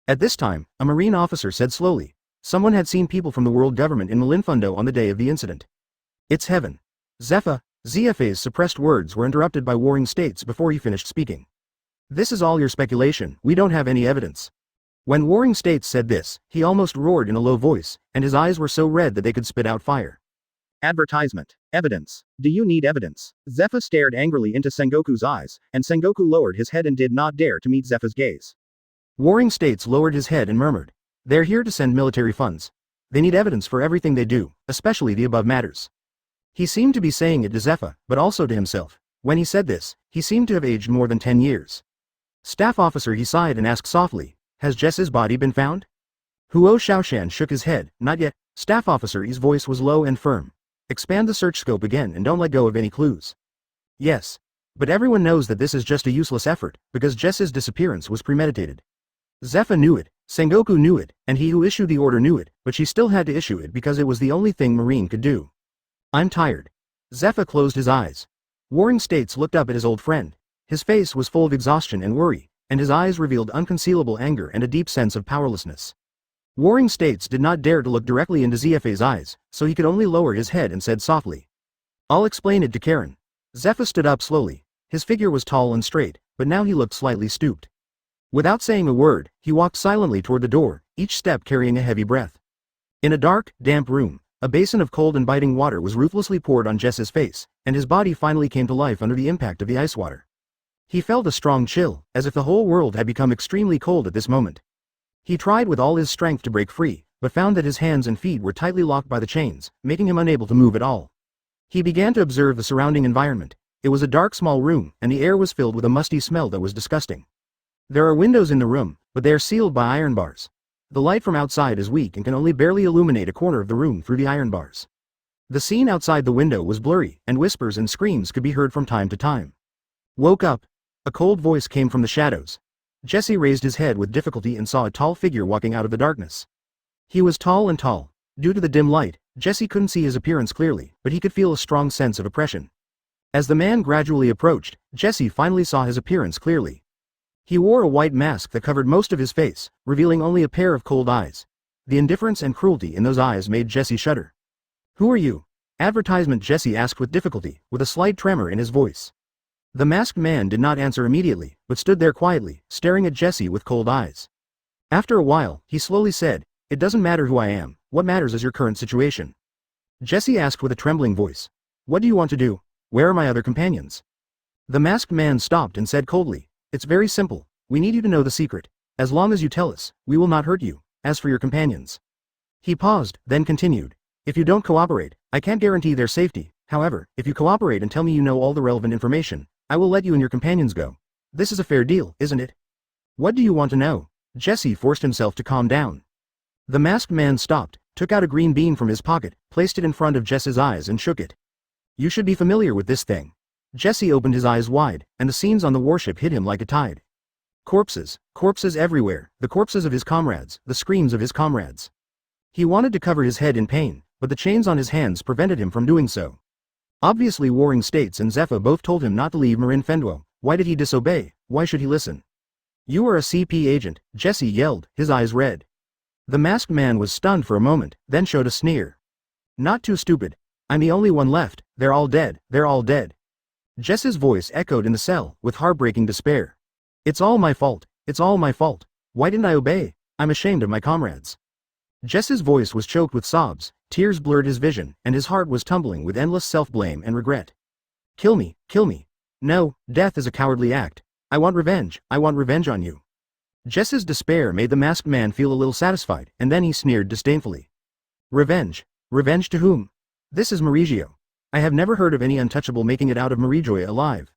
At this time, a marine officer said slowly, someone had seen people from the world government in Malinfundo on the day of the incident. It's heaven. ZFA's suppressed words were interrupted by Warring States before he finished speaking. This is all your speculation, we don't have any evidence. When Warring States said this, he almost roared in a low voice, and his eyes were so red that they could spit out fire. Advertisement. Evidence. Do you need evidence? Zephyr stared angrily into Sengoku's eyes, and Sengoku lowered his head and did not dare to meet Zephyr's gaze. Warring States lowered his head and murmured, they're here to send military funds. They need evidence for everything they do, especially the above matters. He seemed to be saying it to Zephyr, but also to himself. When he said this, he seemed to have aged more than 10 years. Staff officer he sighed and asked softly, has Jess's body been found? Huo Shaoshan shook his head, not yet. Staff officer Yi's voice was low and firm. Expand the search scope again and don't let go of any clues. Yes. But everyone knows that this is just a useless effort, because Jess's disappearance was premeditated. Zephyr knew it, Sengoku knew it, and he who issued the order knew it, but she still had to issue it because it was the only thing Marine could do. I'm tired. Zephyr closed his eyes. Warring States looked up at his old friend. His face was full of exhaustion and worry, and his eyes revealed unconcealable anger and a deep sense of powerlessness. Warring States did not dare to look directly into ZFA's eyes, so he could only lower his head and said softly. I'll explain it to Karen. Zephyr stood up slowly. His figure was tall and straight, but now he looked slightly stooped. Without saying a word, he walked silently toward the door, each step carrying a heavy breath. In a dark, damp room, a basin of cold and biting water was ruthlessly poured on Jess's face, and his body finally came to life under the impact of the ice water. He felt a strong chill, as if the whole world had become extremely cold at this moment. He tried with all his strength to break free, but found that his hands and feet were tightly locked by the chains, making him unable to move at all. He began to observe the surrounding environment. It was a dark small room, and the air was filled with a musty smell that was disgusting. There are windows in the room, but they are sealed by iron bars. The light from outside is weak and can only barely illuminate a corner of the room through the iron bars. The scene outside the window was blurry, and whispers and screams could be heard from time to time. Woke up. A cold voice came from the shadows. Jesse raised his head with difficulty and saw a tall figure walking out of the darkness. He was tall and tall. Due to the dim light, Jesse couldn't see his appearance clearly, but he could feel a strong sense of oppression. As the man gradually approached, Jesse finally saw his appearance clearly. He wore a white mask that covered most of his face, revealing only a pair of cold eyes. The indifference and cruelty in those eyes made Jesse shudder. "Who are you?" Advertisement, Jesse asked with difficulty, with a slight tremor in his voice. The masked man did not answer immediately, but stood there quietly, staring at Jesse with cold eyes. After a while, he slowly said, "It doesn't matter who I am, what matters is your current situation." Jesse asked with a trembling voice, "What do you want to do? Where are my other companions?" The masked man stopped and said coldly, "It's very simple, we need you to know the secret. As long as you tell us, we will not hurt you. As for your companions." He paused, then continued, "If you don't cooperate, I can't guarantee their safety. However, if you cooperate and tell me you know all the relevant information, I will let you and your companions go. This is a fair deal, isn't it?" "What do you want to know?" Jesse forced himself to calm down. The masked man stopped, took out a green bean from his pocket, placed it in front of Jesse's eyes and shook it. "You should be familiar with this thing." Jesse opened his eyes wide, and the scenes on the warship hit him like a tide. Corpses, corpses everywhere, the corpses of his comrades, the screams of his comrades. He wanted to cover his head in pain, but the chains on his hands prevented him from doing so. Obviously warring states and Zephyr both told him not to leave Marin Fendwo. Why did he disobey? Why should he listen? "You are a CP agent," Jesse yelled, his eyes red. The masked man was stunned for a moment, then showed a sneer. "Not too stupid. I'm the only one left, they're all dead, they're all dead." Jesse's voice echoed in the cell, with heartbreaking despair. "It's all my fault, it's all my fault. Why didn't I obey? I'm ashamed of my comrades." Jesse's voice was choked with sobs, tears blurred his vision, and his heart was tumbling with endless self-blame and regret. Kill me, kill me. No, death is a cowardly act. I want revenge on you." Jesse's despair made the masked man feel a little satisfied, and then he sneered disdainfully. "Revenge? Revenge to whom? This is Marigio. I have never heard of any untouchable making it out of Marigio alive."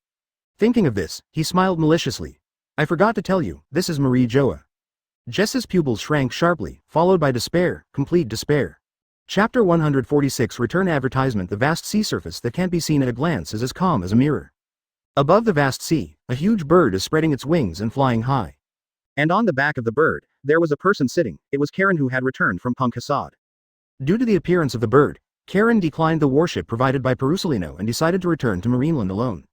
Thinking of this, he smiled maliciously. "I forgot to tell you, this is Marigioa." Jess's pupils shrank sharply, followed by despair, complete despair. Chapter 146 Return Advertisement. The vast sea surface that can't be seen at a glance is as calm as a mirror. Above the vast sea, a huge bird is spreading its wings and flying high. And on the back of the bird, there was a person sitting. It was Karen, who had returned from Punk Hassad. Due to the appearance of the bird, Karen declined the warship provided by Perusalino and decided to return to Marineland alone.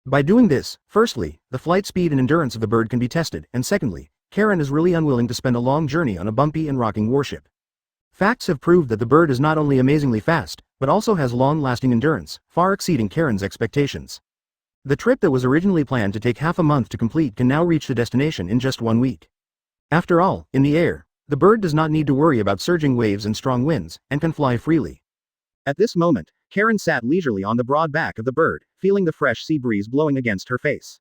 By doing this, firstly, the flight speed and endurance of the bird can be tested, and secondly, Karen is really unwilling to spend a long journey on a bumpy and rocking warship. Facts have proved that the bird is not only amazingly fast, but also has long-lasting endurance, far exceeding Karen's expectations. The trip that was originally planned to take half a month to complete can now reach the destination in just 1 week. After all, in the air, the bird does not need to worry about surging waves and strong winds, and can fly freely. At this moment, Karen sat leisurely on the broad back of the bird, feeling the fresh sea breeze blowing against her face.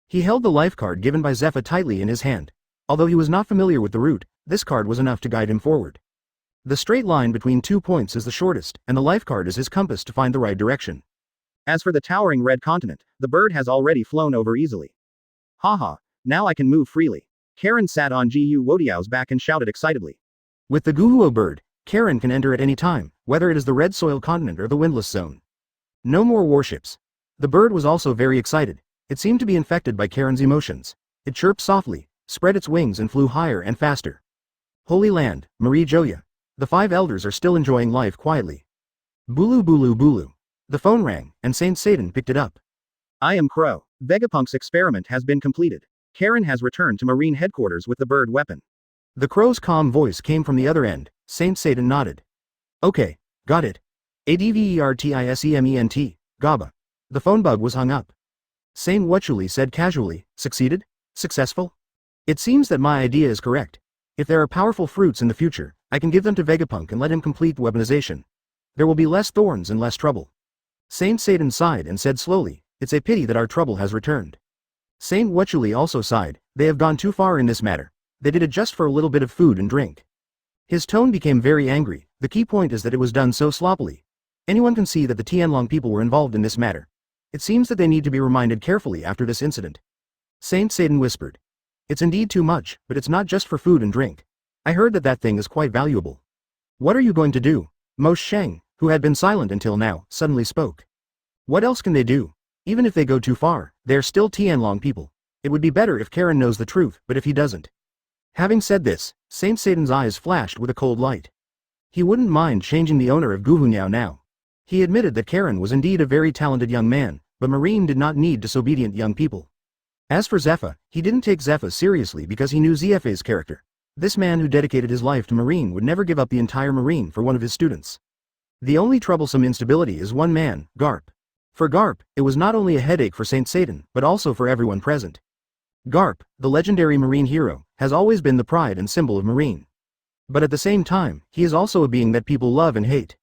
He held the life card given by Zephyr tightly in his hand. Although he was not familiar with the route, this card was enough to guide him forward. The straight line between 2 points is the shortest, and the life card is his compass to find the right direction. As for the towering red continent, the bird has already flown over easily. Haha, now I can move freely. Karen sat on Gu Wodiao's back and shouted excitedly. With the Guhuo bird, Karen can enter at any time, whether it is the red soil continent or the windless zone. No more warships. The bird was also very excited. It seemed to be infected by Karen's emotions. It chirped softly, spread its wings and flew higher and faster. Holy Land, Marigioa. The 5 elders are still enjoying life quietly. Bulu bulu bulu. The phone rang, and Saint Satan picked it up. "I am Crow. Vegapunk's experiment has been completed. Karen has returned to Marine headquarters with the bird weapon." The crow's calm voice came from the other end. Saint Satan nodded. "Okay, got it. Advertisement, GABA." The phone bug was hung up. Saint Wachuli said casually, "Succeeded? Successful? It seems that my idea is correct. If there are powerful fruits in the future, I can give them to Vegapunk and let him complete the weaponization. There will be less thorns and less trouble." Saint Satan sighed and said slowly, "It's a pity that our trouble has returned." Saint Wachuli also sighed. "They have gone too far in this matter. They did it just for a little bit of food and drink." His tone became very angry. The key point is that it was done so sloppily. Anyone can see that the Tianlong people were involved in this matter. It seems that they need to be reminded carefully after this incident. Saint Satan whispered. "It's indeed too much, but it's not just for food and drink. I heard that that thing is quite valuable." "What are you going to do?" Mo Sheng, who had been silent until now, suddenly spoke. "What else can they do? Even if they go too far, they're still Tianlong people. It would be better if Karen knows the truth, but if he doesn't." Having said this, Saint Satan's eyes flashed with a cold light. He wouldn't mind changing the owner of Guhunyao now. He admitted that Karen was indeed a very talented young man, but Marine did not need disobedient young people. As for Zephyr, he didn't take Zephyr seriously because he knew Zephy's character. This man who dedicated his life to Marine would never give up the entire Marine for one of his students. The only troublesome instability is one man, Garp. For Garp, it was not only a headache for Saint Satan, but also for everyone present. Garp, the legendary Marine hero, has always been the pride and symbol of Marine. But at the same time, he is also a being that people love and hate.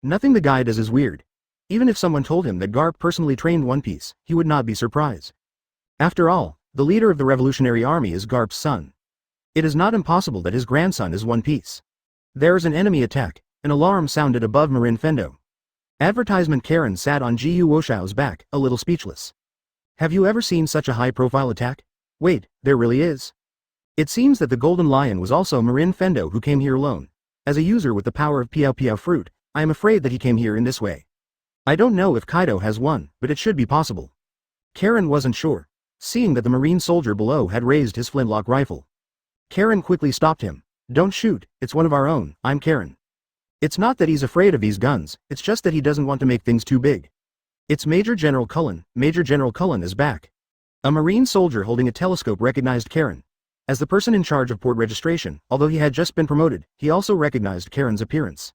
Nothing the guy does is weird. Even if someone told him that Garp personally trained One Piece, he would not be surprised. After all, the leader of the Revolutionary Army is Garp's son. It is not impossible that his grandson is One Piece. There is an enemy attack. An alarm sounded above Marin Fendo. Advertisement. Karen sat on Gu Woshao's back, a little speechless. Have you ever seen such a high-profile attack? Wait, there really is. It seems that the Golden Lion was also Marin Fendo who came here alone. As a user with the power of Piao Piao fruit, I am afraid that he came here in this way. I don't know if Kaido has one, but it should be possible. Karen wasn't sure, seeing that the Marine soldier below had raised his flintlock rifle. Karen quickly stopped him. Don't shoot, it's one of our own, I'm Karen. It's not that he's afraid of these guns, it's just that he doesn't want to make things too big. It's Major General Cullen. Major General Cullen is back. A Marine soldier holding a telescope recognized Karen. As the person in charge of port registration, although he had just been promoted, he also recognized Karen's appearance.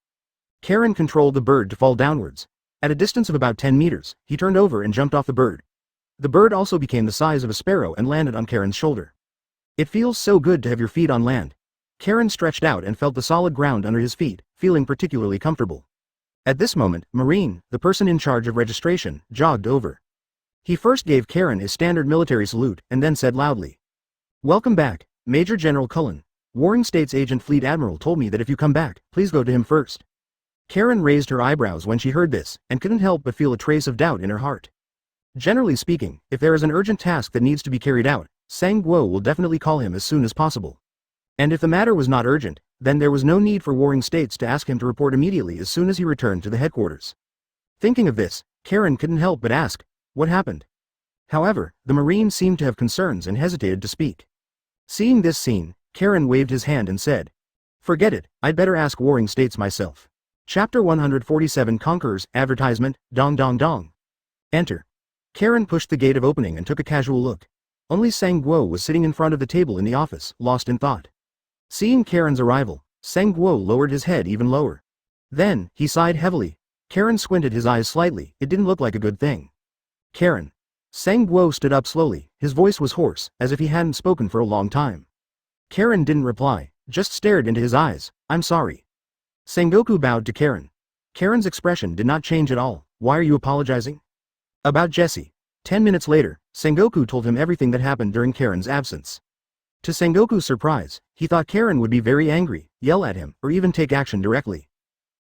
Karen controlled the bird to fall downwards. At a distance of about 10 meters, he turned over and jumped off the bird. The bird also became the size of a sparrow and landed on Karen's shoulder. It feels so good to have your feet on land. Karen stretched out and felt the solid ground under his feet, feeling particularly comfortable. At this moment, Marine, the person in charge of registration, jogged over. He first gave Karen a standard military salute and then said loudly, "Welcome back, Major General Cullen. Warring States Agent Fleet Admiral told me that if you come back, please go to him first." Karen raised her eyebrows when she heard this, and couldn't help but feel a trace of doubt in her heart. Generally speaking, if there is an urgent task that needs to be carried out, Sang Guo will definitely call him as soon as possible. And if the matter was not urgent, then there was no need for Warring States to ask him to report immediately as soon as he returned to the headquarters. Thinking of this, Karen couldn't help but ask, what happened? However, the Marine seemed to have concerns and hesitated to speak. Seeing this scene, Karen waved his hand and said, "Forget it, I'd better ask Warring States myself." Chapter 147 Conquerors, Advertisement, Dong Dong Dong. Enter. Karen pushed the gate of opening and took a casual look. Only Sang Guo was sitting in front of the table in the office, lost in thought. Seeing Karen's arrival, Sang Guo lowered his head even lower. Then, he sighed heavily. Karen squinted his eyes slightly, it didn't look like a good thing. Karen. Sang Guo stood up slowly, his voice was hoarse, as if he hadn't spoken for a long time. Karen didn't reply, just stared into his eyes. "I'm sorry." Sengoku bowed to Karen. Karen's expression did not change at all. "Why are you apologizing?" "About Jesse." 10 minutes later, Sengoku told him everything that happened during Karen's absence. To Sengoku's surprise, he thought Karen would be very angry, yell at him, or even take action directly.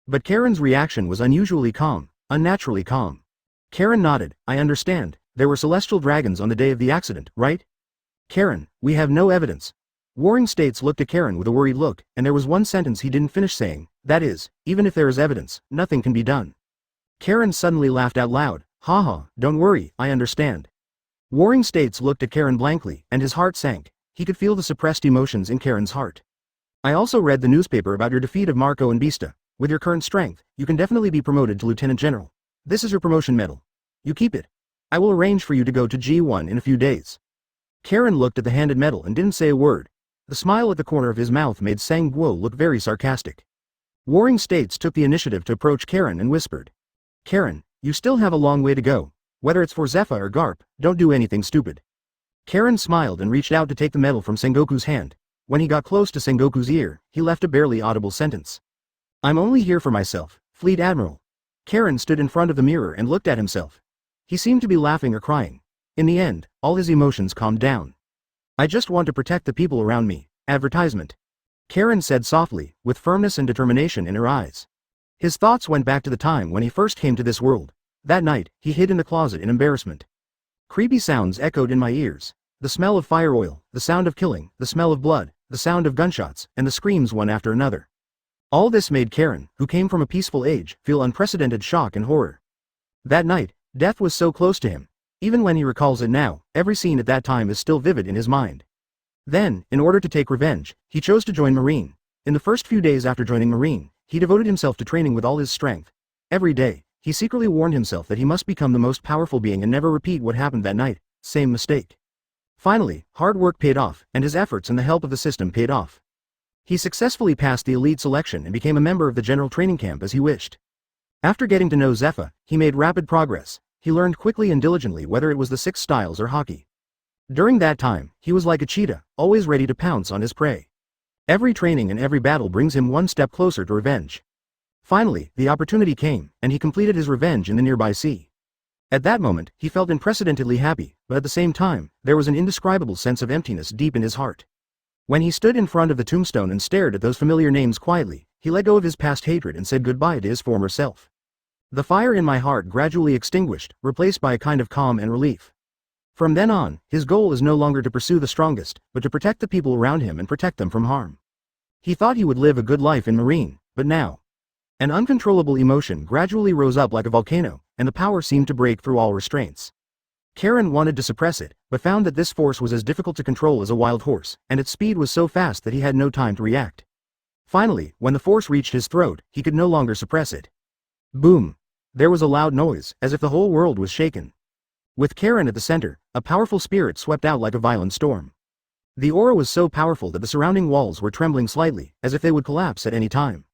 But Karen's reaction was unusually calm, unnaturally calm. Karen nodded. "I understand, there were celestial dragons on the day of the accident, right?" "Karen, we have no evidence." Warring States looked at Karen with a worried look, and there was one sentence he didn't finish saying, that is, even if there is evidence, nothing can be done. Karen suddenly laughed out loud. "Haha, don't worry, I understand." Warring States looked at Karen blankly, and his heart sank. He could feel the suppressed emotions in Karen's heart. "I also read the newspaper about your defeat of Marco and Bista. With your current strength, you can definitely be promoted to Lieutenant General. This is your promotion medal. You keep it. I will arrange for you to go to G1 in a few days." Karen looked at the handed medal and didn't say a word. The smile at the corner of his mouth made Sang Guo look very sarcastic. Warring States took the initiative to approach Karen and whispered, "Karen, you still have a long way to go. Whether it's for Zephyr or Garp, don't do anything stupid." Karen smiled and reached out to take the medal from Sengoku's hand. When he got close to Sengoku's ear, he left a barely audible sentence. "I'm only here for myself, Fleet Admiral." Karen stood in front of the mirror and looked at himself. He seemed to be laughing or crying. In the end, all his emotions calmed down. "I just want to protect the people around me." Advertisement. Karen said softly, with firmness and determination in her eyes. His thoughts went back to the time when he first came to this world. That night, he hid in the closet in embarrassment. Creepy sounds echoed in my ears. The smell of fire oil, the sound of killing, the smell of blood, the sound of gunshots, and the screams one after another. All this made Karen, who came from a peaceful age, feel unprecedented shock and horror. That night, death was so close to him. Even when he recalls it now, every scene at that time is still vivid in his mind. Then, in order to take revenge, he chose to join Marine. In the first few days after joining Marine, he devoted himself to training with all his strength. Every day, He secretly warned himself that he must become the most powerful being and never repeat what happened that night. Same mistake. Finally, hard work paid off, and his efforts and the help of the system paid off. He successfully passed the elite selection and became a member of the general training camp as he wished. After getting to know Zephyr, he made rapid progress. He learned quickly and diligently whether it was the 6 styles or hockey. During that time, he was like a cheetah, always ready to pounce on his prey. Every training and every battle brings him one step closer to revenge. Finally, the opportunity came, and he completed his revenge in the nearby sea. At that moment, he felt unprecedentedly happy, but at the same time, there was an indescribable sense of emptiness deep in his heart. When he stood in front of the tombstone and stared at those familiar names quietly, he let go of his past hatred and said goodbye to his former self. The fire in my heart gradually extinguished, replaced by a kind of calm and relief. From then on, his goal is no longer to pursue the strongest, but to protect the people around him and protect them from harm. He thought he would live a good life in Marine, but now, an uncontrollable emotion gradually rose up like a volcano, and the power seemed to break through all restraints. Karen wanted to suppress it, but found that this force was as difficult to control as a wild horse, and its speed was so fast that he had no time to react. Finally, when the force reached his throat, he could no longer suppress it. Boom! There was a loud noise, as if the whole world was shaken. With Karen at the center, a powerful spirit swept out like a violent storm. The aura was so powerful that the surrounding walls were trembling slightly, as if they would collapse at any time.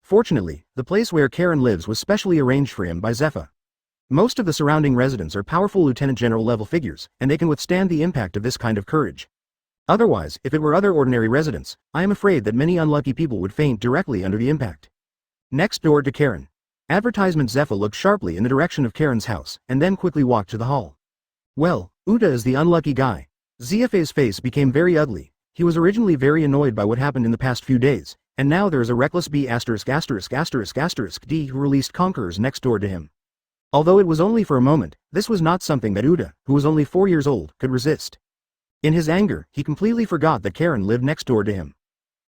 Fortunately, the place where Karen lives was specially arranged for him by Zephyr. Most of the surrounding residents are powerful lieutenant general level figures, and they can withstand the impact of this kind of courage. Otherwise, if it were other ordinary residents, I am afraid that many unlucky people would faint directly under the impact. Next door to Karen. Advertisement. Zephyr looked sharply in the direction of Karen's house, and then quickly walked to the hall. Well, Uta is the unlucky guy. Zephy's face became very ugly. He was originally very annoyed by what happened in the past few days, and now there is a reckless B************* D who released conquerors next door to him. Although it was only for a moment, this was not something that Uta, who was only 4 years old, could resist. In his anger, he completely forgot that Karen lived next door to him.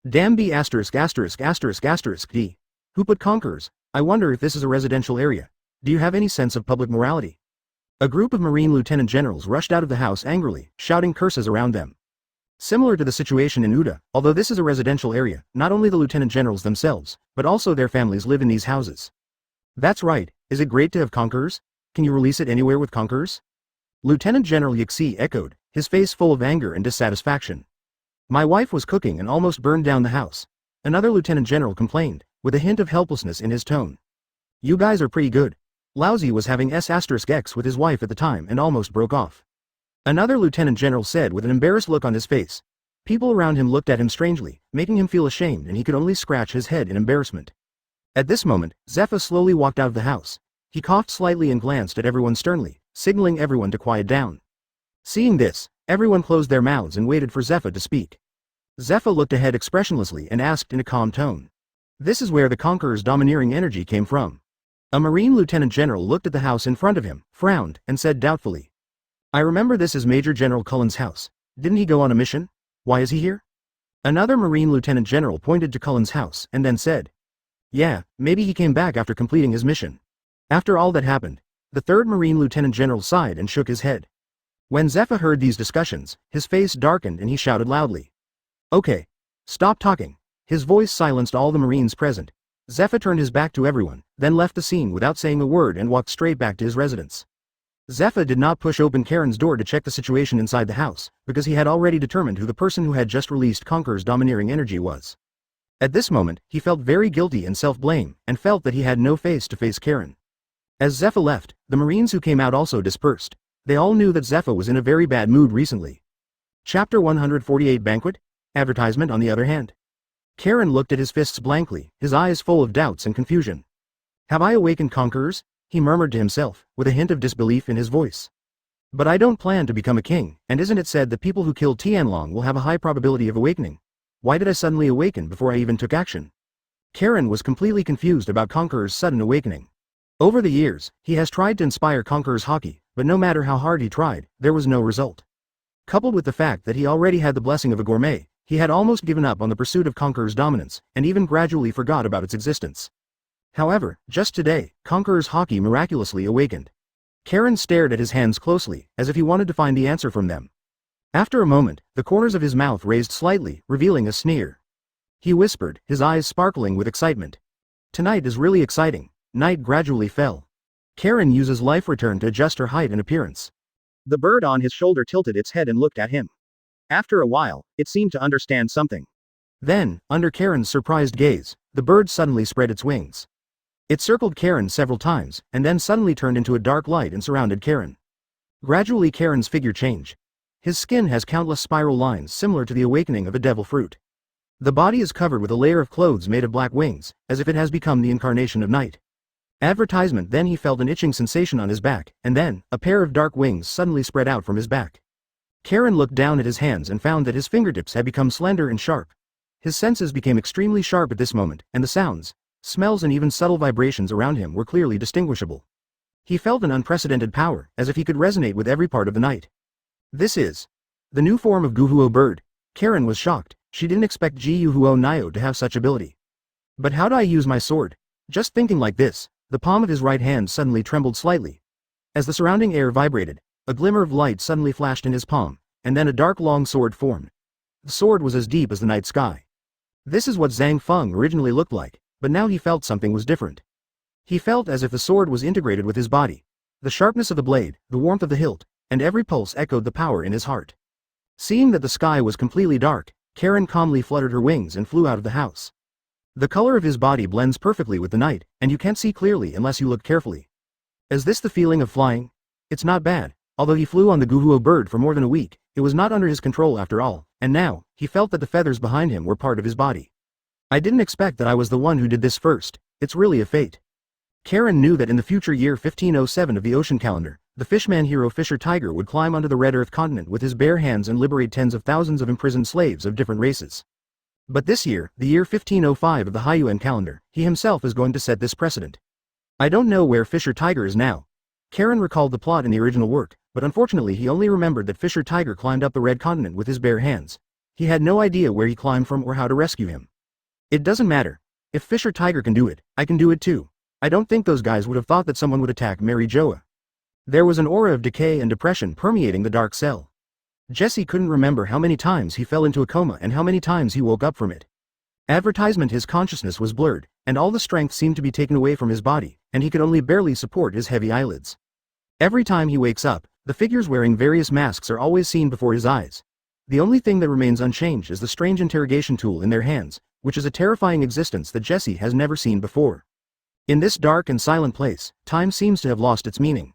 Damn B********** D. Who put conquerors? I wonder if this is a residential area. Do you have any sense of public morality? A group of Marine lieutenant generals rushed out of the house angrily, shouting curses around them. Similar to the situation in Uda, although this is a residential area, not only the lieutenant generals themselves, but also their families live in these houses. That's right. Is it great to have conquerors? Can you release it anywhere with conquerors? Lieutenant General Yixi echoed, his face full of anger and dissatisfaction. My wife was cooking and almost burned down the house. Another lieutenant general complained, with a hint of helplessness in his tone. You guys are pretty good. Lousy was having S**X with his wife at the time and almost broke off. Another lieutenant general said with an embarrassed look on his face. People around him looked at him strangely, making him feel ashamed, and he could only scratch his head in embarrassment. At this moment, Zephyr slowly walked out of the house. He coughed slightly and glanced at everyone sternly, signaling everyone to quiet down. Seeing this, everyone closed their mouths and waited for Zephyr to speak. Zephyr looked ahead expressionlessly and asked in a calm tone. This is where the conqueror's domineering energy came from. A Marine lieutenant general looked at the house in front of him, frowned, and said doubtfully. I remember this is Major General Cullen's house. Didn't he go on a mission? Why is he here? Another Marine lieutenant general pointed to Cullen's house and then said. Yeah, maybe he came back after completing his mission. After all that happened, the third Marine lieutenant general sighed and shook his head. When Zephyr heard these discussions, his face darkened and he shouted loudly. Okay. Stop talking. His voice silenced all the Marines present. Zephyr turned his back to everyone, then left the scene without saying a word and walked straight back to his residence. Zephyr did not push open Karen's door to check the situation inside the house, because he had already determined who the person who had just released Conqueror's domineering energy was. At this moment, he felt very guilty and self-blame, and felt that he had no face to face Karen. As Zephyr left, the Marines who came out also dispersed. They all knew that Zephyr was in a very bad mood recently. Chapter 148 Banquet? Advertisement on the other hand. Karen looked at his fists blankly, his eyes full of doubts and confusion. Have I awakened conquerors? He murmured to himself, with a hint of disbelief in his voice. But I don't plan to become a king, and isn't it said that people who kill Tianlong will have a high probability of awakening? Why did I suddenly awaken before I even took action? Karen was completely confused about Conqueror's sudden awakening. Over the years, he has tried to inspire Conqueror's hockey, but no matter how hard he tried, there was no result. Coupled with the fact that he already had the blessing of a gourmet, he had almost given up on the pursuit of Conqueror's dominance, and even gradually forgot about its existence. However, just today, Conqueror's hockey miraculously awakened. Karen stared at his hands closely, as if he wanted to find the answer from them. After a moment, the corners of his mouth raised slightly, revealing a sneer. He whispered, his eyes sparkling with excitement. Tonight is really exciting. Night gradually fell. Karen uses life return to adjust her height and appearance. The bird on his shoulder tilted its head and looked at him. After a while, it seemed to understand something. Then, under Karen's surprised gaze, the bird suddenly spread its wings. It circled Karen several times, and then suddenly turned into a dark light and surrounded Karen. Gradually Karen's figure changed. His skin has countless spiral lines similar to the awakening of a devil fruit. The body is covered with a layer of clothes made of black wings, as if it has become the incarnation of night. Advertisement. Then he felt an itching sensation on his back, and then, a pair of dark wings suddenly spread out from his back. Karen looked down at his hands and found that his fingertips had become slender and sharp. His senses became extremely sharp at this moment, and the sounds, smells and even subtle vibrations around him were clearly distinguishable. He felt an unprecedented power, as if he could resonate with every part of the night. This is the new form of Guhuo bird. Karen was shocked. She didn't expect Guhuo Nio to have such ability. But how do I use my sword? Just thinking like this, the palm of his right hand suddenly trembled slightly. As the surrounding air vibrated, a glimmer of light suddenly flashed in his palm, and then a dark long sword formed. The sword was as deep as the night sky. This is what Zhang Feng originally looked like, but now he felt something was different. He felt as if the sword was integrated with his body. The sharpness of the blade, the warmth of the hilt, and every pulse echoed the power in his heart. Seeing that the sky was completely dark, Karen calmly fluttered her wings and flew out of the house. The color of his body blends perfectly with the night, and you can't see clearly unless you look carefully. Is this the feeling of flying? It's not bad. Although he flew on the Guhuo bird for more than a week, it was not under his control after all, and now, he felt that the feathers behind him were part of his body. I didn't expect that I was the one who did this first. It's really a fate. Karen knew that in the future year 1507 of the ocean calendar, the fishman hero Fisher Tiger would climb onto the Red Earth continent with his bare hands and liberate tens of thousands of imprisoned slaves of different races. But this year, the year 1505 of the Haiyuan calendar, he himself is going to set this precedent. I don't know where Fisher Tiger is now. Karen recalled the plot in the original work, but unfortunately he only remembered that Fisher Tiger climbed up the Red Continent with his bare hands. He had no idea where he climbed from or how to rescue him. It doesn't matter. If Fisher Tiger can do it, I can do it too. I don't think those guys would have thought that someone would attack Mary Joa. There was an aura of decay and depression permeating the dark cell. Jesse couldn't remember how many times he fell into a coma and how many times he woke up from it. Advertisement. His consciousness was blurred, and all the strength seemed to be taken away from his body, and he could only barely support his heavy eyelids. Every time he wakes up, the figures wearing various masks are always seen before his eyes. The only thing that remains unchanged is the strange interrogation tool in their hands, which is a terrifying existence that Jesse has never seen before. In this dark and silent place, time seems to have lost its meaning.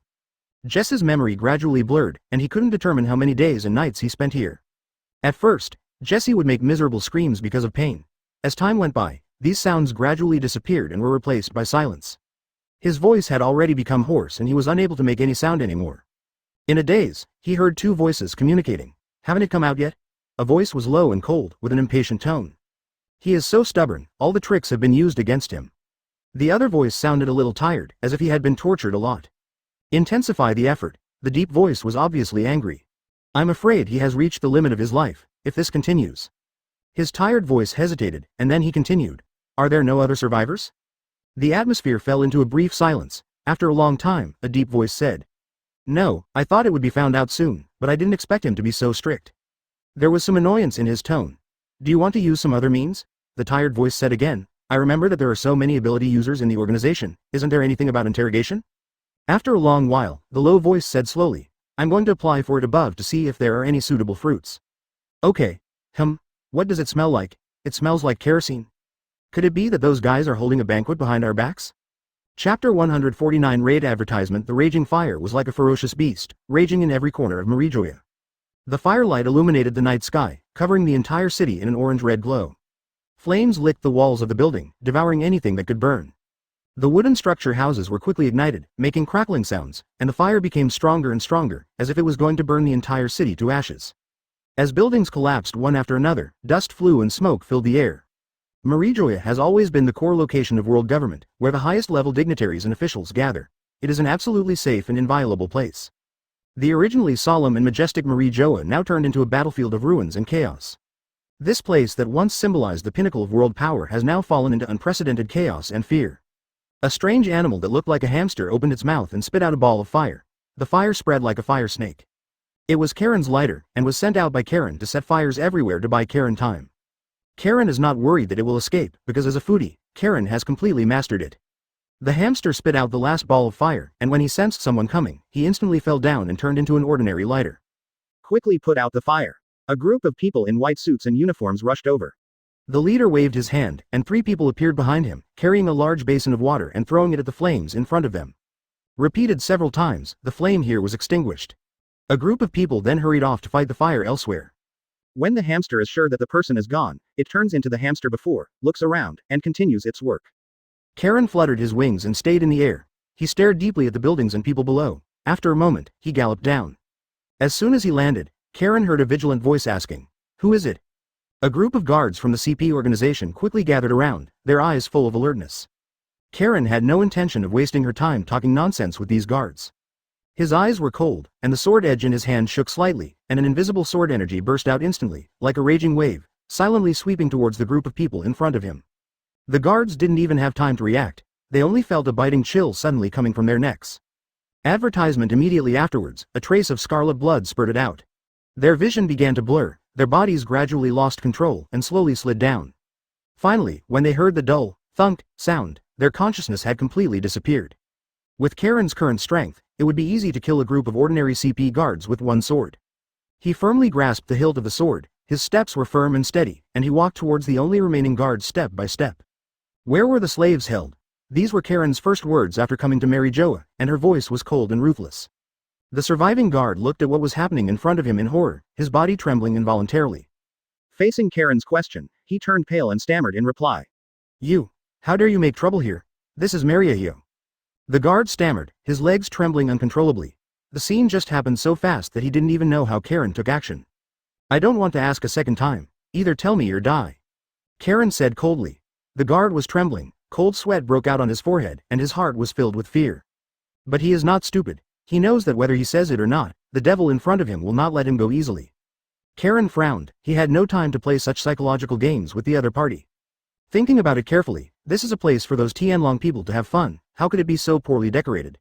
Jesse's memory gradually blurred, and he couldn't determine how many days and nights he spent here. At first, Jesse would make miserable screams because of pain. As time went by, these sounds gradually disappeared and were replaced by silence. His voice had already become hoarse and he was unable to make any sound anymore. In a daze, he heard two voices communicating. Haven't it come out yet? A voice was low and cold, with an impatient tone. He is so stubborn, all the tricks have been used against him. The other voice sounded a little tired, as if he had been tortured a lot. Intensify the effort. The deep voice was obviously angry. I'm afraid he has reached the limit of his life, if this continues. His tired voice hesitated, and then he continued. Are there no other survivors? The atmosphere fell into a brief silence. After a long time, a deep voice said. No, I thought it would be found out soon, but I didn't expect him to be so strict. There was some annoyance in his tone. Do you want to use some other means? The tired voice said again. I remember that there are so many ability users in the organization. Isn't there anything about interrogation? After a long while, the low voice said slowly. I'm going to apply for it above to see if there are any suitable fruits. Okay. What does it smell like? It smells like kerosene. Could it be that those guys are holding a banquet behind our backs? Chapter 149 Raid Advertisement. The raging fire was like a ferocious beast, raging in every corner of Marijoya. The firelight illuminated the night sky, covering the entire city in an orange-red glow. Flames licked the walls of the building, devouring anything that could burn. The wooden structure houses were quickly ignited, making crackling sounds, and the fire became stronger and stronger, as if it was going to burn the entire city to ashes. As buildings collapsed one after another, dust flew and smoke filled the air. Marijoya has always been the core location of world government, where the highest level dignitaries and officials gather. It is an absolutely safe and inviolable place. The originally solemn and majestic Marijoya now turned into a battlefield of ruins and chaos. This place that once symbolized the pinnacle of world power has now fallen into unprecedented chaos and fear. A strange animal that looked like a hamster opened its mouth and spit out a ball of fire. The fire spread like a fire snake. It was Karen's lighter, and was sent out by Karen to set fires everywhere to buy Karen time. Karen is not worried that it will escape, because as a foodie, Karen has completely mastered it. The hamster spit out the last ball of fire, and when he sensed someone coming, he instantly fell down and turned into an ordinary lighter. Quickly put out the fire. A group of people in white suits and uniforms rushed over. The leader waved his hand, and 3 people appeared behind him, carrying a large basin of water and throwing it at the flames in front of them. Repeated several times, the flame here was extinguished. A group of people then hurried off to fight the fire elsewhere. When the hamster is sure that the person is gone, it turns into the hamster before, looks around, and continues its work. Karen fluttered his wings and stayed in the air. He stared deeply at the buildings and people below. After a moment, he galloped down. As soon as he landed, Karen heard a vigilant voice asking, "Who is it?" A group of guards from the CP organization quickly gathered around, their eyes full of alertness. Karen had no intention of wasting her time talking nonsense with these guards. His eyes were cold, and the sword edge in his hand shook slightly, and an invisible sword energy burst out instantly, like a raging wave, silently sweeping towards the group of people in front of him. The guards didn't even have time to react, they only felt a biting chill suddenly coming from their necks. Advertisement immediately afterwards, a trace of scarlet blood spurted out. Their vision began to blur, their bodies gradually lost control and slowly slid down. Finally, when they heard the dull, thunk sound, their consciousness had completely disappeared. With Karen's current strength, it would be easy to kill a group of ordinary CP guards with one sword. He firmly grasped the hilt of the sword, his steps were firm and steady, and he walked towards the only remaining guards step by step. Where were the slaves held? These were Karen's first words after coming to Mary Joa, and her voice was cold and ruthless. The surviving guard looked at what was happening in front of him in horror, his body trembling involuntarily. Facing Karen's question, he turned pale and stammered in reply. "You, how dare you make trouble here? This is Mariahio." The guard stammered, his legs trembling uncontrollably. The scene just happened so fast that he didn't even know how Karen took action. "I don't want to ask a second time. Either tell me or die," Karen said coldly. The guard was trembling, cold sweat broke out on his forehead, and his heart was filled with fear. But he is not stupid. He knows that whether he says it or not, the devil in front of him will not let him go easily. Karen frowned, he had no time to play such psychological games with the other party. Thinking about it carefully, this is a place for those Tianlong people to have fun, how could it be so poorly decorated?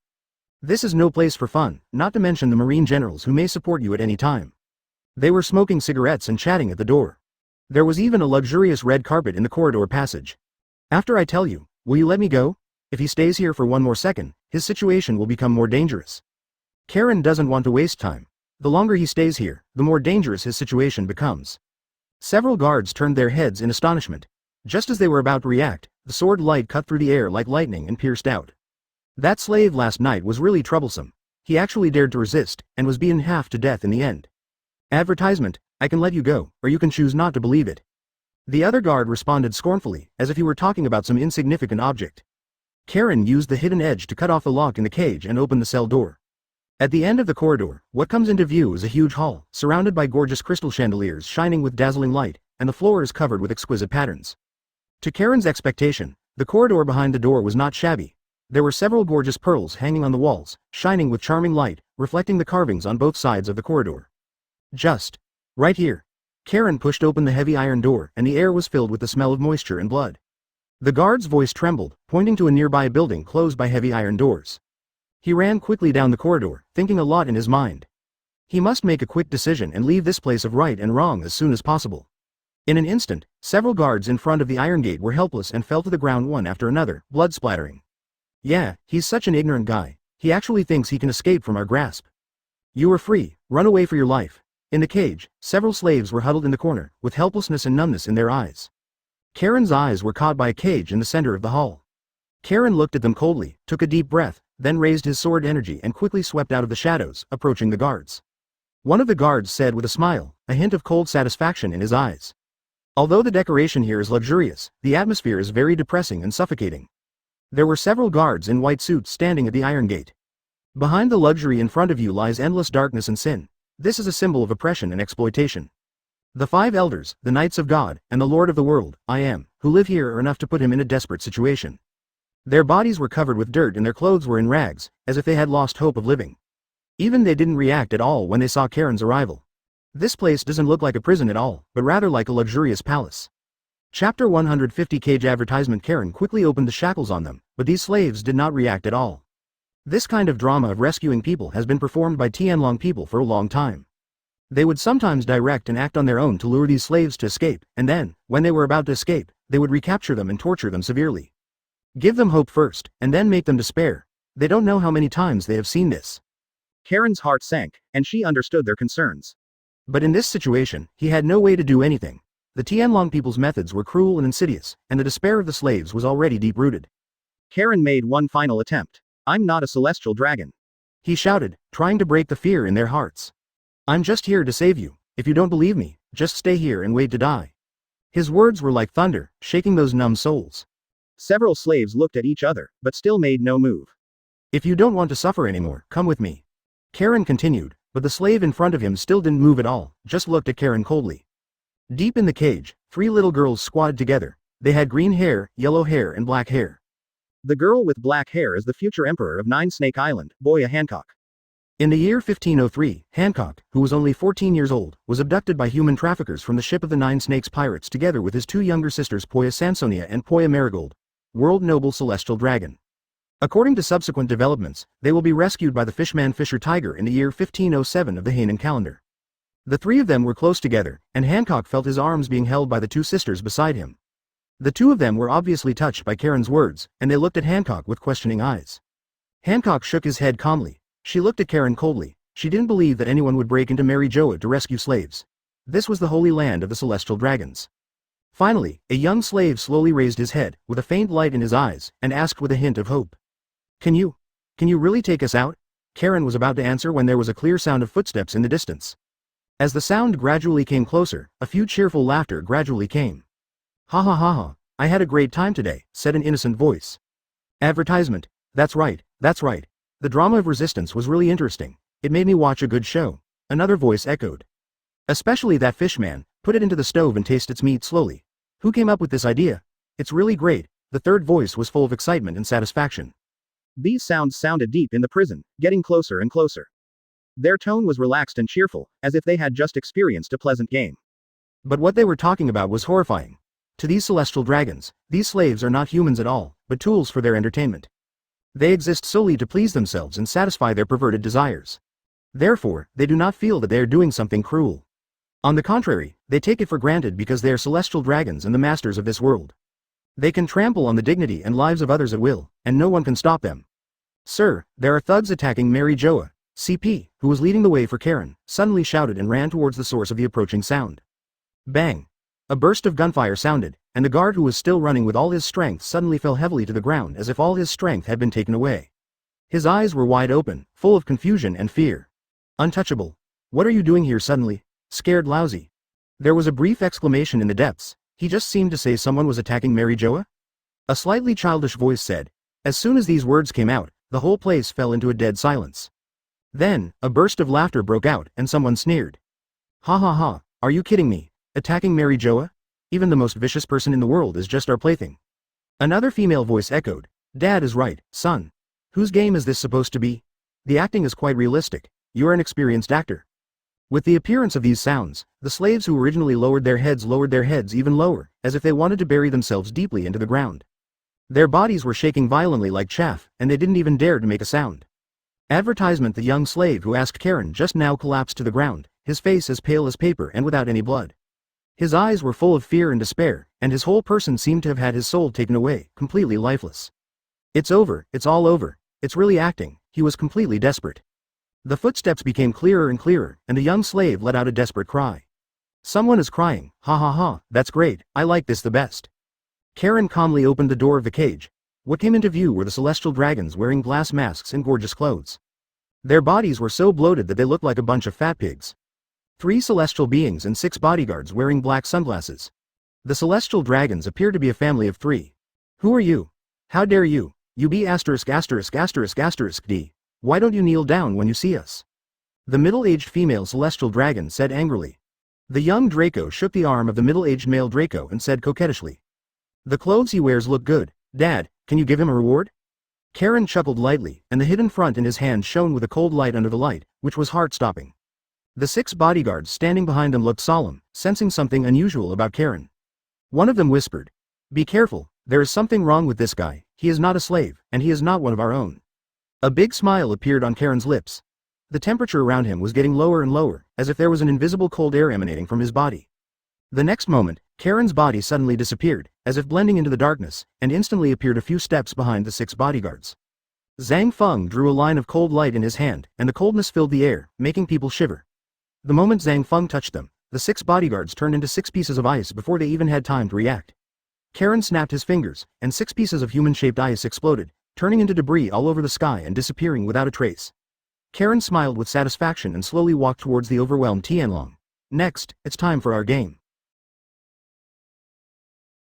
This is no place for fun, not to mention the marine generals who may support you at any time. They were smoking cigarettes and chatting at the door. There was even a luxurious red carpet in the corridor passage. "After I tell you, will you let me go? If he stays here for one more second, his situation will become more dangerous." Karen doesn't want to waste time. The longer he stays here, the more dangerous his situation becomes. Several guards turned their heads in astonishment. Just as they were about to react, the sword light cut through the air like lightning and pierced out. That slave last night was really troublesome. He actually dared to resist, and was beaten half to death in the end. "Advertisement, I can let you go, or you can choose not to believe it." The other guard responded scornfully, as if he were talking about some insignificant object. Karen used the hidden edge to cut off the lock in the cage and open the cell door. At the end of the corridor, what comes into view is a huge hall, surrounded by gorgeous crystal chandeliers shining with dazzling light, and the floor is covered with exquisite patterns. To Karen's expectation, the corridor behind the door was not shabby. There were several gorgeous pearls hanging on the walls, shining with charming light, reflecting the carvings on both sides of the corridor. Just right here. Karen pushed open the heavy iron door, and the air was filled with the smell of moisture and blood. The guard's voice trembled, pointing to a nearby building closed by heavy iron doors. He ran quickly down the corridor, thinking a lot in his mind. He must make a quick decision and leave this place of right and wrong as soon as possible. In an instant, several guards in front of the iron gate were helpless and fell to the ground one after another, blood splattering. "Yeah, he's such an ignorant guy. He actually thinks he can escape from our grasp." "You are free, run away for your life." In the cage, several slaves were huddled in the corner, with helplessness and numbness in their eyes. Karen's eyes were caught by a cage in the center of the hall. Karen looked at them coldly, took a deep breath, then raised his sword energy and quickly swept out of the shadows, approaching the guards. One of the guards said with a smile, a hint of cold satisfaction in his eyes. "Although the decoration here is luxurious, the atmosphere is very depressing and suffocating." There were several guards in white suits standing at the iron gate. "Behind the luxury in front of you lies endless darkness and sin. This is a symbol of oppression and exploitation. The 5 elders, the knights of God, and the Lord of the world, I am, who live here are enough to put him in a desperate situation." Their bodies were covered with dirt and their clothes were in rags, as if they had lost hope of living. Even they didn't react at all when they saw Karen's arrival. This place doesn't look like a prison at all, but rather like a luxurious palace. Chapter 150 Cage advertisement. Karen quickly opened the shackles on them, but these slaves did not react at all. This kind of drama of rescuing people has been performed by Tianlong people for a long time. They would sometimes direct and act on their own to lure these slaves to escape, and then, when they were about to escape, they would recapture them and torture them severely. Give them hope first, and then make them despair. They don't know how many times they have seen this. Karen's heart sank, and she understood their concerns. But in this situation, he had no way to do anything. The Tianlong people's methods were cruel and insidious, and the despair of the slaves was already deep-rooted. Karen made one final attempt. I'm not a celestial dragon. He shouted, trying to break the fear in their hearts. I'm just here to save you. If you don't believe me, just stay here and wait to die. His words were like thunder, shaking those numb souls. Several slaves looked at each other, but still made no move. If you don't want to suffer anymore, come with me. Karen continued, but the slave in front of him still didn't move at all, just looked at Karen coldly. Deep in the cage, 3 little girls squatted together. They had green hair, yellow hair and black hair. The girl with black hair is the future emperor of Nine Snake Island, Boya Hancock. In the year 1503, Hancock, who was only 14 years old, was abducted by human traffickers from the ship of the Nine Snakes pirates together with his 2 younger sisters Poya Sansonia and Poya Marigold, world noble celestial dragon. According to subsequent developments, they will be rescued by the fishman Fisher Tiger in the year 1507 of the Hainan calendar. The 3 of them were close together, and Hancock felt his arms being held by the 2 sisters beside him. The 2 of them were obviously touched by Karen's words, and they looked at Hancock with questioning eyes. Hancock shook his head calmly. She looked at Karen coldly. She didn't believe that anyone would break into Mary Joa to rescue slaves. This was the holy land of the celestial dragons. Finally, a young slave slowly raised his head, with a faint light in his eyes, and asked with a hint of hope. Can you really take us out? Karen was about to answer when there was a clear sound of footsteps in the distance. As the sound gradually came closer, a few cheerful laughter gradually came. Ha ha ha ha, I had a great time today, said an innocent voice. Advertisement. That's right, that's right. The drama of resistance was really interesting. It made me watch a good show. Another voice echoed. Especially that fish man. Put it into the stove and taste its meat slowly. Who came up with this idea? It's really great. The third voice was full of excitement and satisfaction. These sounds sounded deep in the prison, getting closer and closer. Their tone was relaxed and cheerful, as if they had just experienced a pleasant game. But what they were talking about was horrifying. To these celestial dragons, these slaves are not humans at all, but tools for their entertainment. They exist solely to please themselves and satisfy their perverted desires. Therefore, they do not feel that they are doing something cruel. On the contrary, they take it for granted because they are celestial dragons and the masters of this world. They can trample on the dignity and lives of others at will, and no one can stop them. Sir, there are thugs attacking Mary Joa. CP, who was leading the way for Karen, suddenly shouted and ran towards the source of the approaching sound. Bang! A burst of gunfire sounded, and the guard who was still running with all his strength suddenly fell heavily to the ground as if all his strength had been taken away. His eyes were wide open, full of confusion and fear. Untouchable. What are you doing here suddenly? Scared lousy. There was a brief exclamation in the depths. He just seemed to say someone was attacking Mary Joa? A slightly childish voice said. As soon as these words came out, the whole place fell into a dead silence. Then, a burst of laughter broke out, and someone sneered. Ha ha ha, are you kidding me? Attacking Mary Joa? Even the most vicious person in the world is just our plaything. Another female voice echoed. Dad is right, son. Whose game is this supposed to be? The acting is quite realistic. You're an experienced actor. With the appearance of these sounds, the slaves who originally lowered their heads even lower, as if they wanted to bury themselves deeply into the ground. Their bodies were shaking violently like chaff, and they didn't even dare to make a sound. Advertisement. The young slave who asked Karen just now collapsed to the ground, his face as pale as paper and without any blood. His eyes were full of fear and despair, and his whole person seemed to have had his soul taken away, completely lifeless. It's over, it's all over. It's really acting. He was completely desperate. The footsteps became clearer and clearer, and the young slave let out a desperate cry. Someone is crying. Ha ha ha, that's great, I like this the best. Karen calmly opened the door of the cage. What came into view were the celestial dragons wearing glass masks and gorgeous clothes. Their bodies were so bloated that they looked like a bunch of fat pigs. 3 celestial beings and 6 bodyguards wearing black sunglasses. The celestial dragons appear to be a family of 3. Who are you? How dare you? You be *******D. Why don't you kneel down when you see us? The middle-aged female celestial dragon said angrily. The young Draco shook the arm of the middle-aged male Draco and said coquettishly. The clothes he wears look good. Dad, can you give him a reward? Karen chuckled lightly, and the hidden front in his hand shone with a cold light under the light, which was heart-stopping. The 6 bodyguards standing behind them looked solemn, sensing something unusual about Karen. One of them whispered. Be careful, there is something wrong with this guy. He is not a slave, and he is not one of our own. A big smile appeared on Karen's lips. The temperature around him was getting lower and lower, as if there was an invisible cold air emanating from his body. The next moment, Karen's body suddenly disappeared, as if blending into the darkness, and instantly appeared a few steps behind the 6 bodyguards. Zhang Feng drew a line of cold light in his hand, and the coldness filled the air, making people shiver. The moment Zhang Feng touched them, the 6 bodyguards turned into 6 pieces of ice before they even had time to react. Karen snapped his fingers, and 6 pieces of human-shaped ice exploded, turning into debris all over the sky and disappearing without a trace. Karen smiled with satisfaction and slowly walked towards the overwhelmed Tianlong. Next, it's time for our game.